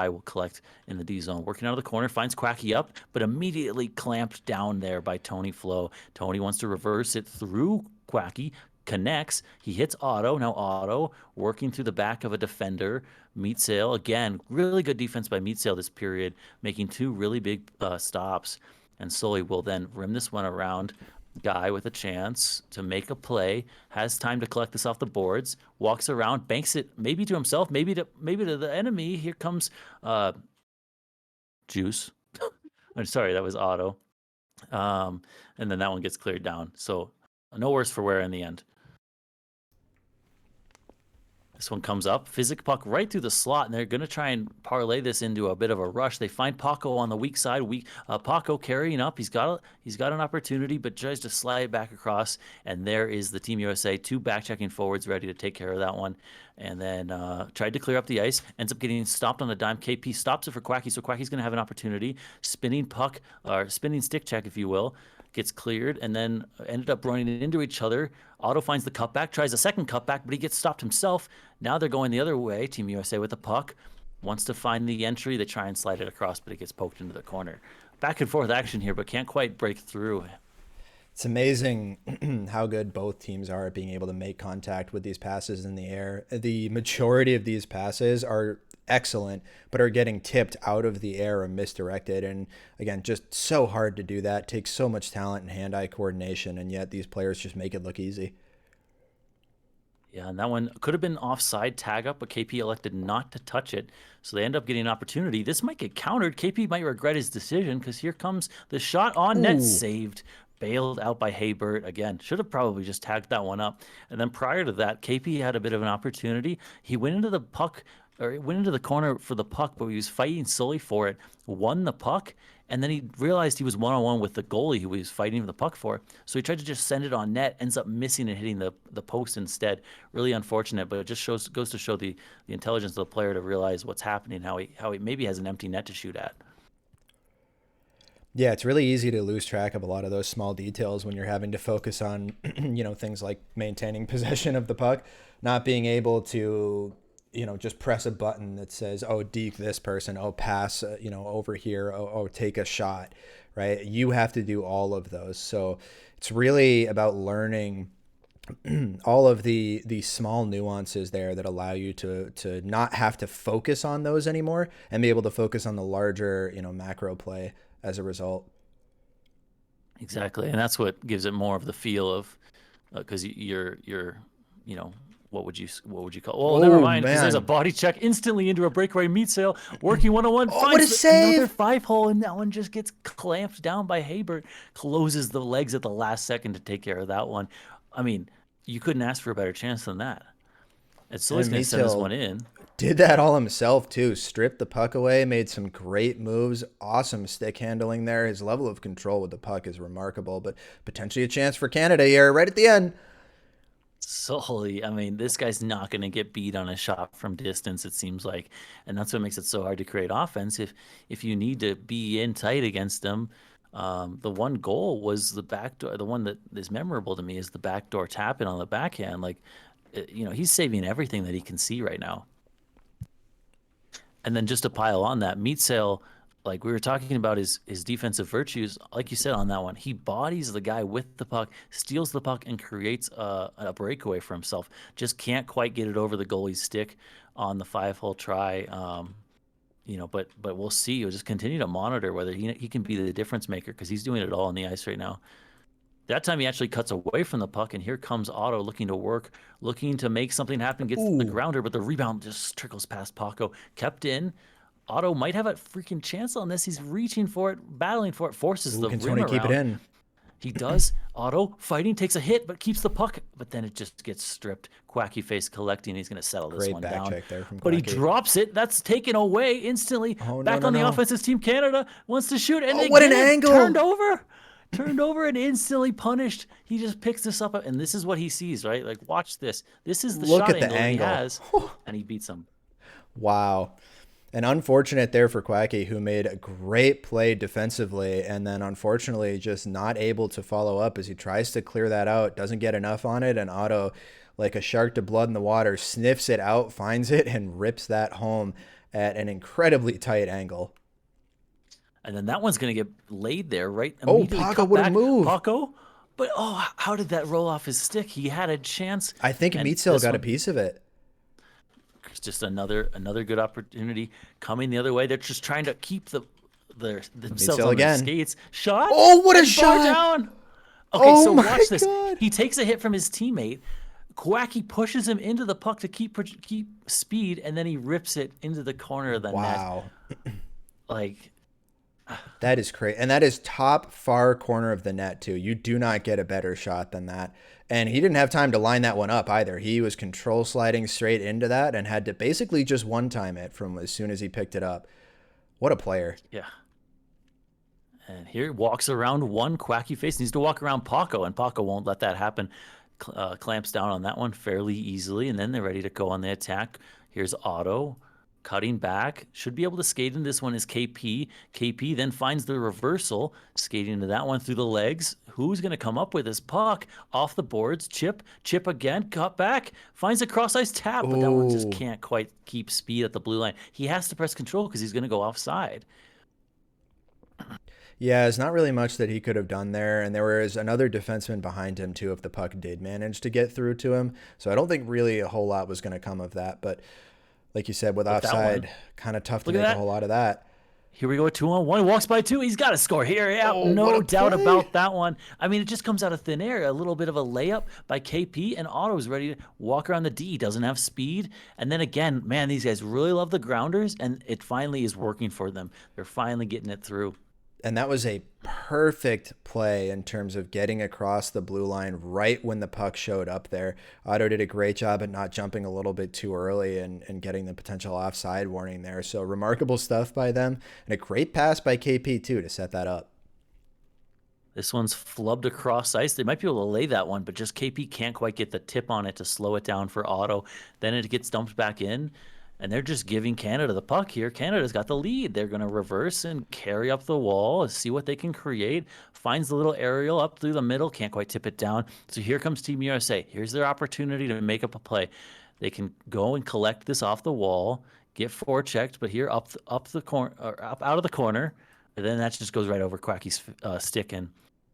will collect in the D zone. Working out of the corner, finds Quacky up, but immediately clamped down there by Tony Flo. Tony wants to reverse it through Quacky, connects. He hits Otto. Now Otto working through the back of a defender. Meatsail again, really good defense by Meatsail this period, making two really big stops. And Sully will then rim this one around. Guy with a chance to make a play, has time to collect this off the boards, walks around, banks it maybe to himself, maybe to the enemy. Here comes Juice. I'm sorry, that was Otto. And then that one gets cleared down. So no worse for wear in the end. This one comes up, physic puck right through the slot, and they're going to try and parlay this into a bit of a rush. They find Paco on the weak side. Paco carrying up. He's got an opportunity, but tries to slide it back across. And there is the Team USA, two back-checking forwards ready to take care of that one. And then tried to clear up the ice. Ends up getting stopped on the dime. KP stops it for Quacky, so Quacky's going to have an opportunity. Spinning puck, or spinning stick check, if you will. Gets cleared, and then ended up running into each other. Otto finds the cutback, tries a second cutback, but he gets stopped himself. Now they're going the other way. Team USA with the puck. Wants to find the entry. They try and slide it across, but it gets poked into the corner. Back and forth action here, but can't quite break through. It's amazing how good both teams are at being able to make contact with these passes in the air. The majority of these passes are excellent, but are getting tipped out of the air or misdirected. And again, just so hard to do that. Takes so much talent and hand-eye coordination, and yet these players just make it look easy. Yeah, and that one could have been offside tag up, but KP elected not to touch it. So they end up getting an opportunity. This might get countered. KP might regret his decision because here comes the shot on net, saved, bailed out by Haybert. Again, should have probably just tagged that one up. And then prior to that, KP had a bit of an opportunity. He went into the puck, or went into the corner for the puck, but he was fighting Sully for it, won the puck, and then he realized he was one-on-one with the goalie who he was fighting the puck for. So he tried to just send it on net, ends up missing and hitting the post instead. Really unfortunate, but it just goes to show the intelligence of the player to realize what's happening, how he maybe has an empty net to shoot at. Yeah, it's really easy to lose track of a lot of those small details when you're having to focus on, things like maintaining possession of the puck, not being able to, just press a button that says, oh, deke this person, oh, pass, over here, oh, take a shot, right? You have to do all of those. So it's really about learning all of the small nuances there that allow you to not have to focus on those anymore and be able to focus on the larger, macro play as a result. Exactly, and that's what gives it more of the feel of, because you're, what would you call? Well, never Oh mind, because there's a man. body check instantly into a breakaway meat sail, working one-on-one, Oh, what a finds another save! 5-hole, and that one just gets clamped down by Habert, closes the legs at the last second to take care of that one. I mean, you couldn't ask for a better chance than that. And so he's And going to send this Meatsill one in. did that all himself too. Stripped the puck away, made some great moves, awesome stick handling there. His level of control with the puck is remarkable, but potentially a chance for Canada here right at the end. Solely, I mean, this guy's not going to get beat on a shot from distance, it seems like, and that's what makes it so hard to create offense. If you need to be in tight against them, the one goal was the backdoor. The one that is memorable to me is the backdoor tap in on the backhand. Like, he's saving everything that he can see right now. And then just to pile on that, Meat Sail, like we were talking about his defensive virtues, like you said on that one, he bodies the guy with the puck, steals the puck, and creates a breakaway for himself. Just can't quite get it over the goalie's stick on the 5-hole try. But we'll see. We'll just continue to monitor whether he can be the difference maker, because he's doing it all on the ice right now. That time he actually cuts away from the puck, and here comes Otto looking to work, looking to make something happen, gets the grounder, but the rebound just trickles past Paco. Kept in. Otto might have a freaking chance on this. He's reaching for it, battling for it, forces the Can rim Tony around. keep it in? He does. Otto fighting, takes a hit, but keeps the puck. But then it just gets stripped. Quacky face collecting. He's going to settle this Great one back down. check there from But he Quacky. drops it. That's taken away instantly. Oh, Back no, on the no. offensive team. Canada wants to shoot. And Oh, what an again, angle! Turned over and instantly punished. He just picks this up, and this is what he sees, right? Like, watch this. This is the Look shot at the angle that he angle. has, and he beats him. Wow. And unfortunate there for Quacky, who made a great play defensively and then unfortunately just not able to follow up as he tries to clear that out, doesn't get enough on it, and Otto, like a shark to blood in the water, sniffs it out, finds it, and rips that home at an incredibly tight angle. And then that one's going to get laid there, right? Oh, Immediately Paco, cut what a back. move. Paco, but how did that roll off his stick? He had a chance. I think and Meatsill this got a one- piece of it. It's just another good opportunity coming the other way. They're just trying to keep themselves Meatsill on their again. skates. Shot. Oh, what a and bar shot! down. Okay, Oh so my watch this. God. He takes a hit from his teammate. Quacky pushes him into the puck to keep speed, and then he rips it into the corner of the net. Wow. Like, That is crazy. And that is top far corner of the net, too. You do not get a better shot than that. And he didn't have time to line that one up either. He was control sliding straight into that and had to basically just one-time it from as soon as he picked it up. What a player. yeah. And here walks around one. Quacky face needs to walk around Paco, and Paco won't let that happen. Clamps down on that one fairly easily, and then they're ready to go on the attack. Here's Otto cutting back. Should be able to skate in this one is KP. KP then finds the reversal, skating into that one through the legs. Who's going to come up with his puck? Off the boards. Chip again. Cut back. Finds a cross-ice tap, but that one just Ooh. can't quite keep speed at the blue line. He has to press control because he's going to go offside. Yeah, it's not really much that he could have done there. And there was another defenseman behind him, too, if the puck did manage to get through to him. So I don't think really a whole lot was going to come of that. But like you said, with But that offside, one- kind of tough to Look at make a that. whole lot of that. Here we go, 2-on-1. Walks by two. He's got to score here. Yeah, Oh, what no a doubt play. about that one. I mean, it just comes out of thin air. A little bit of a layup by KP, and Otto's ready to walk around the D. Doesn't have speed. And then again, man, these guys really love the grounders, and it finally is working for them. They're finally getting it through. And that was a perfect play in terms of getting across the blue line right when the puck showed up there. Otto did a great job at not jumping a little bit too early and getting the potential offside warning there. So remarkable stuff by them, and a great pass by KP too to set that up. This one's flubbed across ice. They might be able to lay that one, but just KP can't quite get the tip on it to slow it down for Otto. Then it gets dumped back in, and they're just giving Canada the puck here. Canada's got the lead. They're going to reverse and carry up the wall, see what they can create. Finds the little aerial up through the middle, can't quite tip it down. So here comes Team USA. Here's their opportunity to make up a play. They can go and collect this off the wall, get forechecked, but here up the corner, or up out of the corner, and then that just goes right over Quacky's stick, and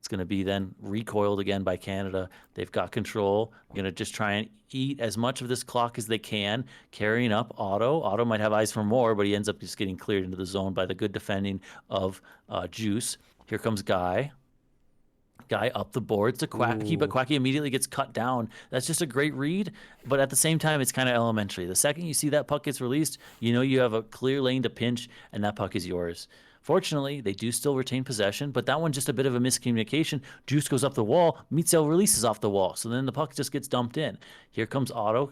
It's going to be then recoiled again by Canada. They've got control. Going to just try and eat as much of this clock as they can, carrying up Otto. Otto might have eyes for more, but he ends up just getting cleared into the zone by the good defending of Juice. Here comes Guy. Guy up the boards to Quacky, but Quacky immediately gets cut down. That's just a great read, but at the same time, it's kind of elementary. The second you see that puck gets released, you know you have a clear lane to pinch, and that puck is yours. Fortunately, they do still retain possession, but that one's just a bit of a miscommunication. Juice goes up the wall, Mitzel releases off the wall, so then the puck just gets dumped in. Here comes Otto,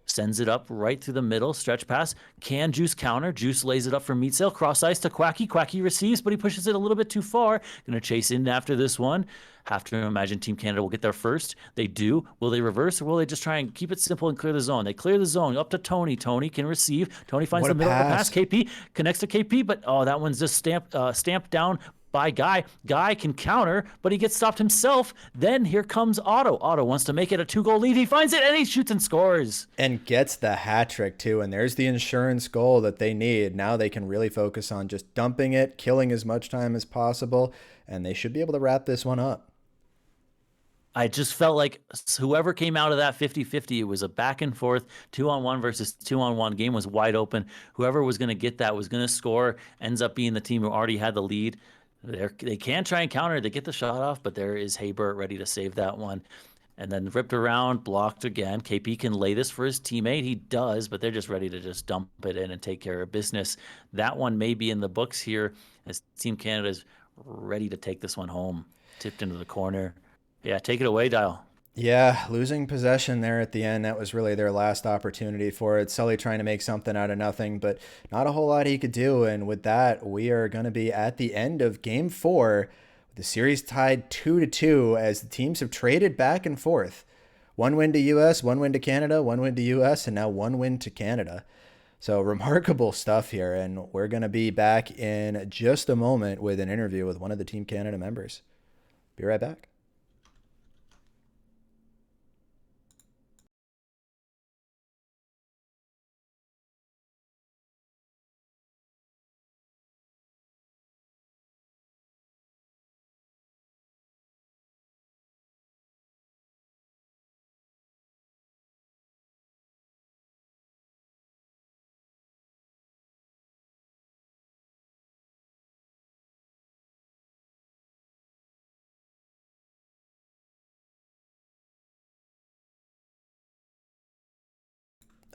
sends it up right through the middle, stretch pass. Can Juice counter? Juice lays it up for Mitzel, cross ice to Quacky. Quacky receives, but he pushes it a little bit too far. Going to chase in after this one. Have to imagine Team Canada will get there first. They do. Will they reverse, or will they just try and keep it simple and clear the zone? They clear the zone up to Tony. Tony can receive. Tony finds What the a middle of the pass. pass. KP connects to KP, but that one's just stamped down by Guy. Guy can counter, but he gets stopped himself. Then here comes Otto. Otto wants to make it a 2-goal lead. He finds it, and he shoots and scores. And gets the hat trick, too. And there's the insurance goal that they need. Now they can really focus on just dumping it, killing as much time as possible, and they should be able to wrap this one up. I just felt like whoever came out of that 50-50, it was a back and forth 2-on-1 versus 2-on-1. Game was wide open. Whoever was going to get that was going to score, ends up being the team who already had the lead. They can try and counter. They get the shot off, but there is Haber ready to save that one. And then ripped around, blocked again. KP can lay this for his teammate. He does, but they're just ready to just dump it in and take care of business. That one may be in the books here as Team Canada is ready to take this one home. Tipped into the corner. Yeah, take it away, Dial. Yeah, losing possession there at the end, that was really their last opportunity for it. Sully trying to make something out of nothing, but not a whole lot he could do. And with that, we are going to be at the end of Game 4. The series tied 2-2 as the teams have traded back and forth. One win to US, one win to Canada, one win to US, and now one win to Canada. So remarkable stuff here, and we're going to be back in just a moment with an interview with one of the Team Canada members. Be right back.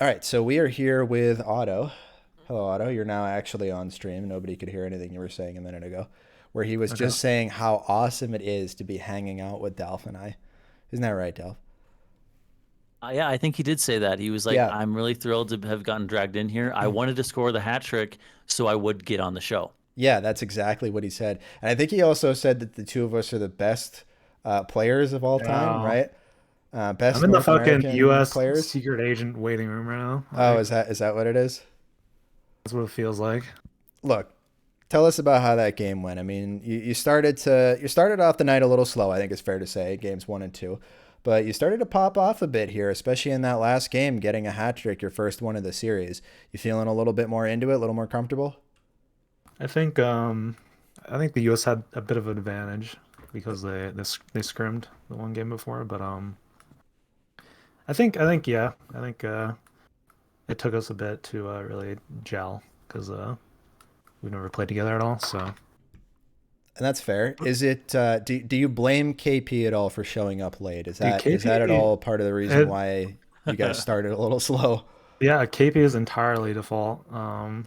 All right, so we are here with Otto. Hello, Otto. You're now actually on stream. Nobody could hear anything you were saying a minute ago, where he was just saying how awesome it is to be hanging out with Delph and I. Isn't that right, Delph? Yeah, I think he did say that. He was like, Yeah. I'm really thrilled to have gotten dragged in here. I wanted to score the hat trick so I would get on the show. Yeah, that's exactly what he said. And I think he also said that the two of us are the best players of all time, right? Best I'm in the North fucking American U.S. players. secret agent waiting room right now. Oh, Like, is that what it is? that's what it feels like. Look, tell us about how that game went. I mean, you started off the night a little slow, I think it's fair to say, games 1 and 2. But you started to pop off a bit here, especially in that last game, getting a hat trick, your first one of the series. You feeling a little bit more into it, a little more comfortable? I think the U.S. had a bit of an advantage because they scrimmed the one game before, but I think it took us a bit to really gel because we've never played together at all. So, And that's fair. Is it? Do you blame KP at all for showing up late? Is that at all part of the reason why you guys started a little slow? Yeah, KP is entirely default.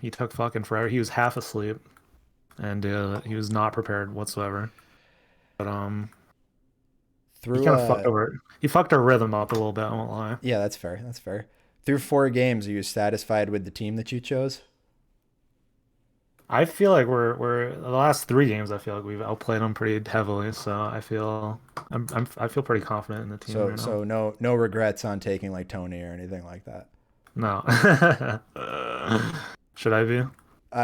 He took fucking forever. He was half asleep, and he was not prepared whatsoever. But he fucked our rhythm up a little bit. I won't lie. Yeah, that's fair. That's fair. Through 4 games, are you satisfied with the team that you chose? I feel like we're the last 3 games. I feel like we've outplayed them pretty heavily. So I feel pretty confident in the team right now. So no regrets on taking like Tony or anything like that. No. Should I be?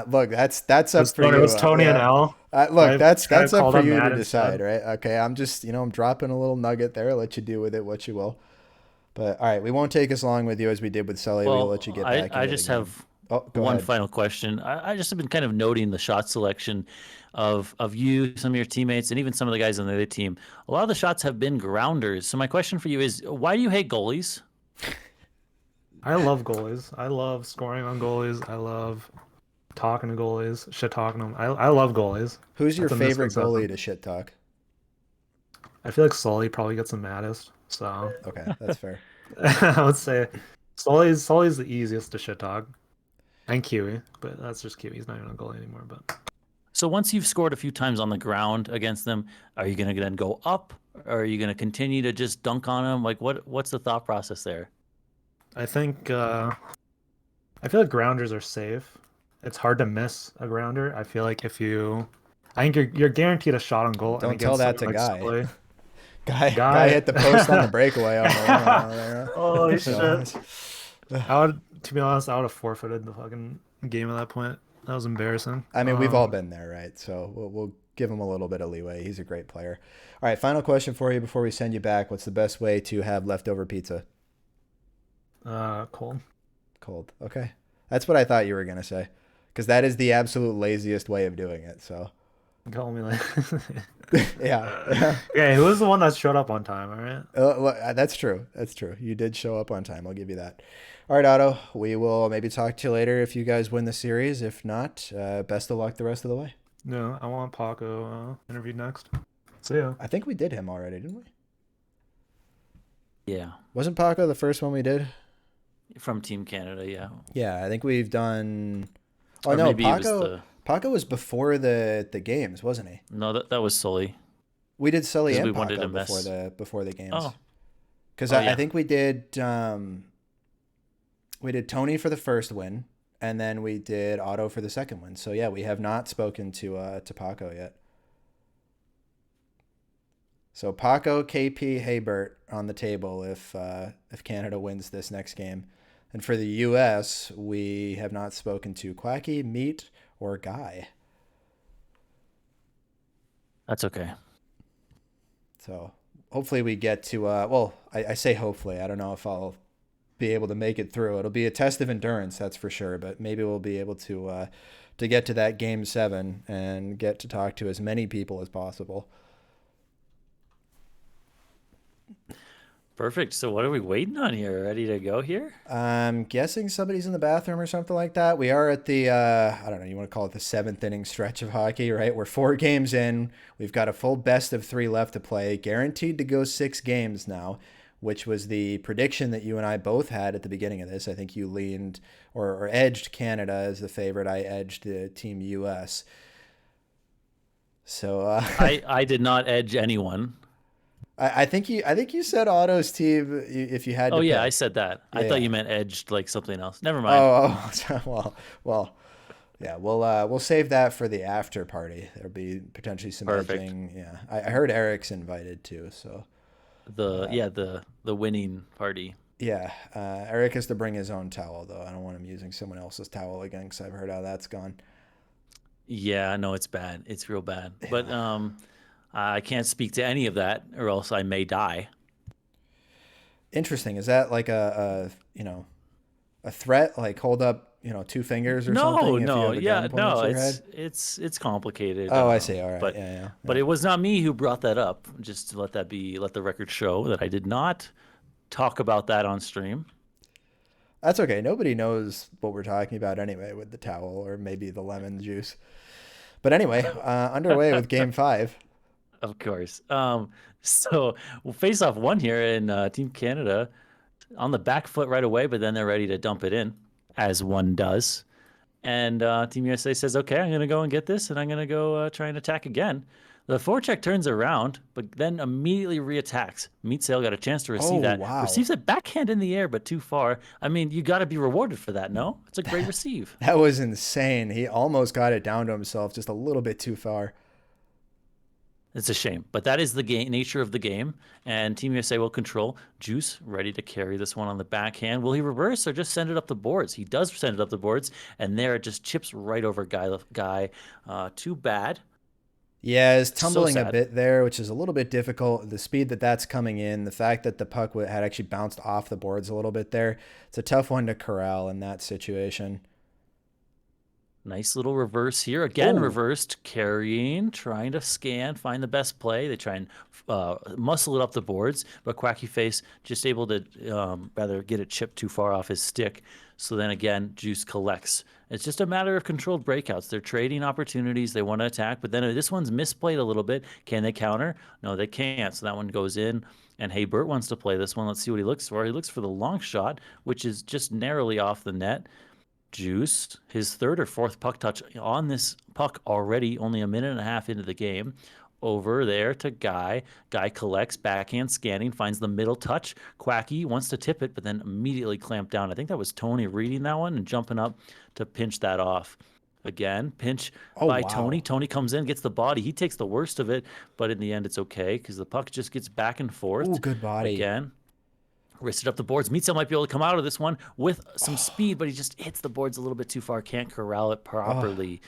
Look, that's up for you. It was Tony and Al. Look, that's up for you to Matt decide, instead? right? Okay, I'm just I'm dropping a little nugget there. Let you do with it what you will. But all right, we won't take as long with you as we did with Sully. We'll let you get back. I just have Oh, go One ahead. final question. I just have been kind of noting the shot selection of you, some of your teammates, and even some of the guys on the other team. A lot of the shots have been grounders. So my question for you is, why do you hate goalies? I love goalies. I love scoring on goalies. I love talking to goalies, shit talking them. I love goalies. Who's your That's a favorite goalie misconception. to shit talk? I feel like Sully probably gets the maddest. So Okay, that's fair. I would say Sully's the easiest to shit talk. And Kiwi, but that's just Kiwi. He's not even a goalie anymore. But So once you've scored a few times on the ground against them, are you going to then go up, or are you going to continue to just dunk on them? Like, what's the thought process there? I think I feel like grounders are safe. It's hard to miss a grounder. I feel like I think you're guaranteed a shot on goal. And Don't tell against that to someone like Guy. Sully, Guy hit the post on the breakaway on the one there. Holy So, shit! To be honest, I would have forfeited the fucking game at that point. That was embarrassing. I mean, we've all been there, right? So we'll give him a little bit of leeway. He's a great player. All right, final question for you before we send you back. What's the best way to have leftover pizza? Cold. Cold. Okay. That's what I thought you were going to say. Because that is the absolute laziest way of doing it. So, Call me like. yeah. Okay, who was the one that showed up on time? All right. Well, that's true. That's true. You did show up on time. I'll give you that. All right, Otto. We will maybe talk to you later if you guys win the series. If not, best of luck the rest of the way. No, I want Paco interviewed next. See ya. I think we did him already, didn't we? Yeah, Wasn't Paco the first one we did? from Team Canada, yeah. Yeah, I think we've done. Oh Or no, maybe it was Paco. Paco was before the games, wasn't he? No, that was Sully. We did Sully 'Cause and we wanted Paco to mess- before the games. Oh, Because Oh, I yeah. think we did Tony for the first win, and then we did Otto for the second win. So yeah, we have not spoken to Paco yet. So Paco, KP, Haybert on the table if Canada wins this next game, and for the U.S. we have not spoken to Quacky, Meat, or Guy. that's okay. So hopefully we get to well, I say hopefully. I don't know if I'll be able to make it through. It'll be a test of endurance, that's for sure. But maybe we'll be able to get to that game 7 and get to talk to as many people as possible. Perfect. So what are we waiting on here? Ready to go here? I'm guessing somebody's in the bathroom or something like that. We are at the I don't know, you want to call it the 7th inning stretch of hockey, right? We're 4 games in. We've got a full best of 3 left to play, guaranteed to go 6 games now, which was the prediction that you and I both had at the beginning of this. I think you leaned or edged Canada as the favorite. I edged the Team US. So I did not edge anyone. I think you said Otto's team if you had to Oh yeah, pick. I said that. I Yeah, thought yeah. you meant edged like something else. Never mind. Well, yeah, we'll save that for the after party. There'll be potentially some Perfect. edging. Yeah, I heard Eric's invited too. So The winning party. yeah, Eric has to bring his own towel though. I don't want him using someone else's towel again because I've heard how that's gone. Yeah, no, it's bad. It's real bad. But I can't speak to any of that, or else I may die. Interesting. Is that like a threat? Like hold up 2 fingers or something? If you No, have a yeah, gun pointed no. at your head? It's complicated. Oh, I see. All right. But Yeah. but it was not me who brought that up. Just to let the record show that I did not talk about that on stream. That's okay. Nobody knows what we're talking about anyway with the towel or maybe the lemon juice. But anyway, underway with game 5. Of course. So we'll face off one here in Team Canada on the back foot right away, but then they're ready to dump it in, as one does. And Team USA says, okay, I'm going to go and get this, and I'm going to go try and attack again. The forecheck turns around, but then immediately reattacks. Meat Sail got a chance to receive Oh, that. wow. Receives it backhand in the air, but too far. I mean, you got to be rewarded for that, no? It's a great receive. That was insane. He almost got it down to himself just a little bit too far. It's a shame, but that is the nature of the game, and Team USA will control. Juice ready to carry this one on the backhand. Will he reverse or just send it up the boards? He does send it up the boards, and there it just chips right over Guy. Too bad. Yeah, it's tumbling a sad. bit there, which is a little bit difficult. The speed that's coming in, the fact that the puck had actually bounced off the boards a little bit there, it's a tough one to corral in that situation. Nice little reverse here. Again, Oh. reversed, carrying, trying to scan, find the best play. They try and muscle it up the boards, but Quacky Face just able to rather get it chipped too far off his stick. So then again, Juice collects. It's just a matter of controlled breakouts. They're trading opportunities. They want to attack, but then this one's misplayed a little bit. Can they counter? No, they can't. So that one goes in. And hey, Bert wants to play this one. Let's see what he looks for. He looks for the long shot, which is just narrowly off the net. Juice, his third or fourth puck touch on this puck already, only a minute and a half into the game. Over there to Guy. Guy collects, backhand scanning, finds the middle touch. Quacky wants to tip it, but then immediately clamped down. I think that was Tony reading that one and jumping up to pinch that off. Again, pinch by Tony. Tony comes in, gets the body. He takes the worst of it, but in the end, it's okay because the puck just gets back and forth. Ooh, good body. Again, wristed up the boards. Mitzel might be able to come out of this one with some speed, but he just hits the boards a little bit too far. Can't corral it properly.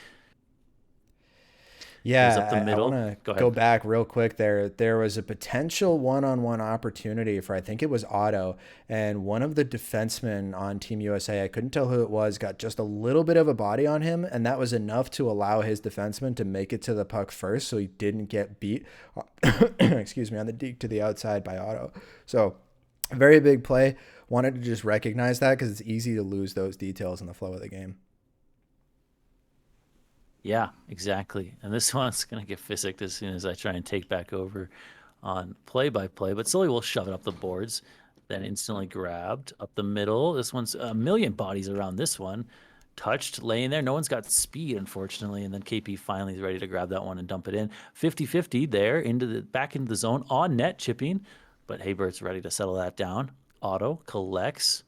Yeah, up the middle. I want to go back real quick there. There was a potential one-on-one opportunity for, I think it was Otto, and one of the defensemen on Team USA, I couldn't tell who it was, got just a little bit of a body on him, and that was enough to allow his defenseman to make it to the puck first so he didn't get beat, excuse me, on the deke to the outside by Otto. So very big play. Wanted to just recognize that because it's easy to lose those details in the flow of the game. Yeah, exactly. And this one's going to get physicked as soon as I try and take back over on play-by-play. But slowly we'll shove it up the boards. Then instantly grabbed up the middle. This one's a million bodies around this one. Touched, laying there. No one's got speed, unfortunately. And then KP finally is ready to grab that one and dump it in. 50-50 there, back into the zone. On net, chipping. But Haybert's ready to settle that down. Otto collects.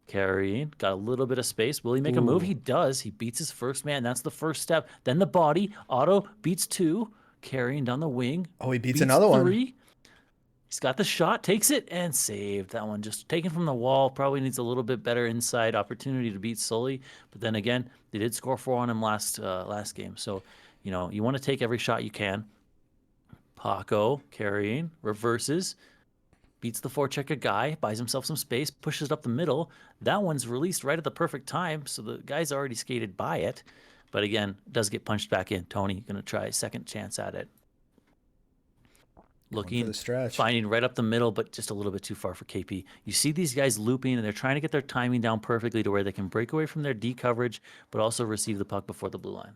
Carrying, got a little bit of space. Will he make a move? He does. He beats his first man. That's the first step. Then the body. Otto beats two. Carrying down the wing. Oh, he beats another three. one. He's got the shot, takes it, and saved. That one just taken from the wall. Probably needs a little bit better inside opportunity to beat Sully. But then again, they did score 4 on him last game. So, you want to take every shot you can. Paco carrying, reverses. Beats the forecheck a guy, buys himself some space, pushes it up the middle. That one's released right at the perfect time, so the guy's already skated by it. But again, does get punched back in. Tony going to try a second chance at it. Looking, for the stretch. finding right up the middle, but just a little bit too far for KP. You see these guys looping, and they're trying to get their timing down perfectly to where they can break away from their D coverage, but also receive the puck before the blue line.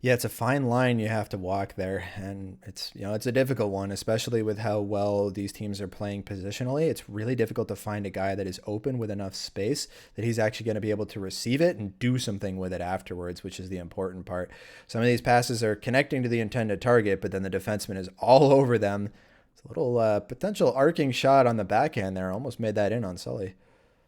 Yeah, it's a fine line you have to walk there, and it's a difficult one, especially with how well these teams are playing positionally. It's really difficult to find a guy that is open with enough space that he's actually going to be able to receive it and do something with it afterwards, which is the important part. Some of these passes are connecting to the intended target, but then the defenseman is all over them. It's a little potential arcing shot on the backhand there. Almost made that in on Sully.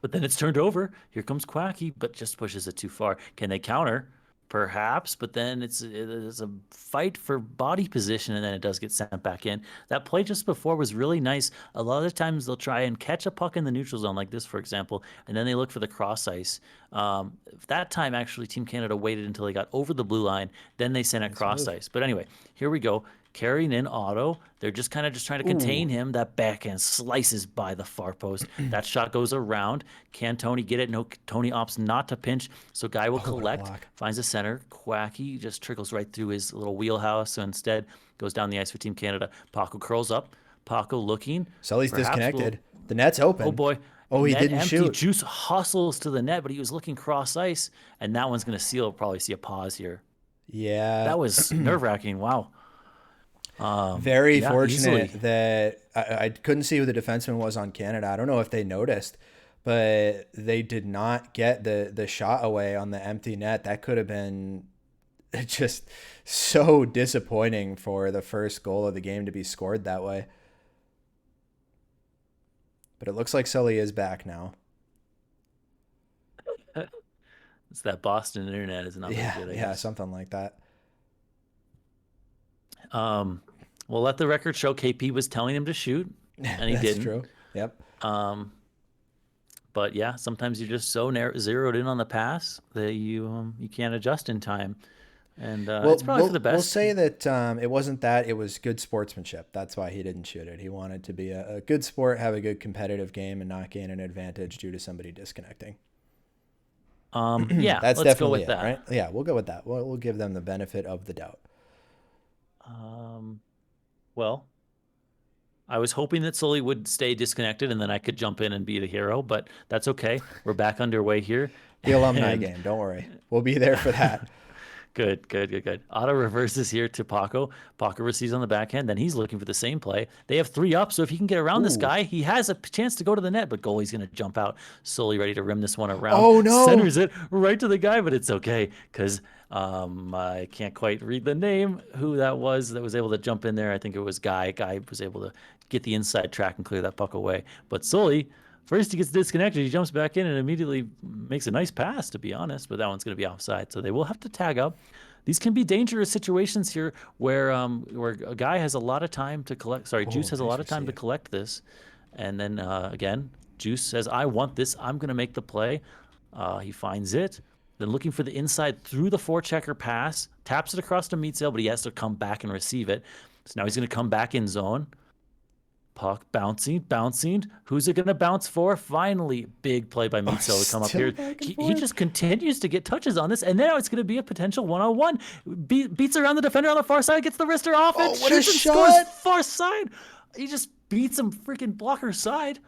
But then it's turned over. Here comes Quacky, but just pushes it too far. Can they counter? Perhaps, but then it's a fight for body position, and then it does get sent back in. That play just before was really nice. A lot of the times they'll try and catch a puck in the neutral zone, like this, for example, and then they look for the cross ice. That time, actually, Team Canada waited until they got over the blue line, then they sent it cross ice. But anyway, here we go. Carrying in Otto. They're just trying to contain him. That backhand slices by the far post. That shot goes around. Can Tony get it? No, Tony opts not to pinch. So Guy will collect, finds the center. Quacky just trickles right through his little wheelhouse. So instead, goes down the ice for Team Canada. Paco curls up. Paco looking. Sully's disconnected. The net's open. Oh, boy. Oh, he didn't empty. shoot. Juice hustles to the net, but he was looking cross ice. And that one's going to seal. Probably see a pause here. Yeah. That was nerve-wracking. Wow. Very fortunate easily. that I couldn't see who the defenseman was on Canada. I don't know if they noticed, but they did not get the shot away on the empty net. That could have been just so disappointing for the first goal of the game to be scored that way. But it looks like Sully is back now. It's that Boston internet is not that good. I guess. Something like that. We'll let the record show KP was telling him to shoot, and he That's didn't. True. Yep. But yeah, sometimes you're just so zeroed in on the pass that you can't adjust in time, and it's probably for the best. We'll say that it wasn't that; it was good sportsmanship. That's why he didn't shoot it. He wanted to be a good sport, have a good competitive game, and not gain an advantage due to somebody disconnecting. Yeah, That's let's go definitely with it, that. right? Yeah, we'll go with that. We'll give them the benefit of the doubt. Well, I was hoping that Sully would stay disconnected and then I could jump in and be the hero, but that's okay. We're back underway here. The alumni And game, don't worry. We'll be there for that. Good. Otto reverses here to Paco. Paco receives on the backhand. Then he's looking for the same play. They have 3 up, so if he can get around this Ooh. guy, he has a chance to go to the net, but goalie's going to jump out. Sully ready to rim this one around. Oh, no. Centers it right to the guy, but it's okay because I can't quite read the name, who that was able to jump in there. I think it was Guy. Guy was able to get the inside track and clear that puck away. But Sully, first he gets disconnected, he jumps back in and immediately makes a nice pass, to be honest, but that one's going to be offside. So they will have to tag up. These can be dangerous situations here where a guy has a lot of time to collect. Sorry, Juice has a nice lot of time to receive. collect this. And then again, Juice says, I want this. I'm going to make the play. He finds it. Then looking for the inside through the forechecker pass, taps it across to Meatsail, but he has to come back and receive it. So now he's going to come back in zone. Puck bouncing. Who's it going to bounce for? Finally, big play by Meatsail to come up here. He just continues to get touches on this, and now it's going to be a potential one-on-one. Beats around the defender on the far side, gets the wrister off it, what a shoots and shot! scores far side. He just beats him freaking blocker side.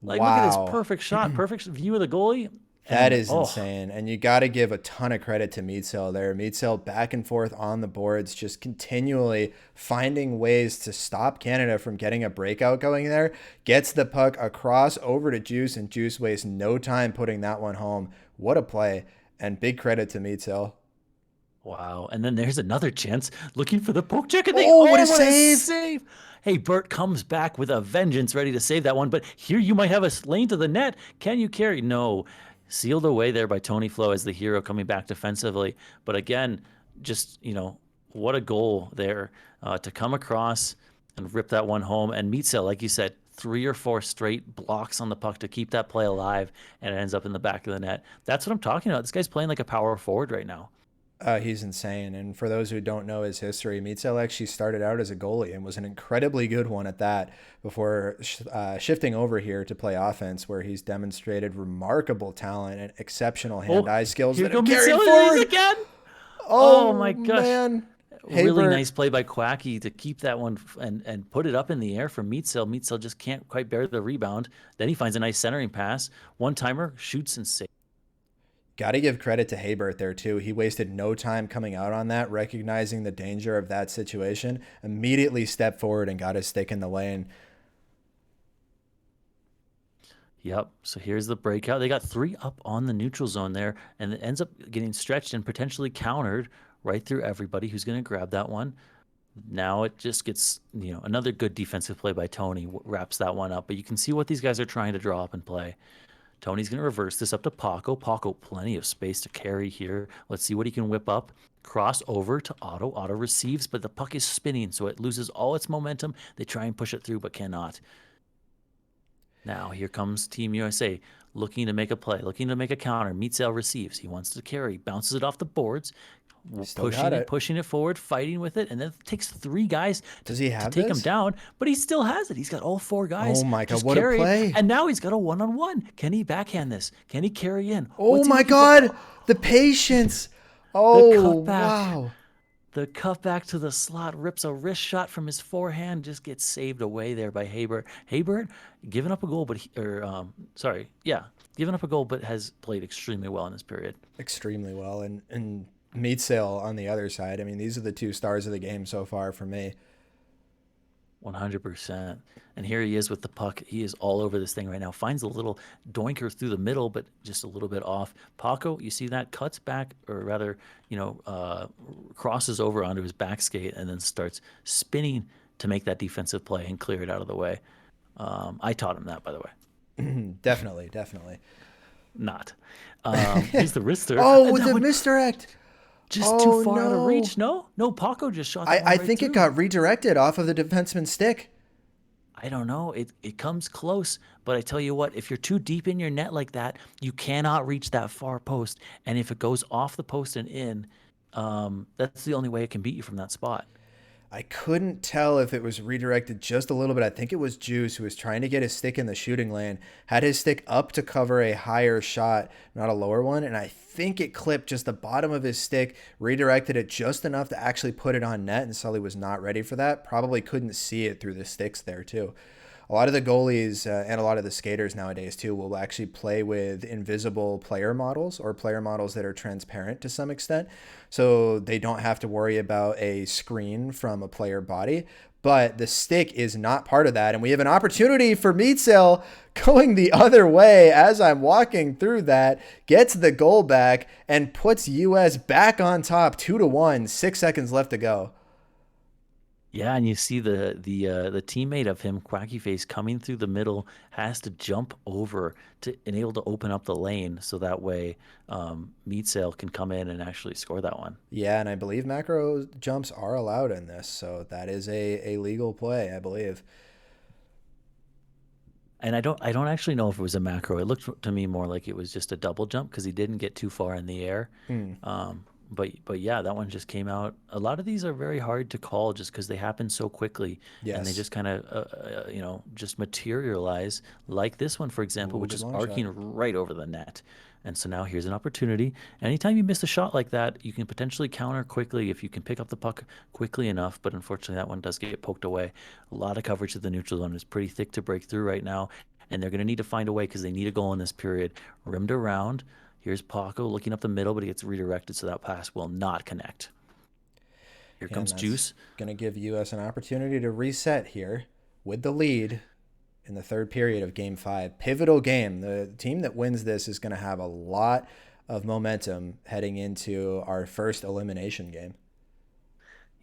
Like, look at Wow. this perfect shot, perfect view of the goalie. That is insane. And you got to give a ton of credit to Meatsail there. Meatsail back and forth on the boards, just continually finding ways to stop Canada from getting a breakout going there. Gets the puck across over to Juice, and Juice wastes no time putting that one home. What a play. And big credit to Meatsail. Wow. And then there's another chance looking for the poke check. And what a save. Hey, Bert comes back with a vengeance, ready to save that one. But here you might have a lane to the net. Can you carry? No. Sealed away there by Tony Flo as the hero coming back defensively. But again, just, what a goal there to come across and rip that one home. And Meatsail, like you said, 3 or 4 straight blocks on the puck to keep that play alive, and it ends up in the back of the net. That's what I'm talking about. This guy's playing like a power forward right now. He's insane. And for those who don't know his history, Meatsail actually started out as a goalie and was an incredibly good one at that before shifting over here to play offense, where he's demonstrated remarkable talent and exceptional hand-eye skills that have carried forward. Again. Oh, my gosh. Man. Really nice play by Quacky to keep that one and put it up in the air for Meatsail. Meatsail just can't quite bear the rebound. Then he finds a nice centering pass. One-timer, shoots and saves. Got to give credit to Haybert there, too. He wasted no time coming out on that, recognizing the danger of that situation, immediately stepped forward and got his stick in the lane. Yep. So here's the breakout. They got 3 up on the neutral zone there, and it ends up getting stretched and potentially countered right through everybody who's going to grab that one. Now it just gets, another good defensive play by Tony wraps that one up. But you can see what these guys are trying to draw up and play. Tony's going to reverse this up to Paco. Paco, plenty of space to carry here. Let's see what he can whip up. Cross over to Otto. Otto receives, but the puck is spinning, so it loses all its momentum. They try and push it through, but cannot. Now here comes Team USA, looking to make a play, looking to make a counter. Meatsail receives. He wants to carry, bounces it off the boards, pushing it forward, fighting with it, and then it takes 3 guys to take him down, but he still has it. He's got all 4 guys. Oh my God, what a play. And now he's got a one-on-one. Can he backhand this? Can he carry in? Oh my God, the patience. Oh, wow. The cutback to the slot, rips a wrist shot from his forehand, just gets saved away there by Haybert. Haybert giving up a goal, but giving up a goal, but has played extremely well in this period. Extremely well, and Meatsail on the other side. I mean, these are the 2 stars of the game so far for me. 100%. And here he is with the puck. He is all over this thing right now. Finds a little doinker through the middle, but just a little bit off. Paco, you see that? Cuts back, or rather, crosses over onto his back skate and then starts spinning to make that defensive play and clear it out of the way. I taught him that, by the way. Definitely. Not. He's the wrister. With the misdirect. Just too far out of reach. No, Paco just shot that one I right think through. It got redirected off of the defenseman's stick. I don't know. It comes close, but I tell you what, if you're too deep in your net like that, you cannot reach that far post. And if it goes off the post and in, that's the only way it can beat you from that spot. I couldn't tell if it was redirected just a little bit. I think it was Juice who was trying to get his stick in the shooting lane, had his stick up to cover a higher shot, not a lower one. And I think it clipped just the bottom of his stick, redirected it just enough to actually put it on net. And Sully was not ready for that. Probably couldn't see it through the sticks there, too. A lot of the goalies and a lot of the skaters nowadays too will actually play with invisible player models or player models that are transparent to some extent, so they don't have to worry about a screen from a player body. But the stick is not part of that, and we have an opportunity for Meatsail going the other way as I'm walking through that, gets the goal back and puts US back on top 2-1, 6 seconds left to go. Yeah, and you see the teammate of him, Quacky Face, coming through the middle, has to jump over to and able to open up the lane so that way Meat Sail can come in and actually score that one. Yeah, and I believe macro jumps are allowed in this, so that is a legal play, I believe. And I don't actually know if it was a macro. It looked to me more like it was just a double jump because he didn't get too far in the air. Hmm. But yeah, that one just came out. A lot of these are very hard to call just because they happen so quickly, and they Yes. just kind of just materialize. Like this one, for example, Ooh, which good is long shot. arcing right over the net. And so now here's an opportunity. Anytime you miss a shot like that, you can potentially counter quickly if you can pick up the puck quickly enough. But unfortunately, that one does get poked away. A lot of coverage to the neutral zone is pretty thick to break through right now, and they're going to need to find a way because they need a goal in this period. Rimmed around. Here's Paco looking up the middle, but he gets redirected, so that pass will not connect. Here And comes that's Juice. going to give US an opportunity to reset here with the lead in the third period of game 5. Pivotal game. The team that wins this is going to have a lot of momentum heading into our first elimination game.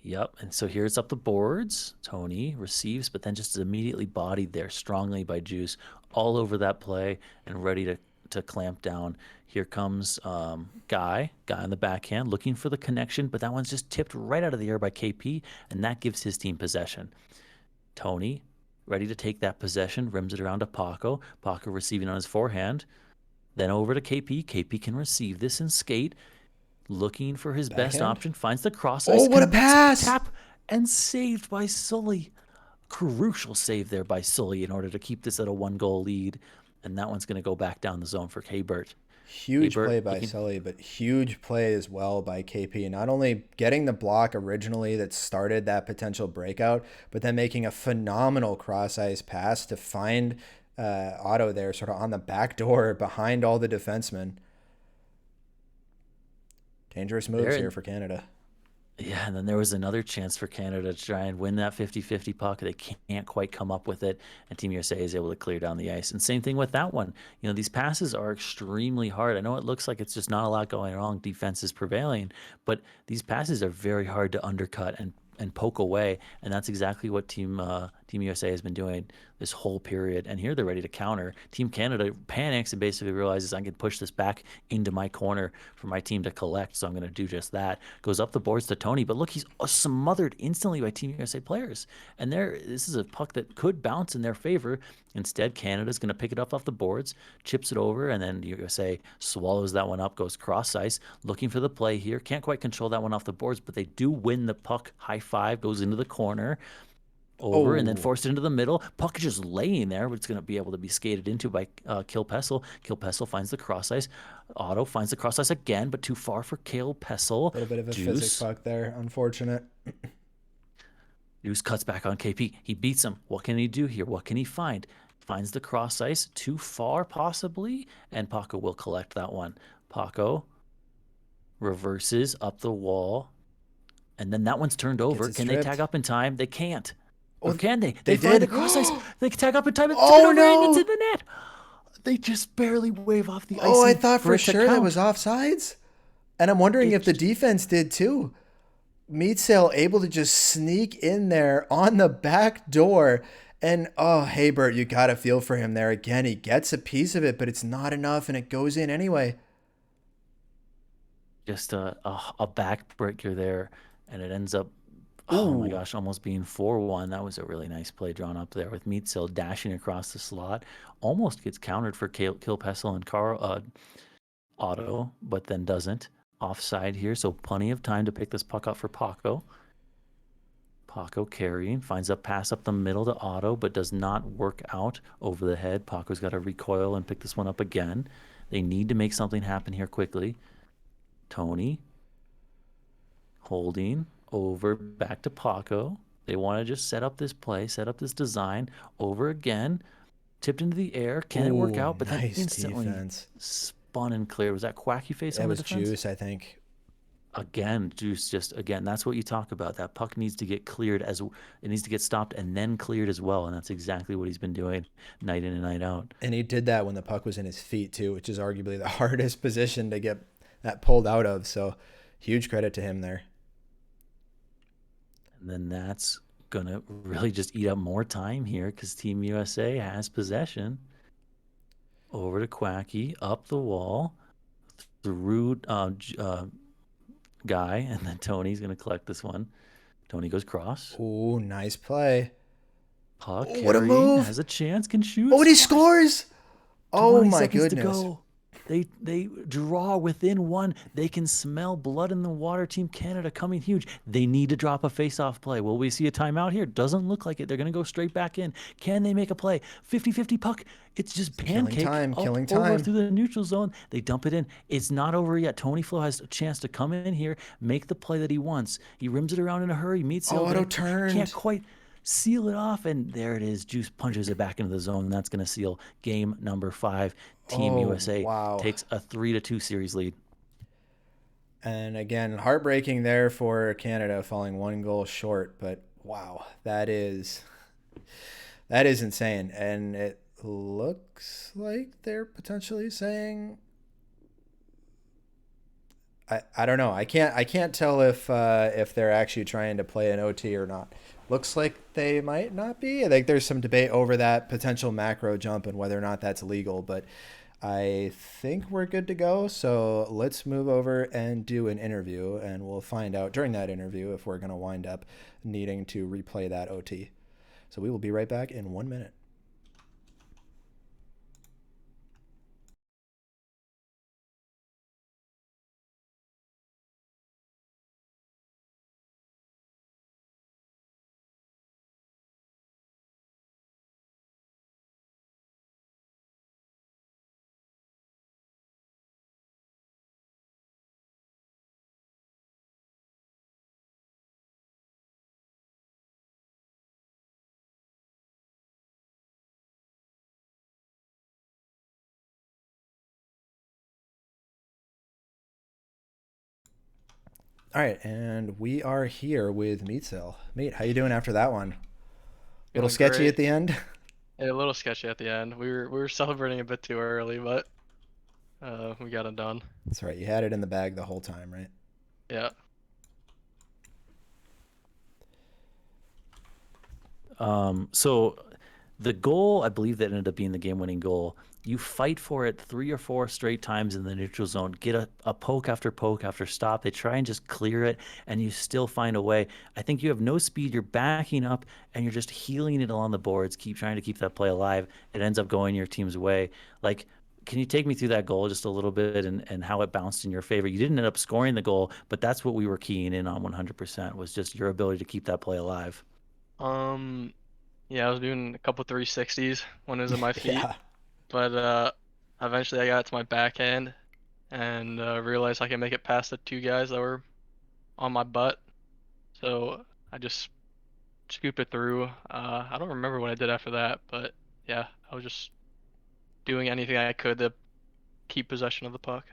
Yep, and so here's up the boards. Tony receives, but then just is immediately bodied there strongly by Juice, all over that play and ready to clamp down. Here comes Guy on the backhand, looking for the connection, but that one's just tipped right out of the air by KP, and that gives his team possession. Tony, ready to take that possession, rims it around to Paco. Paco receiving on his forehand. Then over to KP. KP can receive this and skate. Looking for his best Backhand. option. Finds the cross Oh, ice. what a Connects pass! tap and saved by Sully. Crucial save there by Sully in order to keep this at a 1-goal lead. And that one's going to go back down the zone for K-Bert. Huge K-Bert play by looking. Sully, but huge play as well by KP. Not only getting the block originally that started that potential breakout, but then making a phenomenal cross ice pass to find Otto there, sort of on the back door behind all the defensemen. Dangerous moves here for Canada. Yeah, and then there was another chance for Canada to try and win that 50-50 puck. They can't quite come up with it, and Team USA is able to clear down the ice. And same thing with that one. You know, these passes are extremely hard. I know it looks like it's just not a lot going wrong. Defense is prevailing, but these passes are very hard to undercut and poke away, and that's exactly what Team USA has been doing this whole period. And here they're ready to counter. Team Canada panics and basically realizes I can push this back into my corner for my team to collect, so I'm going to do just that. Goes up the boards to Tony, but look, he's smothered instantly by Team USA players. And this is a puck that could bounce in their favor. Instead, Canada's going to pick it up off the boards, chips it over, and then USA swallows that one up, goes cross ice, looking for the play here. Can't quite control that one off the boards, but they do win the puck. High five, goes into the corner, over, and then forced into the middle. Puck is just laying there, but it's going to be able to be skated into by Kilpessel. Kilpessel finds the cross ice. Otto finds the cross ice again, but too far for A Kilpessel. little bit of a physics puck there. Unfortunate. Juice cuts back on KP. He beats him. What can he do here? What can he find? Finds the cross ice. Too far, possibly. And Paco will collect that one. Paco reverses up the wall. And then that one's turned over. Can they tag up in time? They can't. Or can they? They find did. the cross ice. They can tag up in time. It's Oh, over, and it's no. in the net. They just barely wave off the icing. Oh, I thought for it to sure that count. was offsides. And I'm wondering if the defense did too. Meatsail able to just sneak in there on the back door. And, oh, hey, Bert, you got to feel for him there. Again, he gets a piece of it, but it's not enough, and it goes in anyway. Just a backbreaker there, and it ends up, oh my gosh, almost being 4-1. That was a really nice play drawn up there with Meatsail dashing across the slot. Almost gets countered for Kilpessel and Otto, but then doesn't. Offside here, so plenty of time to pick this puck up for Paco. Paco carrying, finds a pass up the middle to Otto, but does not work out over the head. Paco's got to recoil and pick this one up again. They need to make something happen here quickly. Tony holding over back to Paco. They want to just set up this play, set up this design over again. Tipped into the air. Can it work Ooh, out? But then nice instantly defense. spun and clear. Was that Quacky face It on the was defense? Juice, I think. Again, Juice just again, that's what you talk about. That puck needs to get cleared as it needs to get stopped and then cleared as well. And that's exactly what he's been doing night in and night out. And he did that when the puck was in his feet too, which is arguably the hardest position to get that pulled out of. So huge credit to him there. And then that's gonna really just eat up more time here because Team USA has possession. Over to Quacky, up the wall, through Guy, and then Tony's gonna collect this one. Tony goes cross. Ooh, nice play. Puck Oh, what a carrying, move. has a chance, can shoot. Oh, and he scores. Oh 20 my seconds goodness. to go. They draw within one. They can smell blood in the water. Team Canada coming huge. They need to drop a face-off play. Will we see a timeout here? Doesn't look like it. They're going to go straight back in. Can they make a play? 50-50 puck. It's just pancake killing over time. through the neutral zone. They dump it in. It's not over yet. Tony Flo has a chance to come in here, make the play that he wants. He rims it around in a hurry. Meets Oh, Otto turned. Can't quite seal it off, and there it is. Juice punches it back into the zone, and that's going to seal game number 5. Team USA takes a 3-2 series lead. And again, heartbreaking there for Canada, falling 1 goal short. But wow, that is insane. And it looks like they're potentially saying, I don't know. I can't tell if they're actually trying to play an OT or not. Looks like they might not be. I think there's some debate over that potential macro jump and whether or not that's legal, but I think we're good to go. So let's move over and do an interview, and we'll find out during that interview if we're going to wind up needing to replay that OT. So we will be right back in 1 minute. All right, and we are here with Meatzel. Mate, how you doing after that one? A little sketchy great. at the end? Yeah, a little sketchy at the end. We were celebrating a bit too early, but we got it done. That's right. You had it in the bag the whole time, right? Yeah. So the goal, I believe that ended up being the game-winning goal. You fight for it 3 or 4 straight times in the neutral zone, get a poke after stop. They try and just clear it, and you still find a way. I think you have no speed. You're backing up, and you're just healing it along the boards, trying to keep that play alive. It ends up going your team's way. Like, can you take me through that goal just a little bit and how it bounced in your favor? You didn't end up scoring the goal, but that's what we were keying in on 100%, was just your ability to keep that play alive. Yeah, I was doing a couple 360s when it was in my feet. Yeah. But eventually I got it to my backhand and realized I could make it past the 2 guys that were on my butt. So I just scooped it through. I don't remember what I did after that, but yeah, I was just doing anything I could to keep possession of the puck.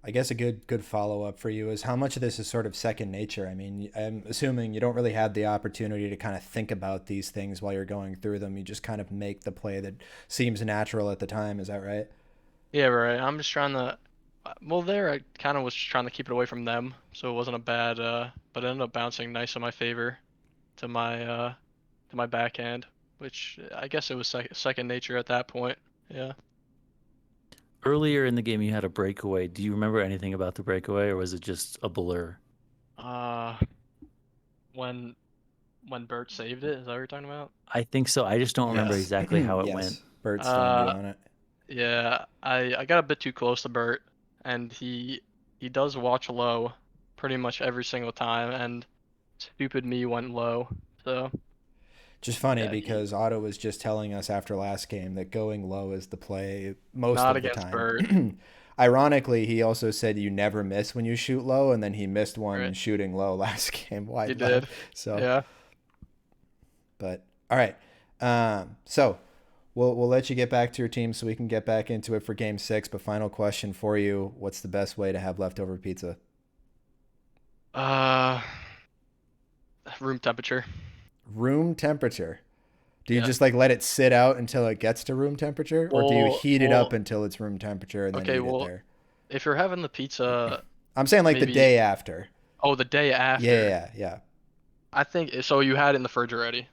I guess a good follow-up for you is how much of this is sort of second nature. I mean, I'm assuming you don't really have the opportunity to kind of think about these things while you're going through them. You just kind of make the play that seems natural at the time. Is that right? Yeah, right. I'm just trying to. Well, there I kind of was just trying to keep it away from them, so it wasn't a bad. But it ended up bouncing nice in my favor to my backhand, which I guess it was second nature at that point. Yeah. Earlier in the game, you had a breakaway. Do you remember anything about the breakaway, or was it just a blur? Uh, when Bert saved it, is that what you're talking about? I think so. I just don't remember Yes. exactly how it went. Yes. Bert's found you Uh, on it. yeah, I got a bit too close to Bert, and he does watch low pretty much every single time, and stupid me went low, So Just funny yeah, because Otto was just telling us after last game that going low is the play most not of the against time. Bert. Ironically, he also said you never miss when you shoot low, and then he missed one Right. shooting low last game, He wide did. left. So, Yeah. but all right. So we'll let you get back to your team so we can get back into it for Game 6. But final question for you: what's the best way to have leftover pizza? Room temperature. Room temperature. Do you Yeah. just like let it sit out until it gets to room temperature, or do you heat it up Well, until it's room temperature and then okay. eat it Well, there? if you're having the pizza, I'm saying like the maybe. day after. Oh, the day after. Yeah. I think so. You had it in the fridge already,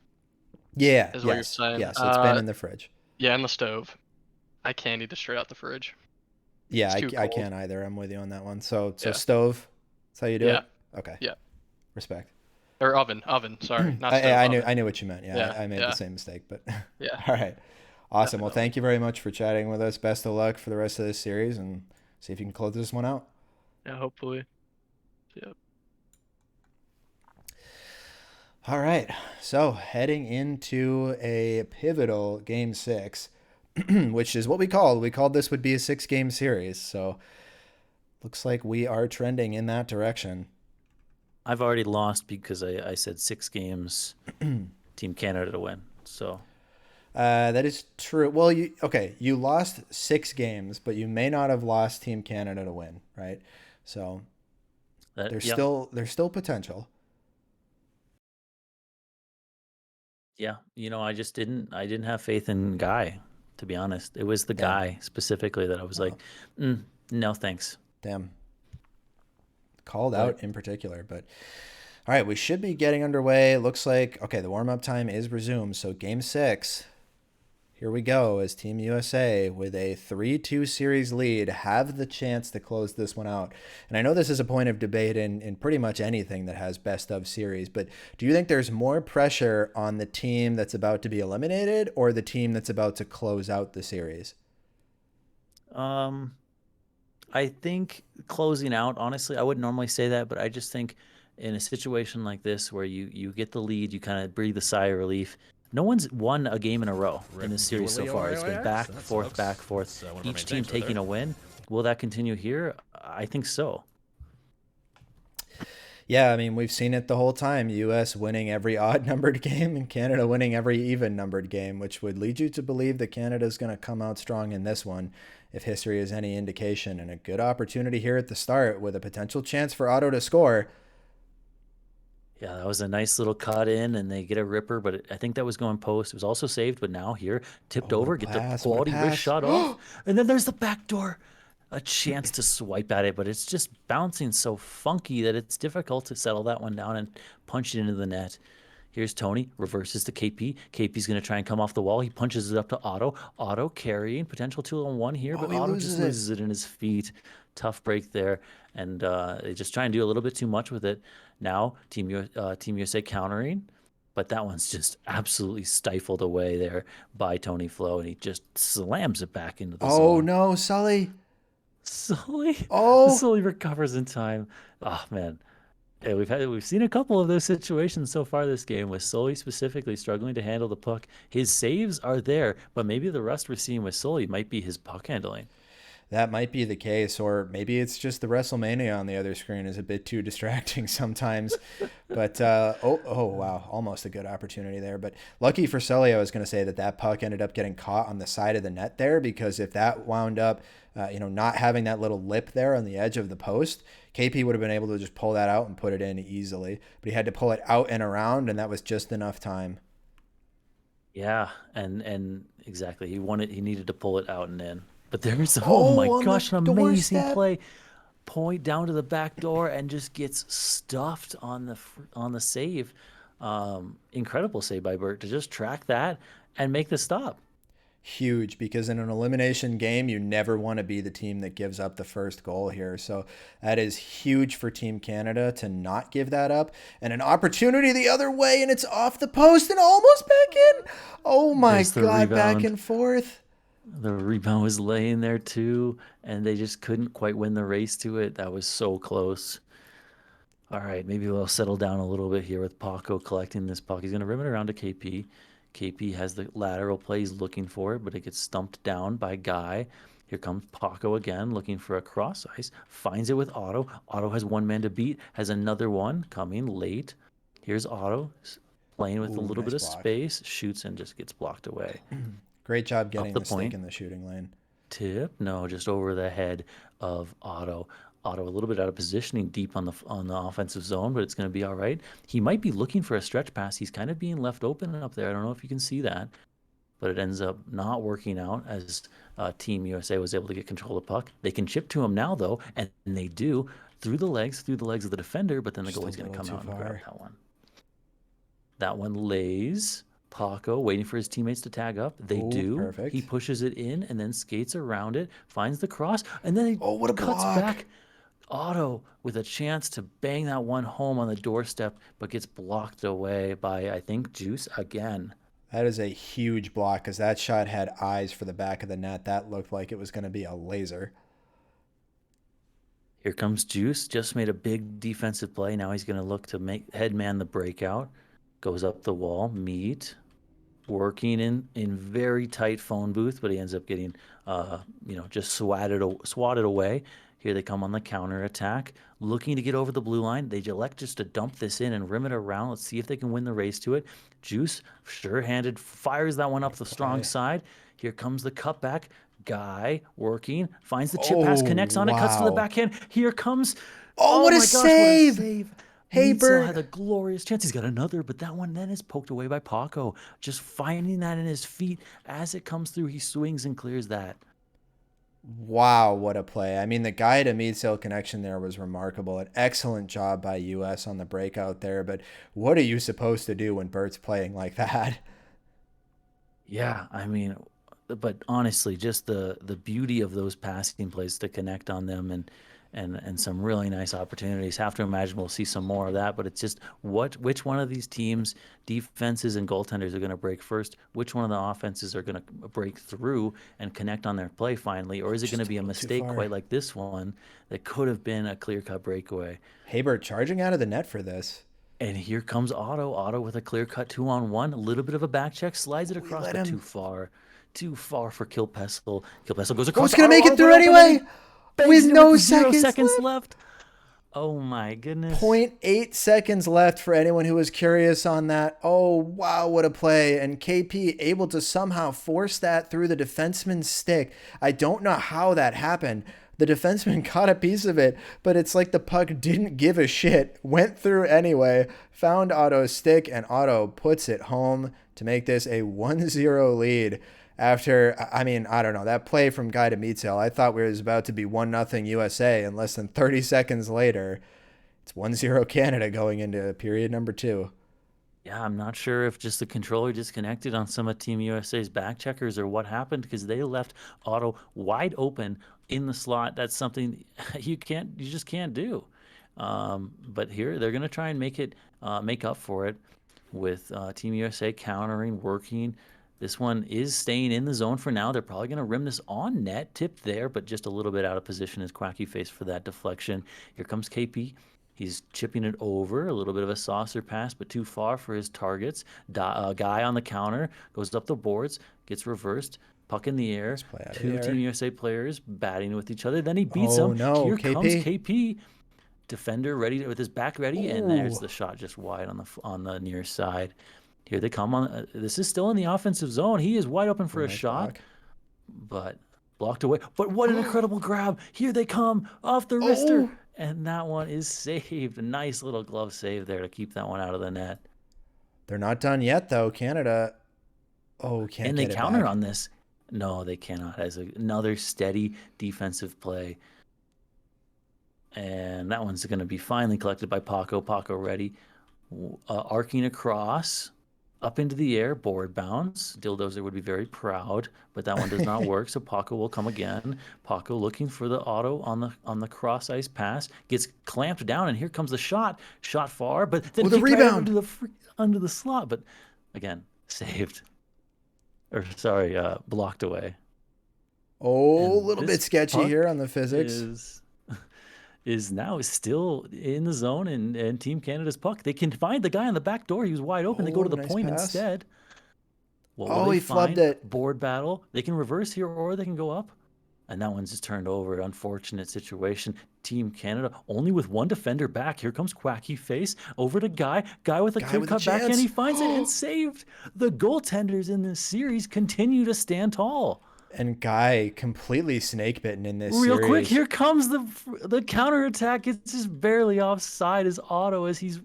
Yeah, is what you're yes. saying. Yes, it's been in the fridge. Yeah, in the stove. I can't eat it straight out the fridge. Yeah, It's too I cold. can't either. I'm with you on that one. So Yeah. stove, that's how you do Yeah. it? Okay. Yeah. Respect. Or oven. Sorry, not stove. I Oven. knew what you meant. Yeah, I made the Yeah. same mistake, but Yeah. all right. Awesome. Well, Definitely. thank you very much for chatting with us. Best of luck for the rest of this series and see if you can close this one out. Yeah. Hopefully. Yep. All right. So heading into a pivotal Game 6, which is what we called this would be a 6-game series. So looks like we are trending in that direction. I've already lost because I said 6 games, Team Canada to win. So that is true. Well, you lost 6 games, but you may not have lost Team Canada to win, right? So there's still potential. Yeah, I just didn't have faith in Guy, to be honest. It was the guy specifically that I was like, no thanks. Damn. Called out in particular, but all right, we should be getting underway. It looks like the warm-up time is resumed. So Game 6, here we go, as Team USA with a 3-2 series lead have the chance to close this one out. And I know this is a point of debate in pretty much anything that has best of series, but do you think there's more pressure on the team that's about to be eliminated or the team that's about to close out the series? I think closing out, honestly, I wouldn't normally say that, but I just think in a situation like this where you get the lead, you kind of breathe a sigh of relief. No one's won a game in a row in this series so far. It's been back, forth. Each team taking a win. Will that continue here? I think so. Yeah, I mean, we've seen it the whole time. U.S. winning every odd-numbered game and Canada winning every even-numbered game, which would lead you to believe that Canada's going to come out strong in this one, if history is any indication. And a good opportunity here at the start with a potential chance for Otto to score. Yeah, that was a nice little cut in, and they get a ripper, but I think that was going post. It was also saved, but now here, tipped over, get the quality wrist shot off. And then there's the back door. A chance to swipe at it, but it's just bouncing so funky that it's difficult to settle that one down and punch it into the net. Here's Tony, reverses to KP. KP's going to try and come off the wall. He punches it up to Otto. Otto carrying, potential 2-on-1 here, but Otto just loses it in his feet. Tough break there, and they just try and do a little bit too much with it. Now, Team USA countering, but that one's just absolutely stifled away there by Tony Flo, and he just slams it back into the zone. Oh, no, Sully. Sully recovers in time. Oh, man. Yeah, we've seen a couple of those situations so far this game with Sully specifically struggling to handle the puck. His saves are there, but maybe the rust we're seeing with Sully might be his puck handling. That might be the case, or maybe it's just the WrestleMania on the other screen is a bit too distracting sometimes. But oh wow, almost a good opportunity there. But lucky for Sully, I was going to say that puck ended up getting caught on the side of the net there, because if that wound up, not having that little lip there on the edge of the post, KP would have been able to just pull that out and put it in easily. But he had to pull it out and around, and that was just enough time. Yeah, and exactly, he needed to pull it out and in. But there's, oh my gosh, an amazing play. Point down to the back door and just gets stuffed on the save. Incredible save by Bert to just track that and make the stop. Huge, because in an elimination game, you never want to be the team that gives up the first goal here. So that is huge for Team Canada to not give that up. And an opportunity the other way, and it's off the post and almost back in. Oh my God, back and forth. The rebound was laying there too, and they just couldn't quite win the race to it. That was so close. All right, maybe we'll settle down a little bit here with Paco collecting this puck. He's going to rim it around to KP. KP has the lateral play. He's looking for it, but it gets stumped down by Guy. Here comes Paco again, looking for a cross ice. Finds it with Otto. Otto has one man to beat. Has another one coming late. Here's Otto playing with a Ooh, little nice bit of block. space. Shoots and just gets blocked away. Great job getting the the stick point. in the shooting lane. Tip? No, just over the head of Otto. Otto a little bit out of positioning deep on the offensive zone, but it's going to be all right. He might be looking for a stretch pass. He's kind of being left open up there. I don't know if you can see that, but it ends up not working out as Team USA was able to get control of the puck. They can chip to him now, though, and they do through the legs of the defender, but then the Just a goalie's going to little come too out and grab far. that one. That one lays. Paco waiting for his teammates to tag up. They Ooh, do. perfect. He pushes it in and then skates around it, finds the cross, and then he Oh, what a cuts block. back. Otto with a chance to bang that one home on the doorstep, but gets blocked away by, I think, Juice again. That is a huge block because that shot had eyes for the back of the net. That looked like it was going to be a laser. Here comes Juice. Just made a big defensive play. Now he's going to look to make headman the breakout. Goes up the wall. Meet. Working in very tight phone booth, but he ends up getting, just swatted away. Here they come on the counter attack, looking to get over the blue line. They elect just to dump this in and rim it around. Let's see if they can win the race to it. Juice, sure-handed, fires that one up the strong side. Here comes the cutback. Guy working, finds the chip pass, connects on it, cuts to the wow. backhand. Here comes. Oh, what a my gosh, save! What a save! Hey, Neitzel Bert. had a glorious chance. He's got another, but that one then is poked away by Paco. Just finding that in his feet as it comes through, he swings and clears that. Wow, what a play. I mean, the guy to Meadsail connection there was remarkable. An excellent job by US on the breakout there, but what are you supposed to do when Bert's playing like that? Yeah, I mean, but honestly, just the beauty of those passing plays to connect on them and some really nice opportunities. Have to imagine we'll see some more of that, but it's just which one of these teams, defenses and goaltenders, are going to break first? Which one of the offenses are going to break through and connect on their play finally? Or is it going to be a mistake quite like this one that could have been a clear-cut breakaway? Bert charging out of the net for this. And here comes Otto. Otto with a clear-cut 2-on-1. A little bit of a back check, slides it across, but too far. Too far for Kilpessel. Kilpessel goes across. Who's going to make it through anyway? With no seconds left. Oh my goodness. 0.8 seconds left for anyone who was curious on that. Oh, wow, what a play. And KP able to somehow force that through the defenseman's stick. I don't know how that happened. The defenseman caught a piece of it, but it's like the puck didn't give a shit. Went through anyway, found Otto's stick, and Otto puts it home to make this a 1-0 lead. After, I mean, I don't know, that play from Guy to Meadsail, I thought we was about to be 1-0 USA, and less than 30 seconds later, it's 1-0 Canada going into period number 2. Yeah, I'm not sure if just the controller disconnected on some of Team USA's back checkers or what happened, because they left Otto wide open in the slot. That's something you just can't do. But here they're going to try and make up for it with Team USA countering, working. This one is staying in the zone for now. They're probably going to rim this on net, tipped there, but just a little bit out of position is Quacky Face for that deflection. Here comes KP. He's chipping it over, a little bit of a saucer pass, but too far for his targets. Guy on the counter, goes up the boards, gets reversed, puck in the air. Two Team USA players batting with each other. Then he beats them. No, Here KP. comes KP. Defender ready with his back ready, and there's the shot just wide on the near side. Here they come on. This is still in the offensive zone. He is wide open for a shot, but blocked away. But what an incredible grab! Here they come off the wrister, and that one is saved. A nice little glove save there to keep that one out of the net. They're not done yet, though. Canada, can't get it back. And they counter on this. No, they cannot. As another steady defensive play. And that one's going to be finally collected by Paco. Paco ready. Arcing across, up into the air, board bounce. Dildozer would be very proud, but that one does not work, so Paco will come again. Paco looking for the Otto on the cross ice pass. Gets clamped down, and here comes the shot. Shot far, but then the rebound right under the slot. But again, saved. Blocked away. A little bit sketchy here on the physics. is now still in the zone and Team Canada's puck. They can find the guy on the back door. He was wide open. They go Oh, to the nice point pass. instead. What will Oh, they he flubbed find? it. Board battle. They can reverse here or they can go up. And that one's just turned over. Unfortunate situation. Team Canada only with one defender back. Here comes Quacky Face over to Guy. Guy with a Guy clear with a cut backhand. chance. He finds it and saved. The goaltenders in this series continue to stand tall. And Guy completely snake bitten in this Real quick, series. here comes the counterattack. It's just barely offside as Otto as he's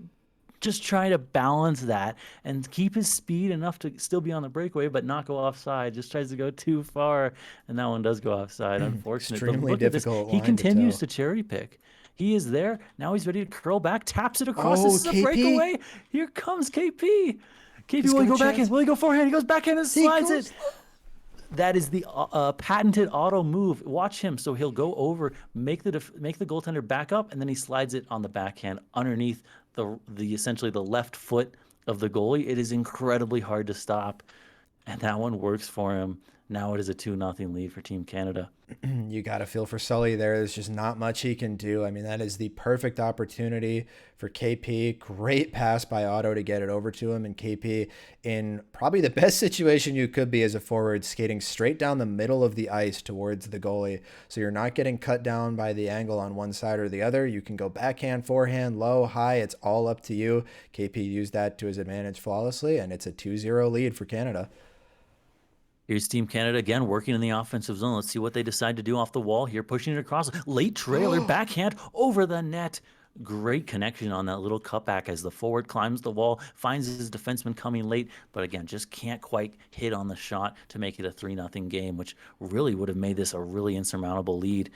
just trying to balance that and keep his speed enough to still be on the breakaway but not go offside. Just tries to go too far, and that one does go offside. Unfortunate. But Extremely look at this. difficult He line to continues toe. to cherry pick. He is there. Now he's ready to curl back, taps it across. Oh, This is a KP. breakaway. Here comes KP. KP, He's will he got a go backhand? chance. Will he go forehand? He goes backhand and He slides goes- it. That is the patented auto move. Watch him. So he'll go over, make the goaltender back up, and then he slides it on the backhand underneath the essentially the left foot of the goalie. It is incredibly hard to stop, and that one works for him. Now it is a 2-0 lead for Team Canada. You got to feel for Sully there. There's just not much he can do. I mean, that is the perfect opportunity for KP. Great pass by Otto to get it over to him. And KP in probably the best situation you could be as a forward, skating straight down the middle of the ice towards the goalie. So you're not getting cut down by the angle on one side or the other. You can go backhand, forehand, low, high. It's all up to you. KP used that to his advantage flawlessly, and it's a 2-0 lead for Canada. Here's Team Canada again working in the offensive zone. Let's see what they decide to do off the wall here. Pushing it across. Late trailer, backhand over the net. Great connection on that little cutback as the forward climbs the wall, finds his defenseman coming late, but again, just can't quite hit on the shot to make it a 3-0 game, which really would have made this a really insurmountable lead.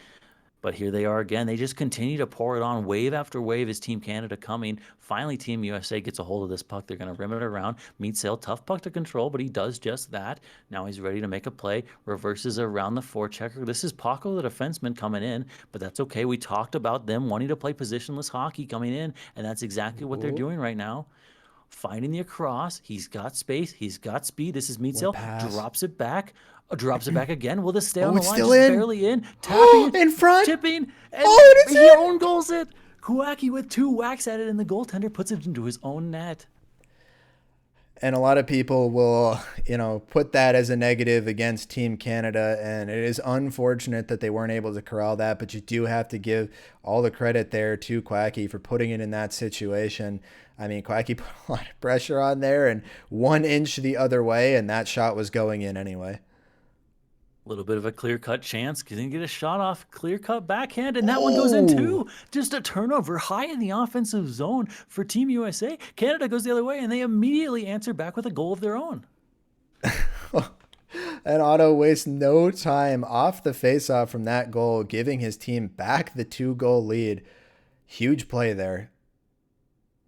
But here they are again. They just continue to pour it on wave after wave as Team Canada coming. Finally, Team USA gets a hold of this puck. They're going to rim it around. Meatsail, tough puck to control, but he does just that. Now he's ready to make a play. Reverses around the forechecker. This is Paco, the defenseman, coming in, but that's okay. We talked about them wanting to play positionless hockey coming in, and that's exactly what they're doing right now. Finding the across. He's got space. He's got speed. This is Meatsail. pass. Drops it back. Drops it back again. Will this stay on Oh, the it's line? still Just in. barely in. Tapping. In front. Tipping. And Oh, and it's he in. own goals it. Kouaki with 2 whacks at it, and the goaltender puts it into his own net. And a lot of people will, put that as a negative against Team Canada. And it is unfortunate that they weren't able to corral that. But you do have to give all the credit there to Quacky for putting it in that situation. I mean, Quacky put a lot of pressure on there and 1 inch the other way. And that shot was going in anyway. A little bit of a clear-cut chance. Couldn't get a shot off. Clear-cut backhand, and that one goes in too. Just a turnover high in the offensive zone for Team USA. Canada goes the other way, and they immediately answer back with a goal of their own. And Otto wastes no time off the faceoff from that goal, giving his team back the 2-goal lead. Huge play there.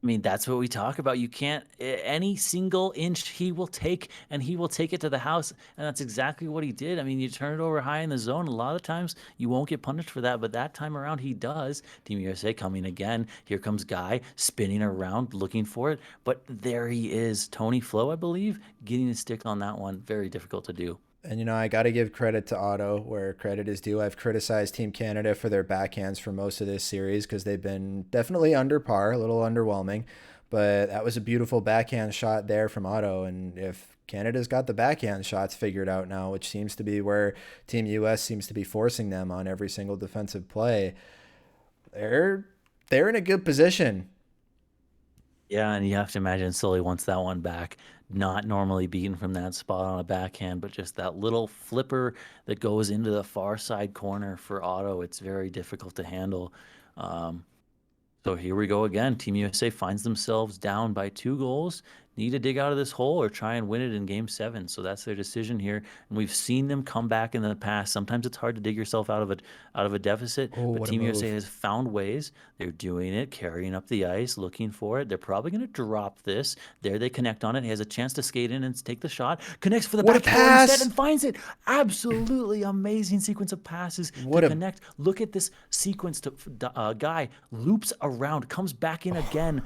I mean, that's what we talk about. You can't, any single inch he will take, and he will take it to the house. And that's exactly what he did. I mean, you turn it over high in the zone. A lot of times you won't get punished for that, but that time around he does. Team USA coming again. Here comes Guy spinning around looking for it. But there he is. Tony Flo, I believe, getting his stick on that one. Very difficult to do. And, I got to give credit to Otto where credit is due. I've criticized Team Canada for their backhands for most of this series because they've been definitely under par, a little underwhelming. But that was a beautiful backhand shot there from Otto. And if Canada's got the backhand shots figured out now, which seems to be where Team US seems to be forcing them on every single defensive play, they're in a good position. Yeah, and you have to imagine Sully wants that one back. Not normally beaten from that spot on a backhand, but just that little flipper that goes into the far side corner for Otto. It's very difficult to handle. So here we go again. Team USA finds themselves down by 2 goals. Need to dig out of this hole or try and win it in Game 7. So that's their decision here. And we've seen them come back in the past. Sometimes it's hard to dig yourself out of a deficit. Oh, but what a Team USA move. has found ways. They're doing it, carrying up the ice, looking for it. They're probably going to drop this. There they connect on it. He has a chance to skate in and take the shot. Connects for the What a back door instead pass! and finds it. Absolutely amazing sequence of passes What to a- connect. Look at this sequence to Guy loops around, comes back in again,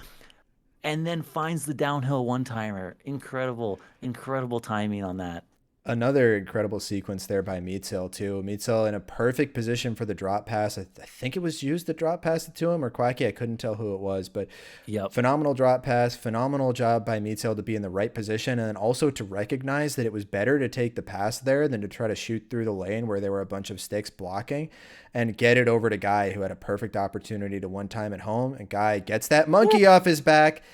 and then finds the downhill one-timer. Incredible, incredible timing on that. Another incredible sequence there by Meatzel too. Meatzel in a perfect position for the drop pass. I think it was used the drop pass it to him or Quacky. I couldn't tell who it was, but Yep. phenomenal drop pass. Phenomenal job by Meatzel to be in the right position and then also to recognize that it was better to take the pass there than to try to shoot through the lane where there were a bunch of sticks blocking and get it over to Guy who had a perfect opportunity to one time at home. And Guy gets that monkey off his back.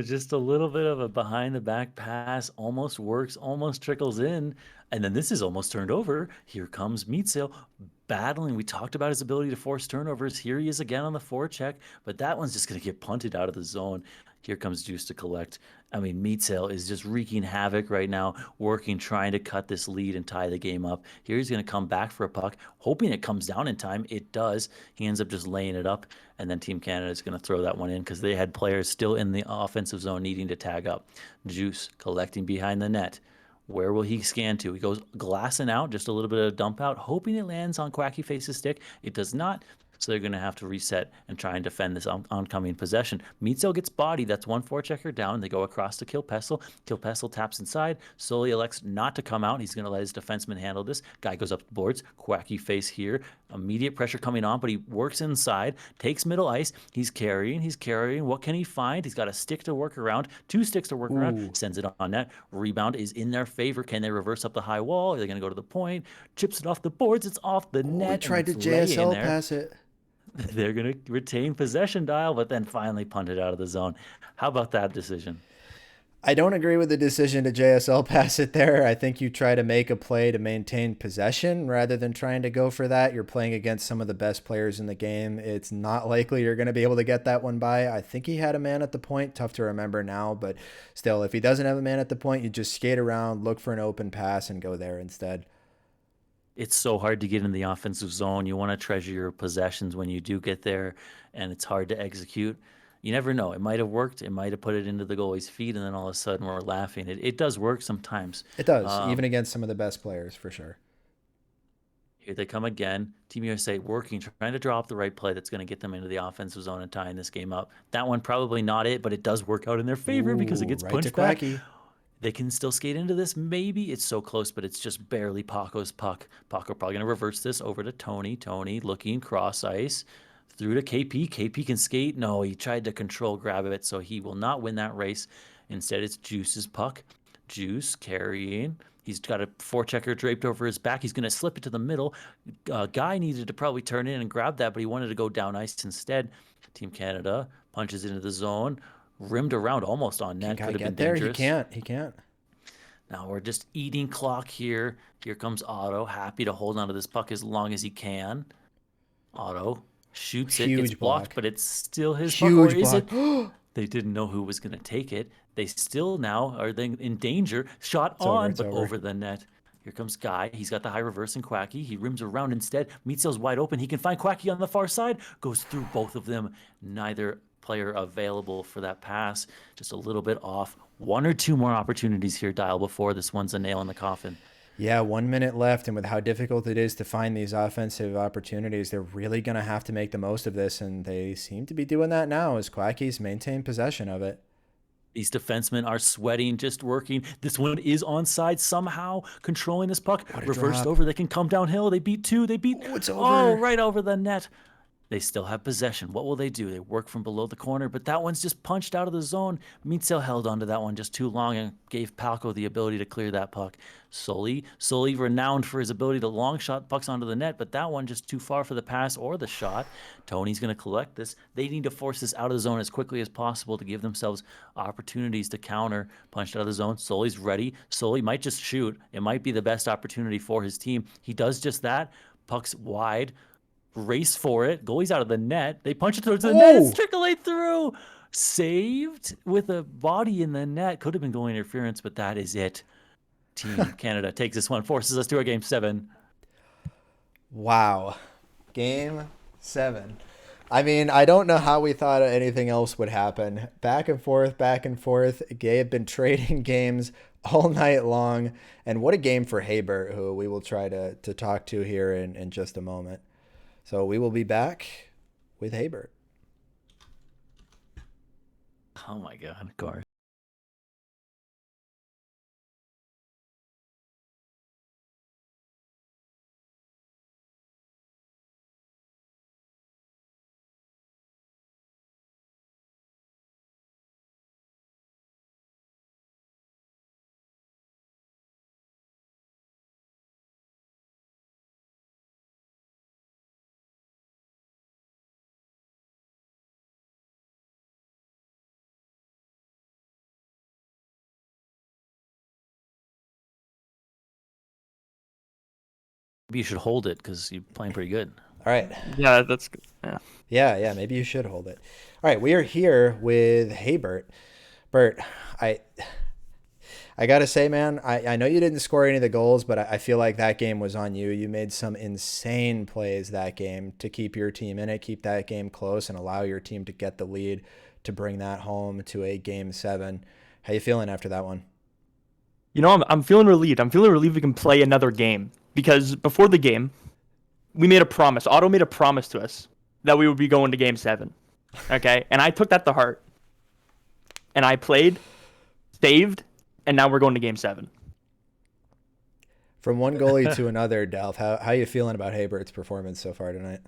Just a little bit of a behind the back pass, almost works, almost trickles in, and then this is almost turned over. Here comes Meatsail battling. We talked about his ability to force turnovers. Here he is again on the forecheck, but that one's just going to get punted out of the zone. Here comes Juice to collect. I mean, Meatsail is just wreaking havoc right now, working, trying to cut this lead and tie the game up. Here he's going to come back for a puck, hoping it comes down in time. It does. He ends up just laying it up, and then Team Canada is going to throw that one in because they had players still in the offensive zone needing to tag up. Juice collecting behind the net. Where will he scan to? He goes glassing out, just a little bit of dump out, hoping it lands on Quacky Face's stick. It does not. So they're going to have to reset and try and defend this oncoming possession. Meatzel gets bodied. That's one forechecker down. They go across to Kill Pestle. Kill Pestle taps inside. Sully elects not to come out. He's going to let his defenseman handle this. Guy goes up the boards. Quacky Face here. Immediate pressure coming on, but he works inside. Takes middle ice. He's carrying. He's carrying. What can he find? He's got a stick to work around. 2 sticks to work around. Sends it on net. Rebound is in their favor. Can they reverse up the high wall? Are they going to go to the point? Chips it off the boards. It's off the net. We tried to and it's laying JSL there. pass it. They're going to retain possession dial, but then finally punt it out of the zone. How about that decision? I don't agree with the decision to JSL pass it there. I think you try to make a play to maintain possession rather than trying to go for that. You're playing against some of the best players in the game. It's not likely you're going to be able to get that one by. I think he had a man at the point. Tough to remember now, but still, if he doesn't have a man at the point, you just skate around, look for an open pass, and go there instead. It's so hard to get in the offensive zone. You want to treasure your possessions when you do get there, and it's hard to execute. You never know. It might have worked. It might have put it into the goalie's feet, and then all of a sudden we're laughing. It does work sometimes. It does, even against some of the best players, for sure. Here they come again. Team USA working, trying to draw up the right play that's going to get them into the offensive zone and tying this game up. That one probably not it, but it does work out in their favor because it gets right punched to back. Quacky. They can still skate into this, maybe. It's so close, but it's just barely Paco's puck. Paco probably going to reverse this over to Tony. Tony looking cross ice through to KP. KP can skate. No, he tried to control grab it, so he will not win that race. Instead, it's Juice's puck. Juice carrying. He's got a forechecker draped over his back. He's going to slip it to the middle. Guy needed to probably turn in and grab that, but he wanted to go down ice instead. Team Canada punches into the zone. Rimmed around almost on net. Can Could Guy have been get there? dangerous. He can't. Now we're just eating clock here. Here comes Otto, happy to hold onto this puck as long as he can. Otto shoots it, gets Huge blocked, block. but it's still his puck. Or Huge is block. it? They didn't know who was going to take it. They still now are then in danger. Shot It's over, on, it's but over. over the net. Here comes Guy. He's got the high reverse and Quacky. He rims around instead. Meatzel's wide open. He can find Quacky on the far side. Goes through both of them. Neither player available for that pass. Just a little bit off. 1 or 2 more opportunities here, Dial, before this one's a nail in the coffin. Yeah, 1 minute left, and with how difficult it is to find these offensive opportunities, they're really going to have to make the most of this, and they seem to be doing that now as Quacky's maintain possession of it. These defensemen are sweating, just working. This one is onside somehow, controlling this puck. What a Reversed drop. over. They can come downhill. They beat 2. They beat. Oh, it's over. Oh, right over the net. They still have possession. What will they do? They work from below the corner, but that one's just punched out of the zone. Meatzel held onto that one just too long and gave Palco the ability to clear that puck. Sully renowned for his ability to long shot pucks onto the net, but that one just too far for the pass or the shot. Tony's going to collect this. They need to force this out of the zone as quickly as possible to give themselves opportunities to counter. Punched out of the zone. Sully's ready. Sully might just shoot. It might be the best opportunity for his team. He does just that. Puck's wide. Race for it. Goalie's out of the net. They punch it towards the net. It's trickling through. Saved with a body in the net. Could have been goal interference, but that is it. Team Canada takes this one, forces us to a game 7. Wow. Game 7. I mean, I don't know how we thought anything else would happen. Back and forth, back and forth. They have been trading games all night long. And what a game for Habert, who we will try to talk to here in just a moment. So we will be back with Habert. Oh my God, Gar. Maybe you should hold it because you're playing pretty good. All right. Yeah, that's good. Yeah. Yeah, maybe you should hold it. All right, we are here with Hey Bert. Bert, I gotta say, man, I know you didn't score any of the goals, but I feel like that game was on you. You made some insane plays that game to keep your team in it, keep that game close, and allow your team to get the lead to bring that home to a game 7. How you feeling after that one? You know, I'm feeling relieved. I'm feeling relieved we can play another game because before the game, we made a promise. Otto made a promise to us that we would be going to game 7. Okay? And I took that to heart. And I played, saved, and now we're going to game 7. From one goalie to another, Delph, how you feeling about Haybert's performance so far tonight?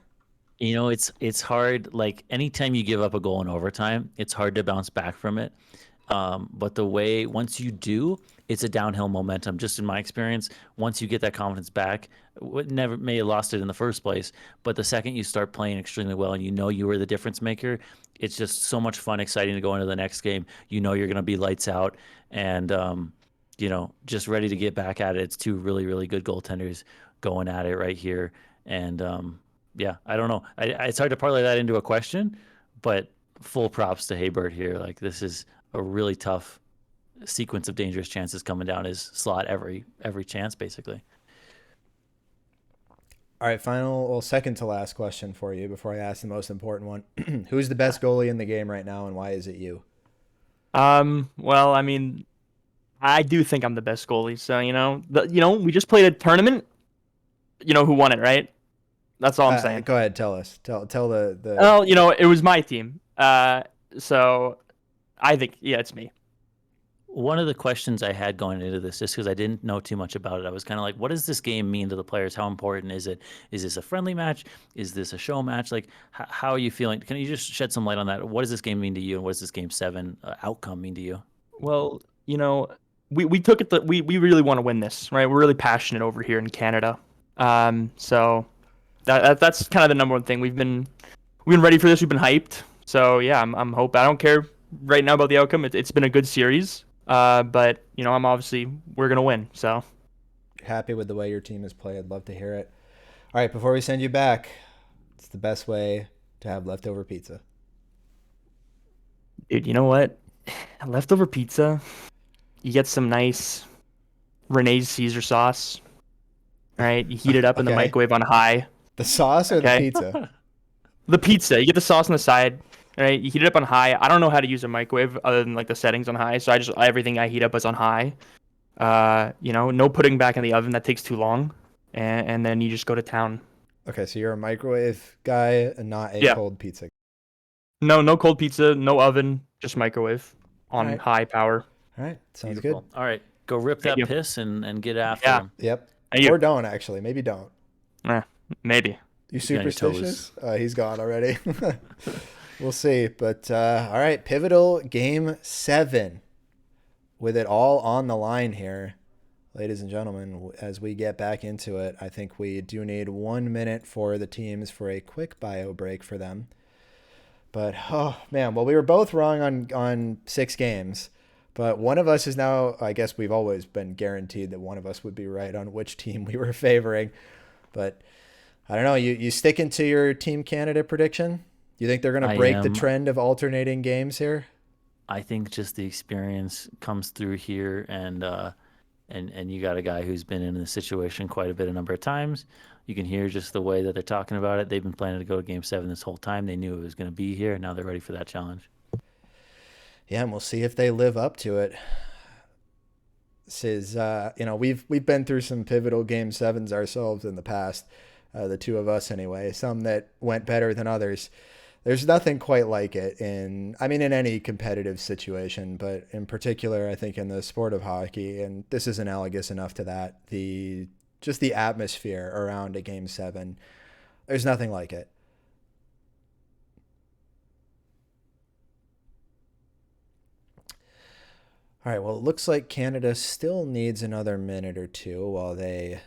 You know, it's hard. Like anytime you give up a goal in overtime, it's hard to bounce back from it. But the way once you do, it's a downhill momentum. Just in my experience, once you get that confidence back, never may have lost it in the first place, but the second you start playing extremely well and you know you were the difference maker, it's just so much fun, exciting to go into the next game. You know you're going to be lights out, and just ready to get back at it. It's two really really good goaltenders going at it right here, and yeah, I don't know. It's hard to parlay that into a question, but full props to Haybird here. Like this is a really tough sequence of dangerous chances coming down his slot every chance basically. All right, second to last question for you before I ask the most important one. Who's the best goalie in the game right now, and why is it you? Well, I mean, I do think I'm the best goalie. So, we just played a tournament. You know who won it, right? That's all I'm saying. Go ahead, tell us. Tell the. Well, it was my team. So I think, yeah, it's me. One of the questions I had going into this, just because I didn't know too much about it, I was kind of like, what does this game mean to the players? How important is it? Is this a friendly match? Is this a show match? Like, how are you feeling? Can you just shed some light on that? What does this game mean to you? And what does this game 7 outcome mean to you? Well, we took it that we really want to win this, right? We're really passionate over here in Canada. So that's kind of the number one thing. We've been ready for this. We've been hyped. So yeah, I'm hoping. I don't care right now about the outcome. It's been a good series. But we're gonna win. So happy with the way your team has played. Love to hear it. All right, before we send you back, it's the best way to have leftover pizza. Dude, you know what? Leftover pizza. You get some nice Renee's Caesar sauce. Right? You heat it up in the Okay. microwave on high. The sauce or the Okay. pizza? The pizza. You get the sauce on the side. Right? You heat it up on high. I don't know how to use a microwave other than like the settings on high. So everything I heat up is on high. No putting back in the oven. That takes too long. And then you just go to town. Okay, so you're a microwave guy and not a cold pizza. No cold pizza, no oven, just microwave on high power. All right, sounds Beautiful. good. All right, go rip that piss and get after him. Yep. Thank you. Or don't, actually. Maybe don't. Maybe. You superstitious? He's gone already. We'll see. But all right, pivotal game 7 with it all on the line here. Ladies and gentlemen, as we get back into it, I think we do need 1 minute for the teams for a quick bio break for them. But, oh, man, well, we were both wrong on 6 games. But one of us is now, I guess we've always been guaranteed that one of us would be right on which team we were favoring. But I don't know. You sticking to your Team Canada prediction? You think they're going to break the trend of alternating games here? I think just the experience comes through here, and you got a guy who's been in the situation quite a number of times. You can hear just the way that they're talking about it. They've been planning to go to Game 7 this whole time. They knew it was going to be here, and now they're ready for that challenge. Yeah, and we'll see if they live up to it. This is, we've been through some pivotal Game 7s ourselves in the past, the two of us anyway, some that went better than others. There's nothing quite like it in any competitive situation, but in particular, I think in the sport of hockey, and this is analogous enough to that, just the atmosphere around a Game 7, there's nothing like it. All right, well, it looks like Canada still needs another minute or two while they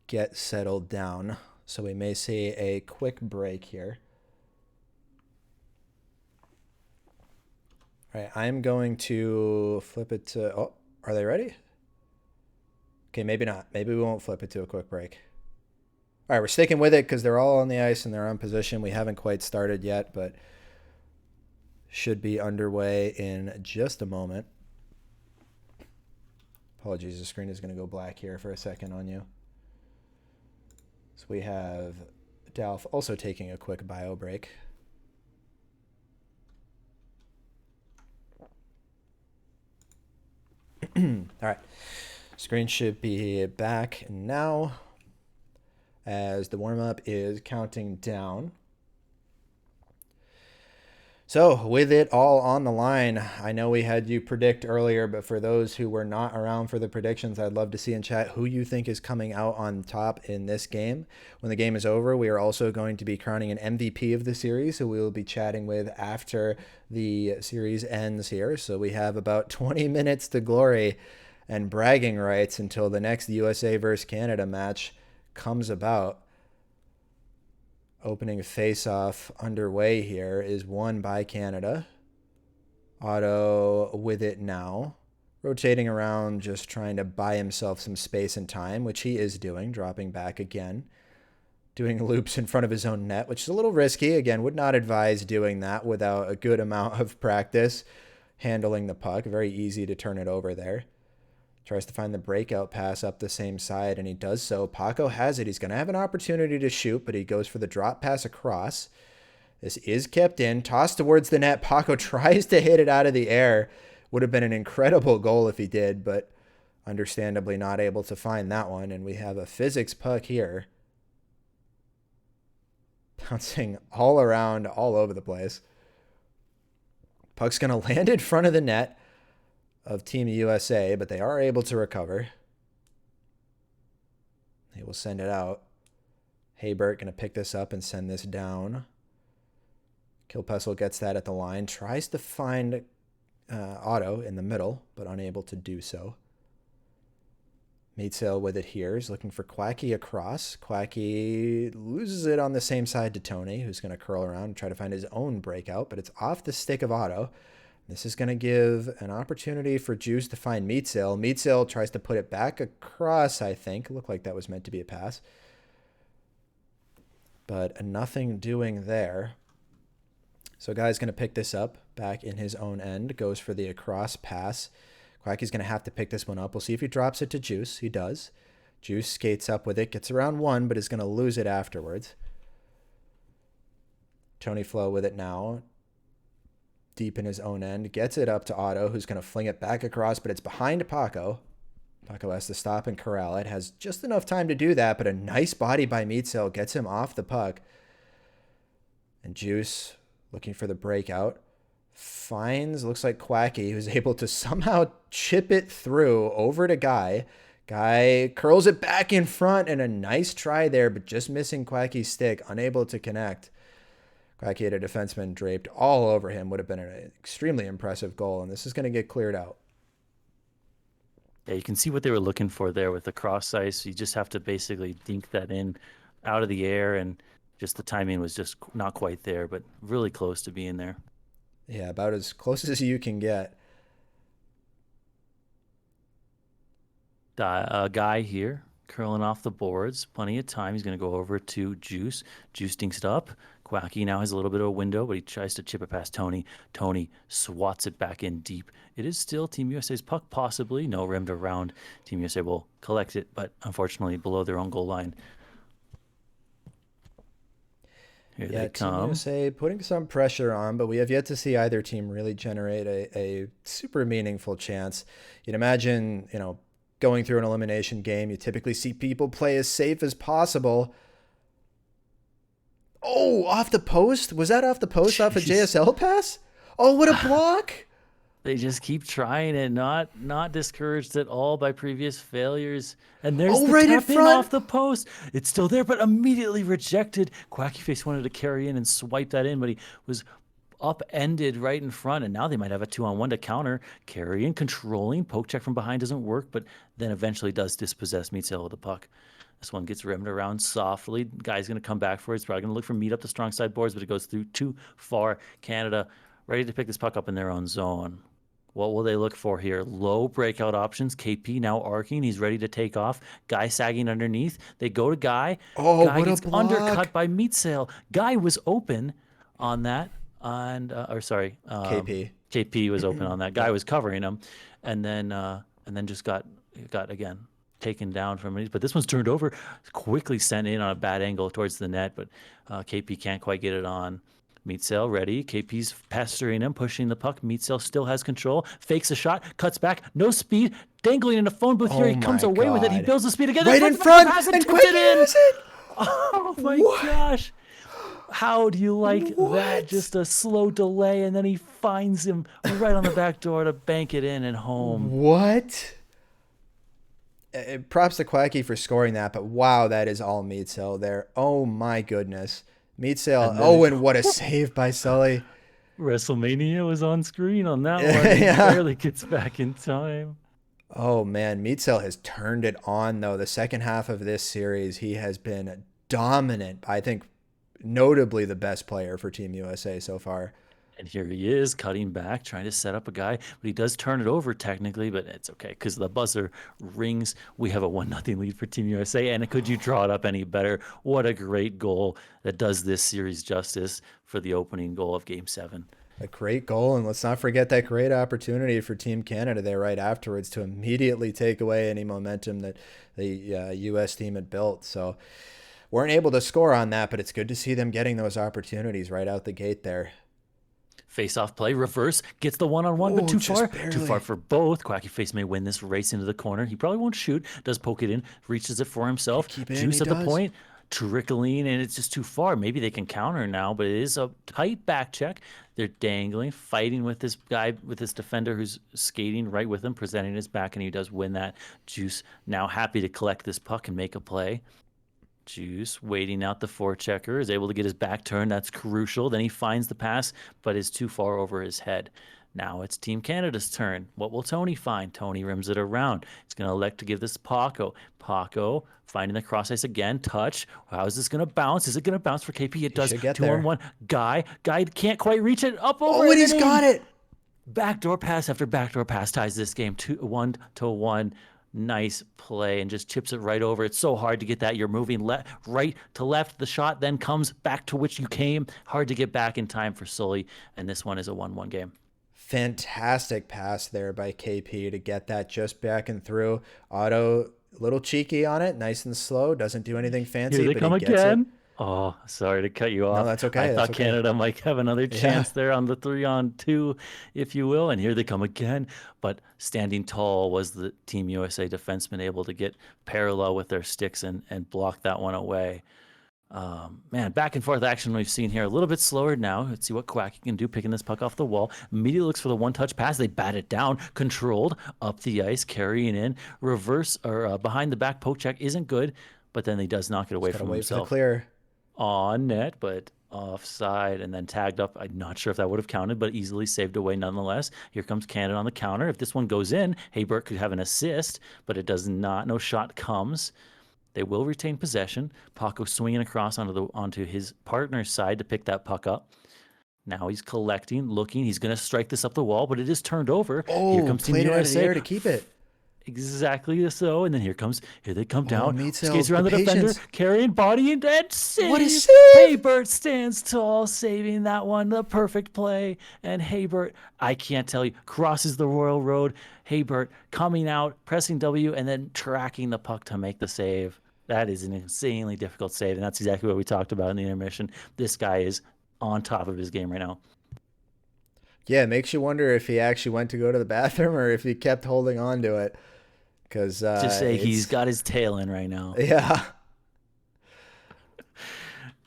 get settled down, so we may see a quick break here. All right, I'm going to flip it to... Oh, are they ready? Okay, maybe not. Maybe we won't flip it to a quick break. All right, we're sticking with it because they're all on the ice and they're on position. We haven't quite started yet, but should be underway in just a moment. Apologies, the screen is going to go black here for a second on you. So we have Dalf also taking a quick bio break. All right. Screen should be back now as the warm-up is counting down. So, with it all on the line, I know we had you predict earlier, but for those who were not around for the predictions, I'd love to see in chat who you think is coming out on top in this game. When the game is over, we are also going to be crowning an MVP of the series, who we will be chatting with after the series ends here. So, we have about 20 minutes to glory and bragging rights until the next USA versus Canada match comes about. Opening face-off underway here is won by Canada. Otto with it now. Rotating around, just trying to buy himself some space and time, which he is doing, dropping back again. Doing loops in front of his own net, which is a little risky. Again, would not advise doing that without a good amount of practice handling the puck. Very easy to turn it over there. Tries to find the breakout pass up the same side, and he does so. Paco has it. He's going to have an opportunity to shoot, but he goes for the drop pass across. This is kept in. Tossed towards the net. Paco tries to hit it out of the air. Would have been an incredible goal if he did, but understandably not able to find that one. And we have a physics puck here. Bouncing all around, all over the place. Puck's going to land in front of the net of Team USA, but they are able to recover. They will send it out. Haybert going to pick this up and send this down. Kilpessel gets that at the line. Tries to find Otto in the middle, but unable to do so. Meatsail with it here. He's looking for Quacky across. Quacky loses it on the same side to Tony, who's going to curl around and try to find his own breakout, but it's off the stick of Otto. This is going to give an opportunity for Juice to find Meatsail. Meatsail tries to put it back across, I think. Looked like that was meant to be a pass. But nothing doing there. So guy's going to pick this up back in his own end. Goes for the across pass. Quacky's going to have to pick this one up. We'll see if he drops it to Juice. He does. Juice skates up with it. Gets around one, but is going to lose it afterwards. Tony Flo with it now. Deep in his own end. Gets it up to Otto, who's going to fling it back across, but it's behind Paco. Paco has to stop and corral it. Has just enough time to do that, but a nice body by Meatsail gets him off the puck. And Juice, looking for the breakout, finds, looks like Quacky, who's able to somehow chip it through over to Guy. Guy curls it back in front, and a nice try there, but just missing Quacky's stick, unable to connect. Quacky had a defenseman draped all over him. Would have been an extremely impressive goal, and this is going to get cleared out. Yeah, you can see what they were looking for there with the cross ice. You just have to basically dink that in out of the air, and just the timing was just not quite there, but really close to being there. Yeah, about as close as you can get. Guy here curling off the boards. Plenty of time. He's going to go over to Juice. Juice dinks it up. Quacky now has a little bit of a window, but he tries to chip it past Tony. Tony swats it back in deep. It is still Team USA's puck, possibly. No rimmed around. Team USA will collect it, but unfortunately below their own goal line. Here they come. Team USA putting some pressure on, but we have yet to see either team really generate a super meaningful chance. You'd imagine, going through an elimination game, you typically see people play as safe as possible. Oh, off the post? Was that off the post? Jeez. Off a JSL pass? Oh, what a block! They just keep trying it, not discouraged at all by previous failures. And there's the right tap in off the post. It's still there, but immediately rejected. Quacky Face wanted to carry in and swipe that in, but he was upended right in front, and now they might have a 2-on-1 to counter. Carry in, controlling. Poke check from behind doesn't work, but then eventually does dispossess Meatsail with the puck. This one gets rimmed around softly. Guy's going to come back for it. He's probably going to look for meet up the strong side boards, but it goes through too far. Canada ready to pick this puck up in their own zone. What will they look for here? Low breakout options. KP now arcing. He's ready to take off. Guy sagging underneath. They go to Guy. Oh, Guy what a gets block. undercut by Meat Sail. Guy was open on that. KP. KP was open on that. Guy was covering him, and then just got again taken down from it. But this one's turned over, quickly sent in on a bad angle towards the net, but KP can't quite get it on. Meat Sail ready. KP's pestering him, pushing the puck. Meat Sail still has control. Fakes a shot, cuts back, no speed, dangling in a phone booth here. He comes my away with it. He God. builds the speed again. Right in front, and quick has it. Oh my gosh. How do you like that? Just a slow delay, and then he finds him right on the back door to bank it in and home. What? Props to Quacky for scoring that, but wow, that is all Meat Sail there. Oh my goodness. Meat Sail. And what a save by Sully. WrestleMania was on screen on that one. He barely gets back in time. Oh man, Meat Sail has turned it on though. The second half of this series, he has been dominant. I think notably the best player for Team USA so far. And here he is cutting back, trying to set up a guy, but he does turn it over technically, but it's okay because the buzzer rings. We have a 1-0 lead for Team USA, and could you draw it up any better? What a great goal that does this series justice for the opening goal of Game 7. A great goal, and let's not forget that great opportunity for Team Canada there right afterwards to immediately take away any momentum that the U.S. team had built. So weren't able to score on that, but it's good to see them getting those opportunities right out the gate there. Face-off play, reverse, gets the one-on-one, but too far. Barely. Too far for both. Quacky Face may win this race into the corner. He probably won't shoot, does poke it in, reaches it for himself. Juice at the point, trickling, and it's just too far. Maybe they can counter now, but it is a tight back check. They're dangling, fighting with this guy, with this defender who's skating right with him, presenting his back, and he does win that. Juice now happy to collect this puck and make a play. Juice waiting out the forechecker, is able to get his back turned. That's crucial. Then he finds the pass, but is too far over his head. Now it's Team Canada's turn. What will Tony find? Tony rims it around. He's going to elect to give this to Paco. Paco finding the cross ice again. Touch. How is this going to bounce? Is it going to bounce for KP? It does. 2-on-1. Guy can't quite reach it. Up over. Oh, and he's got it. Backdoor pass after backdoor pass ties this game 1-1. Nice play and just chips it right over. It's so hard to get that. You're moving right to left. The shot then comes back to which you came. Hard to get back in time for Sully, and this one is a 1-1 game. Fantastic pass there by KP to get that just back and through. Otto, a little cheeky on it, nice and slow. Doesn't do anything fancy. Here they but come he gets again. It. Oh, sorry to cut you off. No, that's okay. I thought Canada might have another chance there on the 3-on-2, if you will. And here they come again. But standing tall was the Team USA defenseman able to get parallel with their sticks and block that one away. Man, back and forth action we've seen here. A little bit slower now. Let's see what Quacky can do, picking this puck off the wall. Immediately looks for the one-touch pass. They bat it down, controlled, up the ice, carrying in. Reverse or behind the back poke check isn't good, but then he does knock it away from himself. For the clear. On net, but offside and then tagged up. I'm not sure if that would have counted, but easily saved away nonetheless. Here comes Canada on the counter. If this one goes in, Haybert could have an assist, but it does not. No shot comes. They will retain possession. Paco swinging across onto his partner's side to pick that puck up. Now he's collecting, looking. He's going to strike this up the wall, but it is turned over. Oh, here comes Team played it out of the USA air to keep it. Exactly so, and then here they come down. Meat Sail, Skates around the defender, carrying body and save. What a save! Haybert stands tall, saving that one. The perfect play, and Haybert, I can't tell you, crosses the Royal Road. Haybert coming out, pressing W, and then tracking the puck to make the save. That is an insanely difficult save, and that's exactly what we talked about in the intermission. This guy is on top of his game right now. Yeah, it makes you wonder if he actually went to go to the bathroom or if he kept holding on to it. Because just say he's got his tail in right now. Yeah.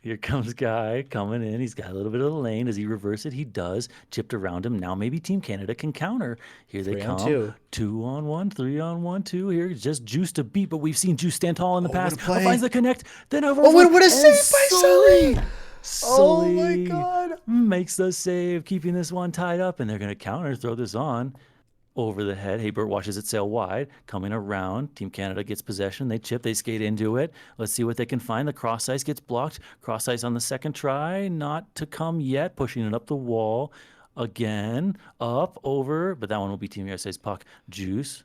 Here comes Guy coming in. He's got a little bit of the lane. Does he reverse it? He does. Chipped around him. Now maybe Team Canada can counter. Here they come. 2-on-1, 3-on-1, 2. Here, just Juice to beat, but we've seen Juice stand tall in the past. Finds the connect. Then over. Oh, what a save by Sully! Sully oh my God! Makes the save, keeping this one tied up, and they're going to counter, throw this on. Over the head. Haybert watches it sail wide, coming around. Team Canada gets possession. They chip, they skate into it. Let's see what they can find. The cross ice gets blocked. Cross ice on the second try. Not to come yet. Pushing it up the wall. again, up, over, but that one will be Team USA's puck. Juice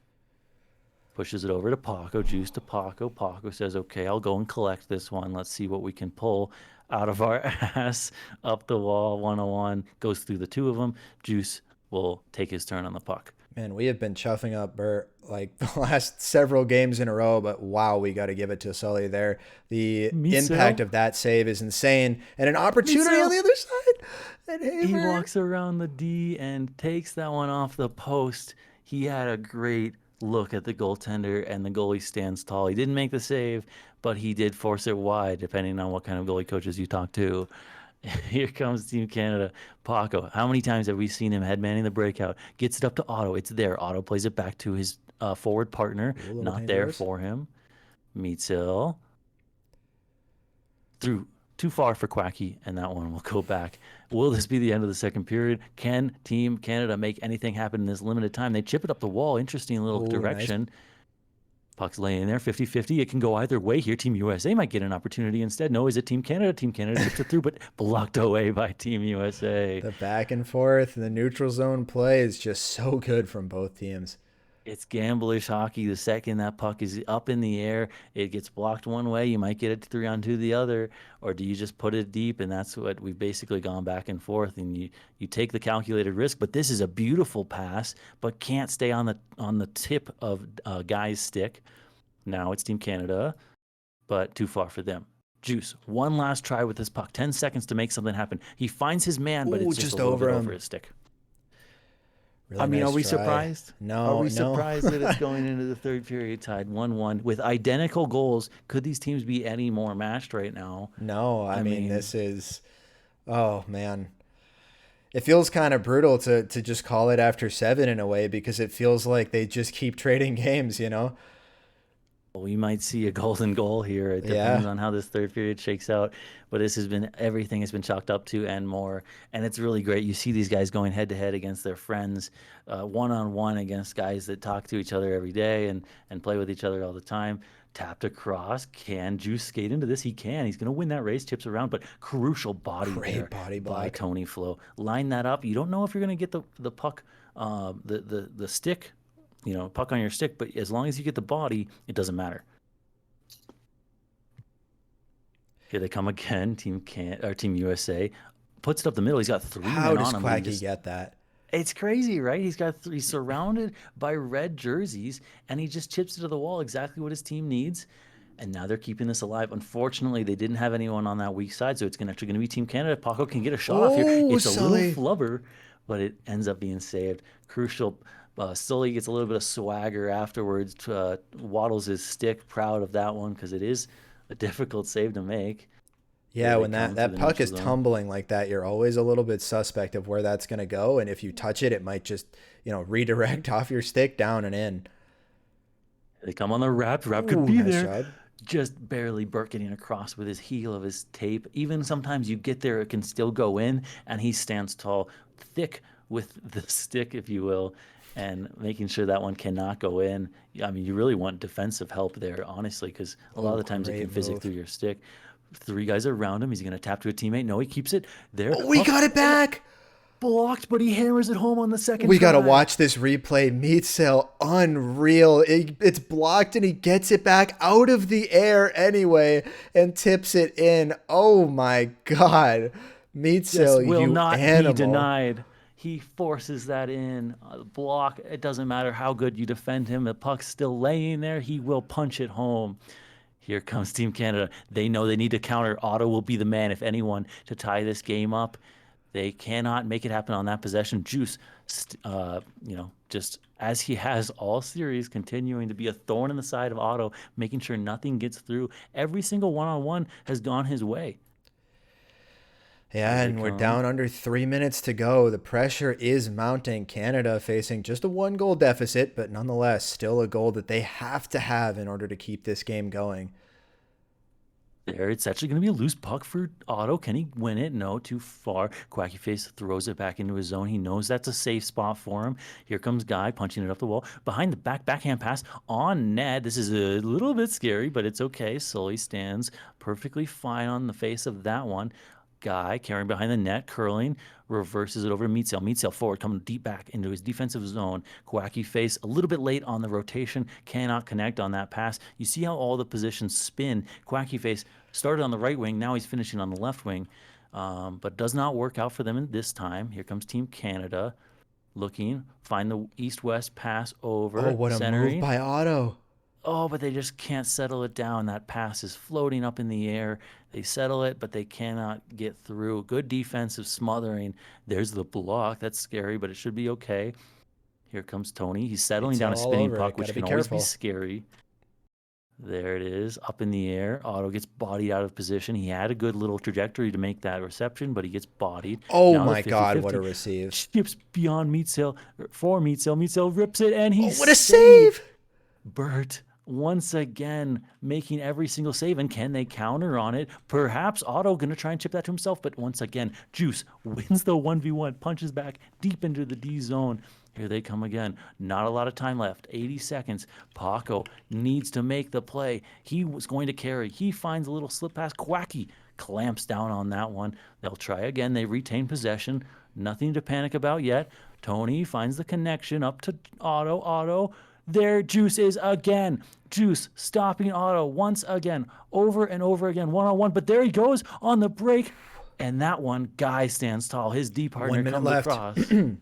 pushes it over to Paco. Juice to Paco. Paco says, okay, I'll go and collect this one. Let's see what we can pull out of our ass. Up the wall, 101. Goes through the two of them. Juice will take his turn on the puck. Man, we have been chuffing up Bert like the last several games in a row, but wow, we got to give it to Sully there. The impact of that save is insane, and an opportunity on the other side. And he walks around the D and takes that one off the post. He had a great look at the goaltender, and the goalie stands tall. He didn't make the save, but he did force it wide, depending on what kind of goalie coaches you talk to. Here comes Team Canada. Paco, how many times have we seen him headmanning the breakout? Gets it up to Otto. It's there. Otto plays it back to his forward partner. Not there for him. Meetsill. Through too far for Quacky, and that one will go back. Will this be the end of the second period? Can Team Canada make anything happen in this limited time? They chip it up the wall. Interesting little direction. Nice. Puck's laying there, 50-50. It can go either way here. Team USA might get an opportunity instead. No, is it Team Canada? Team Canada gets it through, but blocked away by Team USA. The back and forth and the neutral zone play is just so good from both teams. It's gamblish hockey. The second that puck is up in the air, it gets blocked one way. You might get it 3-on-2 the other, or do you just put it deep? And that's what we've basically gone back and forth. And you take the calculated risk. But this is a beautiful pass, but can't stay on the tip of Guy's stick. Now it's Team Canada, but too far for them. Juice, one last try with this puck. 10 seconds to make something happen. He finds his man, but it's just a little bit over his stick. Really nice are we try. surprised? No, Are we surprised that it's going into the third period tied 1-1 with identical goals? Could these teams be any more matched right now? No, I mean this is, oh man. It feels kind of brutal to just call it after 7 in a way, because it feels like they just keep trading games, you know? We might see a golden goal here. It depends on how this third period shakes out. But this has been, everything has been chalked up to and more. And it's really great. You see these guys going head to head against their friends, one-on-one against guys that talk to each other every day and play with each other all the time. Tapped across. Can Juice skate into this? He can. He's going to win that race. Chips around, but crucial body there by Tony Flo. Line that up. You don't know if you're going to get the puck, the stick, puck on your stick, but as long as you get the body, it doesn't matter. Here they come again. Team USA puts it up the middle. He's got 3 men on him. How does Quacky get that? It's crazy, right? He's surrounded by red jerseys, and he just chips it to the wall, exactly what his team needs. And now they're keeping this alive. Unfortunately, they didn't have anyone on that weak side, so it's actually going to be Team Canada. Paco can get a shot off here. It's a little flubber, but it ends up being saved. Crucial. Sully gets a little bit of swagger afterwards, waddles his stick, proud of that one, because it is a difficult save to make. Yeah, when that puck is tumbling like that, you're always a little bit suspect of where that's going to go. And if you touch it, it might just, redirect off your stick down and in. They come on the wrap. Wrap could be nice there. Job. Just barely Burt getting across with his heel of his tape. Even sometimes you get there, it can still go in, and he stands tall, thick with the stick, if you will, and making sure that one cannot go in. I mean, you really want defensive help there, honestly, because a lot of the times it can physic through your stick. 3 guys around him. He's going to tap to a teammate. No, he keeps it there. Oh, we got it back. Blocked, but he hammers it home on the second We got to watch this replay. Meetsill, unreal. It's blocked, and he gets it back out of the air anyway and tips it in. Oh, my God. Meetsill, will you not animal. Be denied. He forces that in. Block. It doesn't matter how good you defend him. The puck's still laying there. He will punch it home. Here comes Team Canada. They know they need to counter. Otto will be the man, if anyone, to tie this game up. They cannot make it happen on that possession. Juice, just as he has all series, continuing to be a thorn in the side of Otto, making sure nothing gets through. Every single one-on-one has gone his way. Yeah, and we're down under 3 minutes to go. The pressure is mounting. Canada facing just a 1-goal deficit, but nonetheless still a goal that they have to have in order to keep this game going. There, it's actually going to be a loose puck for Otto. Can he win it? No, too far. Quacky Face throws it back into his zone. He knows that's a safe spot for him. Here comes Guy punching it up the wall. Behind the backhand pass on net. This is a little bit scary, but it's okay. Sully stands perfectly fine on the face of that one. Guy carrying behind the net, curling, reverses it over to Meatsail. Meatsail forward, coming deep back into his defensive zone. Kawaki face a little bit late on the rotation, cannot connect on that pass. You see how all the positions spin. Kawaki face started on the right wing, now he's finishing on the left wing, but does not work out for them in this time. Here comes Team Canada, looking, find the east-west pass over, Oh, what a centering. move by Otto. Oh, but they just can't settle it down. That pass is floating up in the air. They settle it, but they cannot get through. Good defensive smothering. There's the block. That's scary, but it should be okay. Here comes Tony. He's settling down a all spinning over it. puck, which Gotta be can always be careful. scary. There it is, up in the air. Otto gets bodied out of position. He had a good little trajectory to make that reception, but he gets bodied. Oh Now the my God, 50-50 what a receive. Chips beyond Meatsail, for Meatsail. Meatsail rips it, and he's What a save! Bert once again making every single save, and can they counter on it? Perhaps Otto gonna try and chip that to himself, but once again, Juice wins the 1v1, punches back deep into the D zone. Here they come again. Not a lot of time left. 80 seconds. Paco needs to make the play. He was going to carry. He finds a little slip pass. Quacky clamps down on that one. They'll try again. They retain possession. Nothing to panic about yet. Tony finds the connection up to Otto. Otto. There Juice is again. Juice stopping Otto once again. Over and over again. One-on-one. But there he goes on the break. And that one, Guy stands tall. His D partner 1 minute comes left. across.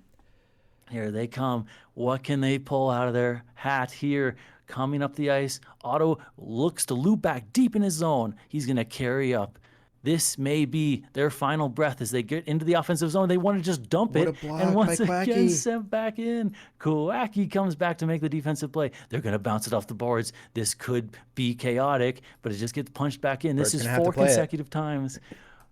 Here they come. What can they pull out of their hat here? Coming up the ice. Otto looks to loop back deep in his zone. He's going to carry up. This may be their final breath as they get into the offensive zone. They want to just dump What it. a block And once by again, Quacky. sent back in. Kawaki comes back to make the defensive play. They're going to bounce it off the boards. This could be chaotic, but it just gets punched back in. Bert's This is gonna have to 4 play it. consecutive times.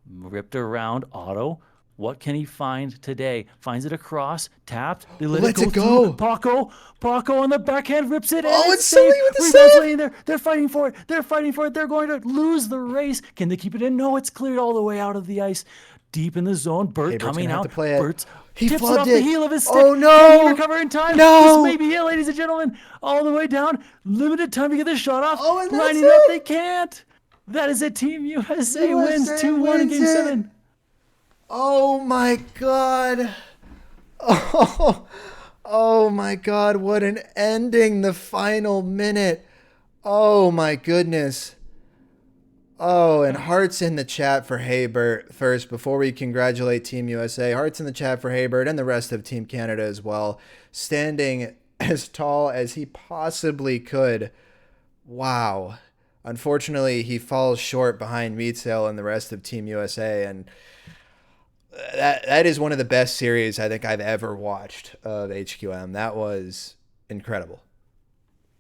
Ripped around. Otto. What can he find today? Finds it across, tapped. They let Lets it it go. go. Paco on the backhand rips it. Oh, and it's safe. Sully with the Rebound's save. laying there. They're fighting for it. They're fighting for it. They're going to lose the race. Can they keep it in? No, it's cleared all the way out of the ice. Deep in the zone. Bert Hey, Bert's coming gonna have out. to play it. Bert's He tips it flubbed off it. the heel of his stick. Oh, no. Can he recover in time? No. This may be it, ladies and gentlemen. All the way down. Limited time to get this shot off. Oh, and that's Lining it up. it. They can't. That is it. Team USA USA wins 2-1 in wins Game it. 7. Oh my God. Oh my God, what an ending, the final minute. Oh my goodness. Oh, and hearts in the chat for Haybert first before we congratulate Team USA. Hearts in the chat for Haybert and the rest of Team Canada as well. Standing as tall as he possibly could. Wow. Unfortunately, he falls short behind Meatsail and the rest of Team USA, and that is one of the best series I think I've ever watched of HQM. That was incredible.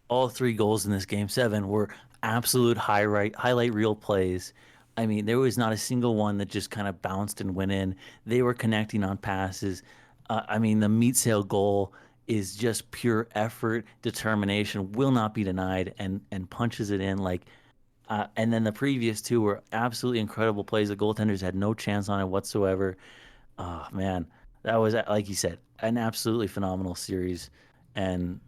All 3 goals in this Game 7 were absolute highlight reel plays. I mean, there was not a single one that just kind of bounced and went in. They were connecting on passes. I mean, the Meatsail goal is just pure effort, determination, will not be denied, and punches it in like. And then the previous 2 were absolutely incredible plays. The goaltenders had no chance on it whatsoever. Oh man, that was, like you said, an absolutely phenomenal series, and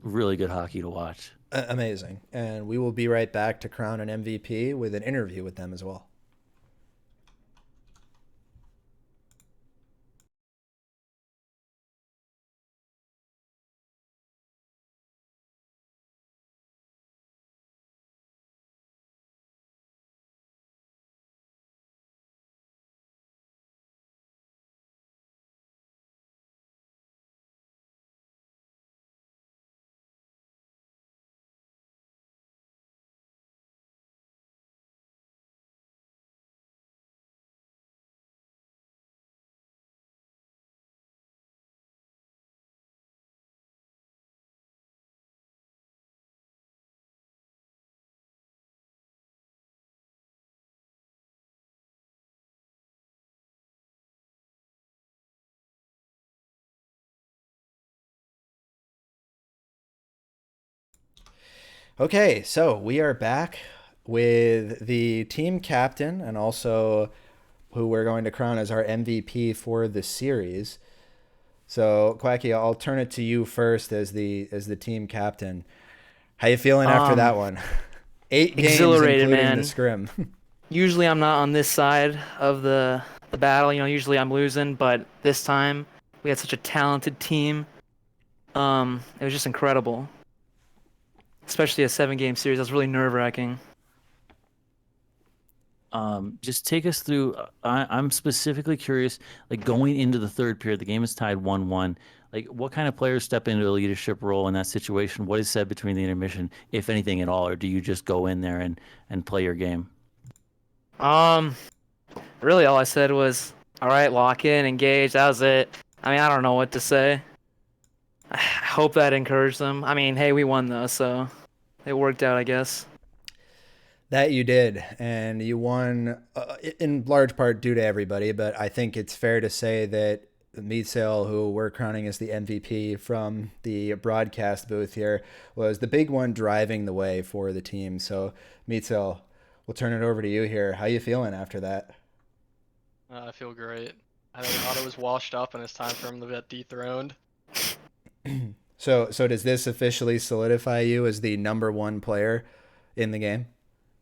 really good hockey to watch. Amazing. And we will be right back to crown an MVP with an interview with them as well. Okay, so we are back with the team captain and also who we're going to crown as our MVP for the series. So, Quacky, I'll turn it to you first as the team captain. How you feeling after that one? 8 games, Exhilarated, including man. the scrim. usually I'm not on this side of the battle. You know, usually I'm losing, but this time we had such a talented team. It was just incredible, especially a 7-game series. That was really nerve-wracking. Just take us through. I'm specifically curious, like going into the third period, the game is tied 1-1. Like, what kind of players step into a leadership role in that situation? What is said between the intermission, if anything at all, or do you just go in there and play your game? Um, Really all I said was, "All right, lock in, engage." That was it. I mean, I don't know what to say. I hope that encouraged them. I mean, hey, we won though, so it worked out, I guess. That you did, and you won in large part due to everybody. But I think it's fair to say that Meatsail, who we're crowning as the MVP from the broadcast booth here, was the big one driving the way for the team. So, Meatsail, we'll turn it over to you here. How you feeling after that? I feel great. I think Otto was washed up, and it's time for him to get dethroned. So does this officially solidify you as the number one player in the game?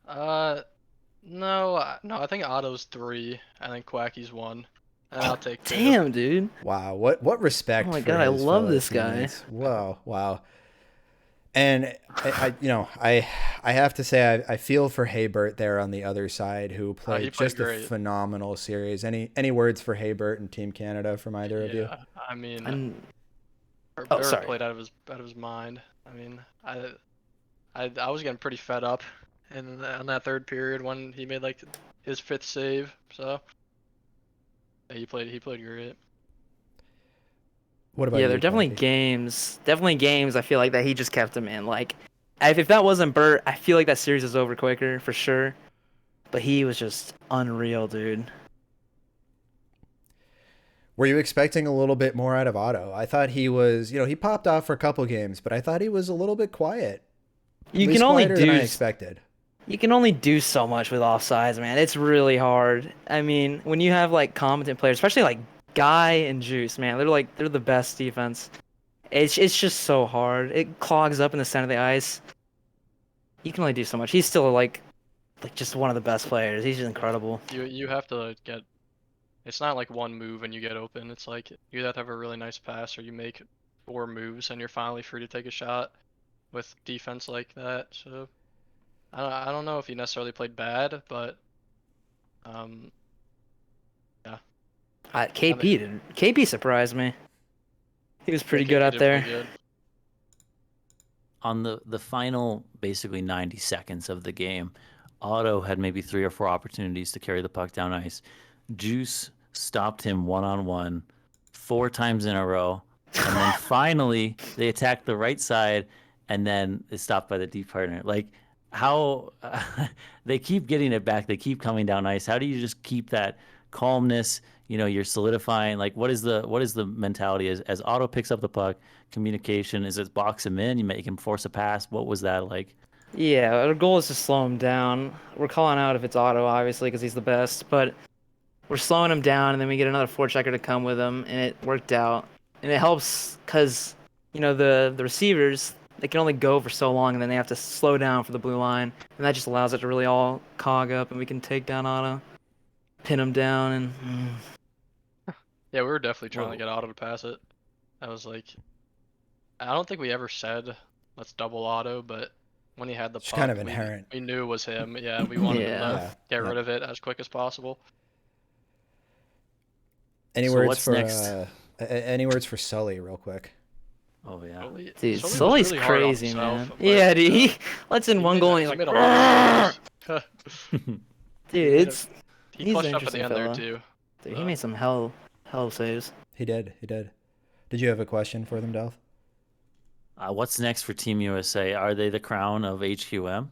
Uh, no, no. I think Otto's 3. I think Quacky's 1, and I'll take 2. Damn, dude. Wow, what respect Oh my for God, I his love fellow this guy. teammates. Wow, wow. And I have to say I feel for Haybert there on the other side, who He played played just a great. phenomenal series. Any words for Haybert and Team Canada from either of you? Yeah, I mean, And oh, Bert sorry. played out of his mind. I mean, I was getting pretty fed up in that third period when he made like his 5th save. So yeah, he played great. What about Yeah, you, there are Quacky? definitely games. I feel like that he just kept him in. Like, if that wasn't Bert, I feel like that series is over quicker for sure. But he was just unreal, dude. Were you expecting a little bit more out of Otto? I thought he was, he popped off for a couple games, but I thought he was a little bit quiet. At You can least only quieter than I do expected. You can only do so much with offsides, man. It's really hard. I mean, when you have like competent players, especially like Guy and Juice, man, they're the best defense. It's just so hard. It clogs up in the center of the ice. You can only do so much. He's still like just one of the best players. He's just incredible. You have to get. It's not like one move and you get open. It's like you have to have a really nice pass, or you make 4 moves and you're finally free to take a shot with defense like that. So I don't know if he necessarily played bad, but um yeah. KP surprised me. He was Yeah, pretty good KP out did play there. good. On the final basically 90 seconds of the game, Otto had maybe 3 or 4 opportunities to carry the puck down ice. Juice stopped him 1-on-1 4 times in a row, and then finally they attacked the right side, and then it's stopped by the deep partner. Like, how they keep getting it back, they keep coming down ice. How do you just keep that calmness? You're solidifying. Like, what is the mentality as Otto picks up the puck? Communication, is it box him in? You make him force a pass. What was that like? Yeah, our goal is to slow him down. We're calling out if it's Otto, obviously, because he's the best, but we're slowing him down, and then we get another forechecker to come with him, and it worked out. And it helps because, the receivers, they can only go for so long, and then they have to slow down for the blue line, and that just allows it to really all cog up, and we can take down Otto, pin him down, and Yeah, we were definitely trying to Whoa. get Otto to pass it. I was like, I don't think we ever said let's double Otto, but when he had the It's kind puck, of inherent. we knew it was him. Yeah, we wanted him yeah. to Yeah. get Yeah. rid of it as quick as possible. Any So words what's for next? any words for Sully, real quick? Oh yeah. Dude, Sully was Sully's really hard on crazy, himself, man. but Yeah, dude, he lets in he one made goal, and a, he's he like, made a lot of "Argh!" saves. He Dude, made a, he he's an clutched up at the interesting end there fella. too. Dude, he made some hell of saves. He did. He did. Did you have a question for them, Delph? What's next for Team USA? Are they the crown of HQM?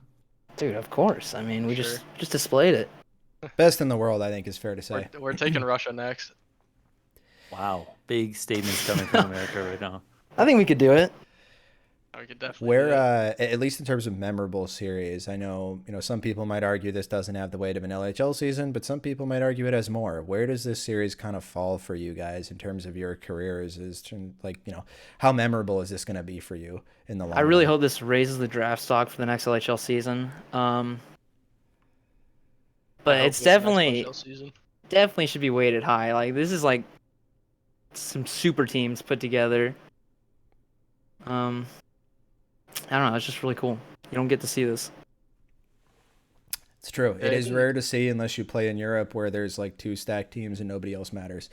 Dude, of course. I mean, For we sure. just displayed it. Best in the world, I think, is fair to We're, say. we're taking Russia next. Wow, big statements coming from America right now. I think we could do it. We could definitely Where, do it. at least in terms of memorable series, I know, some people might argue this doesn't have the weight of an LHL season, but some people might argue it has more. Where does this series kind of fall for you guys in terms of your careers? How memorable is this going to be for you in the long I really run? hope this raises the draft stock for the next LHL season. but hope it's it's a nice definitely NHL season. definitely should be weighted high. Like this is like some super teams put together. I don't know. It's just really cool. You don't get to see this. It's true. Yeah, It is even- rare to see unless you play in Europe where there's like 2 stacked teams and nobody else matters.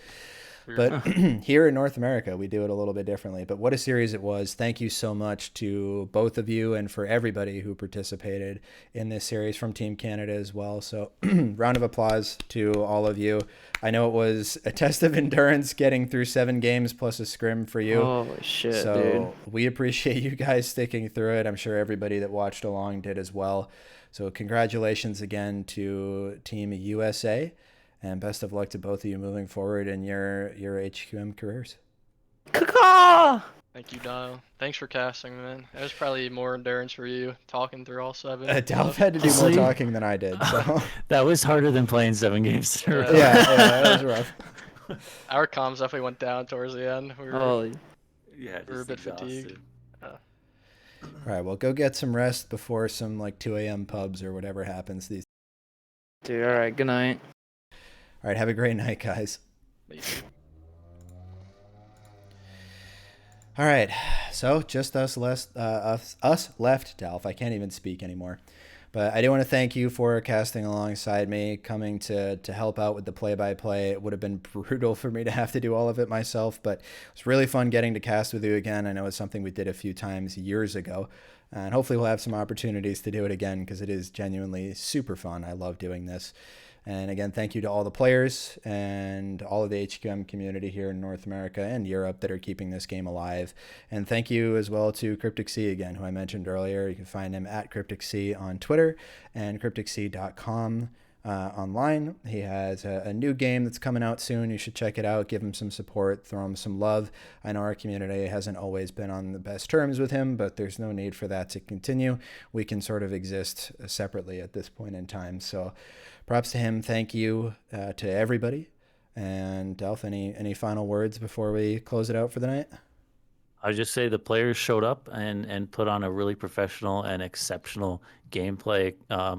True. But here in North America, we do it a little bit differently. But what a series it was. Thank you so much to both of you and for everybody who participated in this series from Team Canada as well. So round of applause to all of you. I know it was a test of endurance getting through 7 games plus a scrim for you. Holy shit, So we appreciate you guys sticking through it. I'm sure everybody that watched along did as well. So congratulations again to Team USA, and best of luck to both of you moving forward in your HQM careers. dude. Thank you, Dial. Thanks for casting, man. That was probably more endurance for you, talking through all 7. Delph had to do more talking than I did. So That was harder than playing 7 games in a row. yeah, that was rough. Our comms definitely went down towards the end. We were, Holy. Yeah, we were a just bit exhausted. fatigued. All right, well, go get some rest before some like 2 a.m. pubs or whatever happens these. Dude, all right. Good night. All right, have a great night, guys. All right, so just us left, Delph. I can't even speak anymore. But I do want to thank you for casting alongside me, coming to help out with the play-by-play. It would have been brutal for me to have to do all of it myself, but it was really fun getting to cast with you again. I know it's something we did a few times years ago, and hopefully we'll have some opportunities to do it again because it is genuinely super fun. I love doing this. And again, thank you to all the players and all of the HQM community here in North America and Europe that are keeping this game alive. And thank you as well to Cryptic C again, who I mentioned earlier. You can find him at Cryptic C on Twitter and crypticc.com online. He has a new game that's coming out soon. You should check it out. Give him some support. Throw him some love. I know our community hasn't always been on the best terms with him, but there's no need for that to continue. We can sort of exist separately at this point in time. So props to him. Thank you to everybody. And Delph, any final words before we close it out for the night? I would just say the players showed up and put on a really professional and exceptional gameplay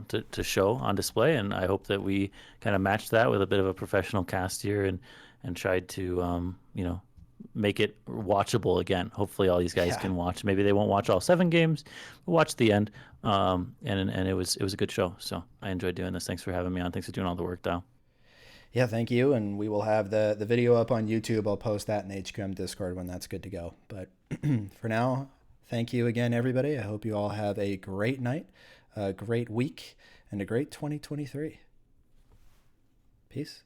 to show on display, and I hope that we kind of matched that with a bit of a professional cast here and tried to make it watchable again. Hopefully, all these guys can watch. Maybe they won't watch all 7 games, but watch the end. And it was a good show. So I enjoyed doing this. Thanks for having me on. Thanks for doing all the work, Dow. Yeah, thank you. And we will have the video up on YouTube. I'll post that in the HQM Discord when that's good to go. But for now, thank you again, everybody. I hope you all have a great night, a great week, and a great 2023. Peace.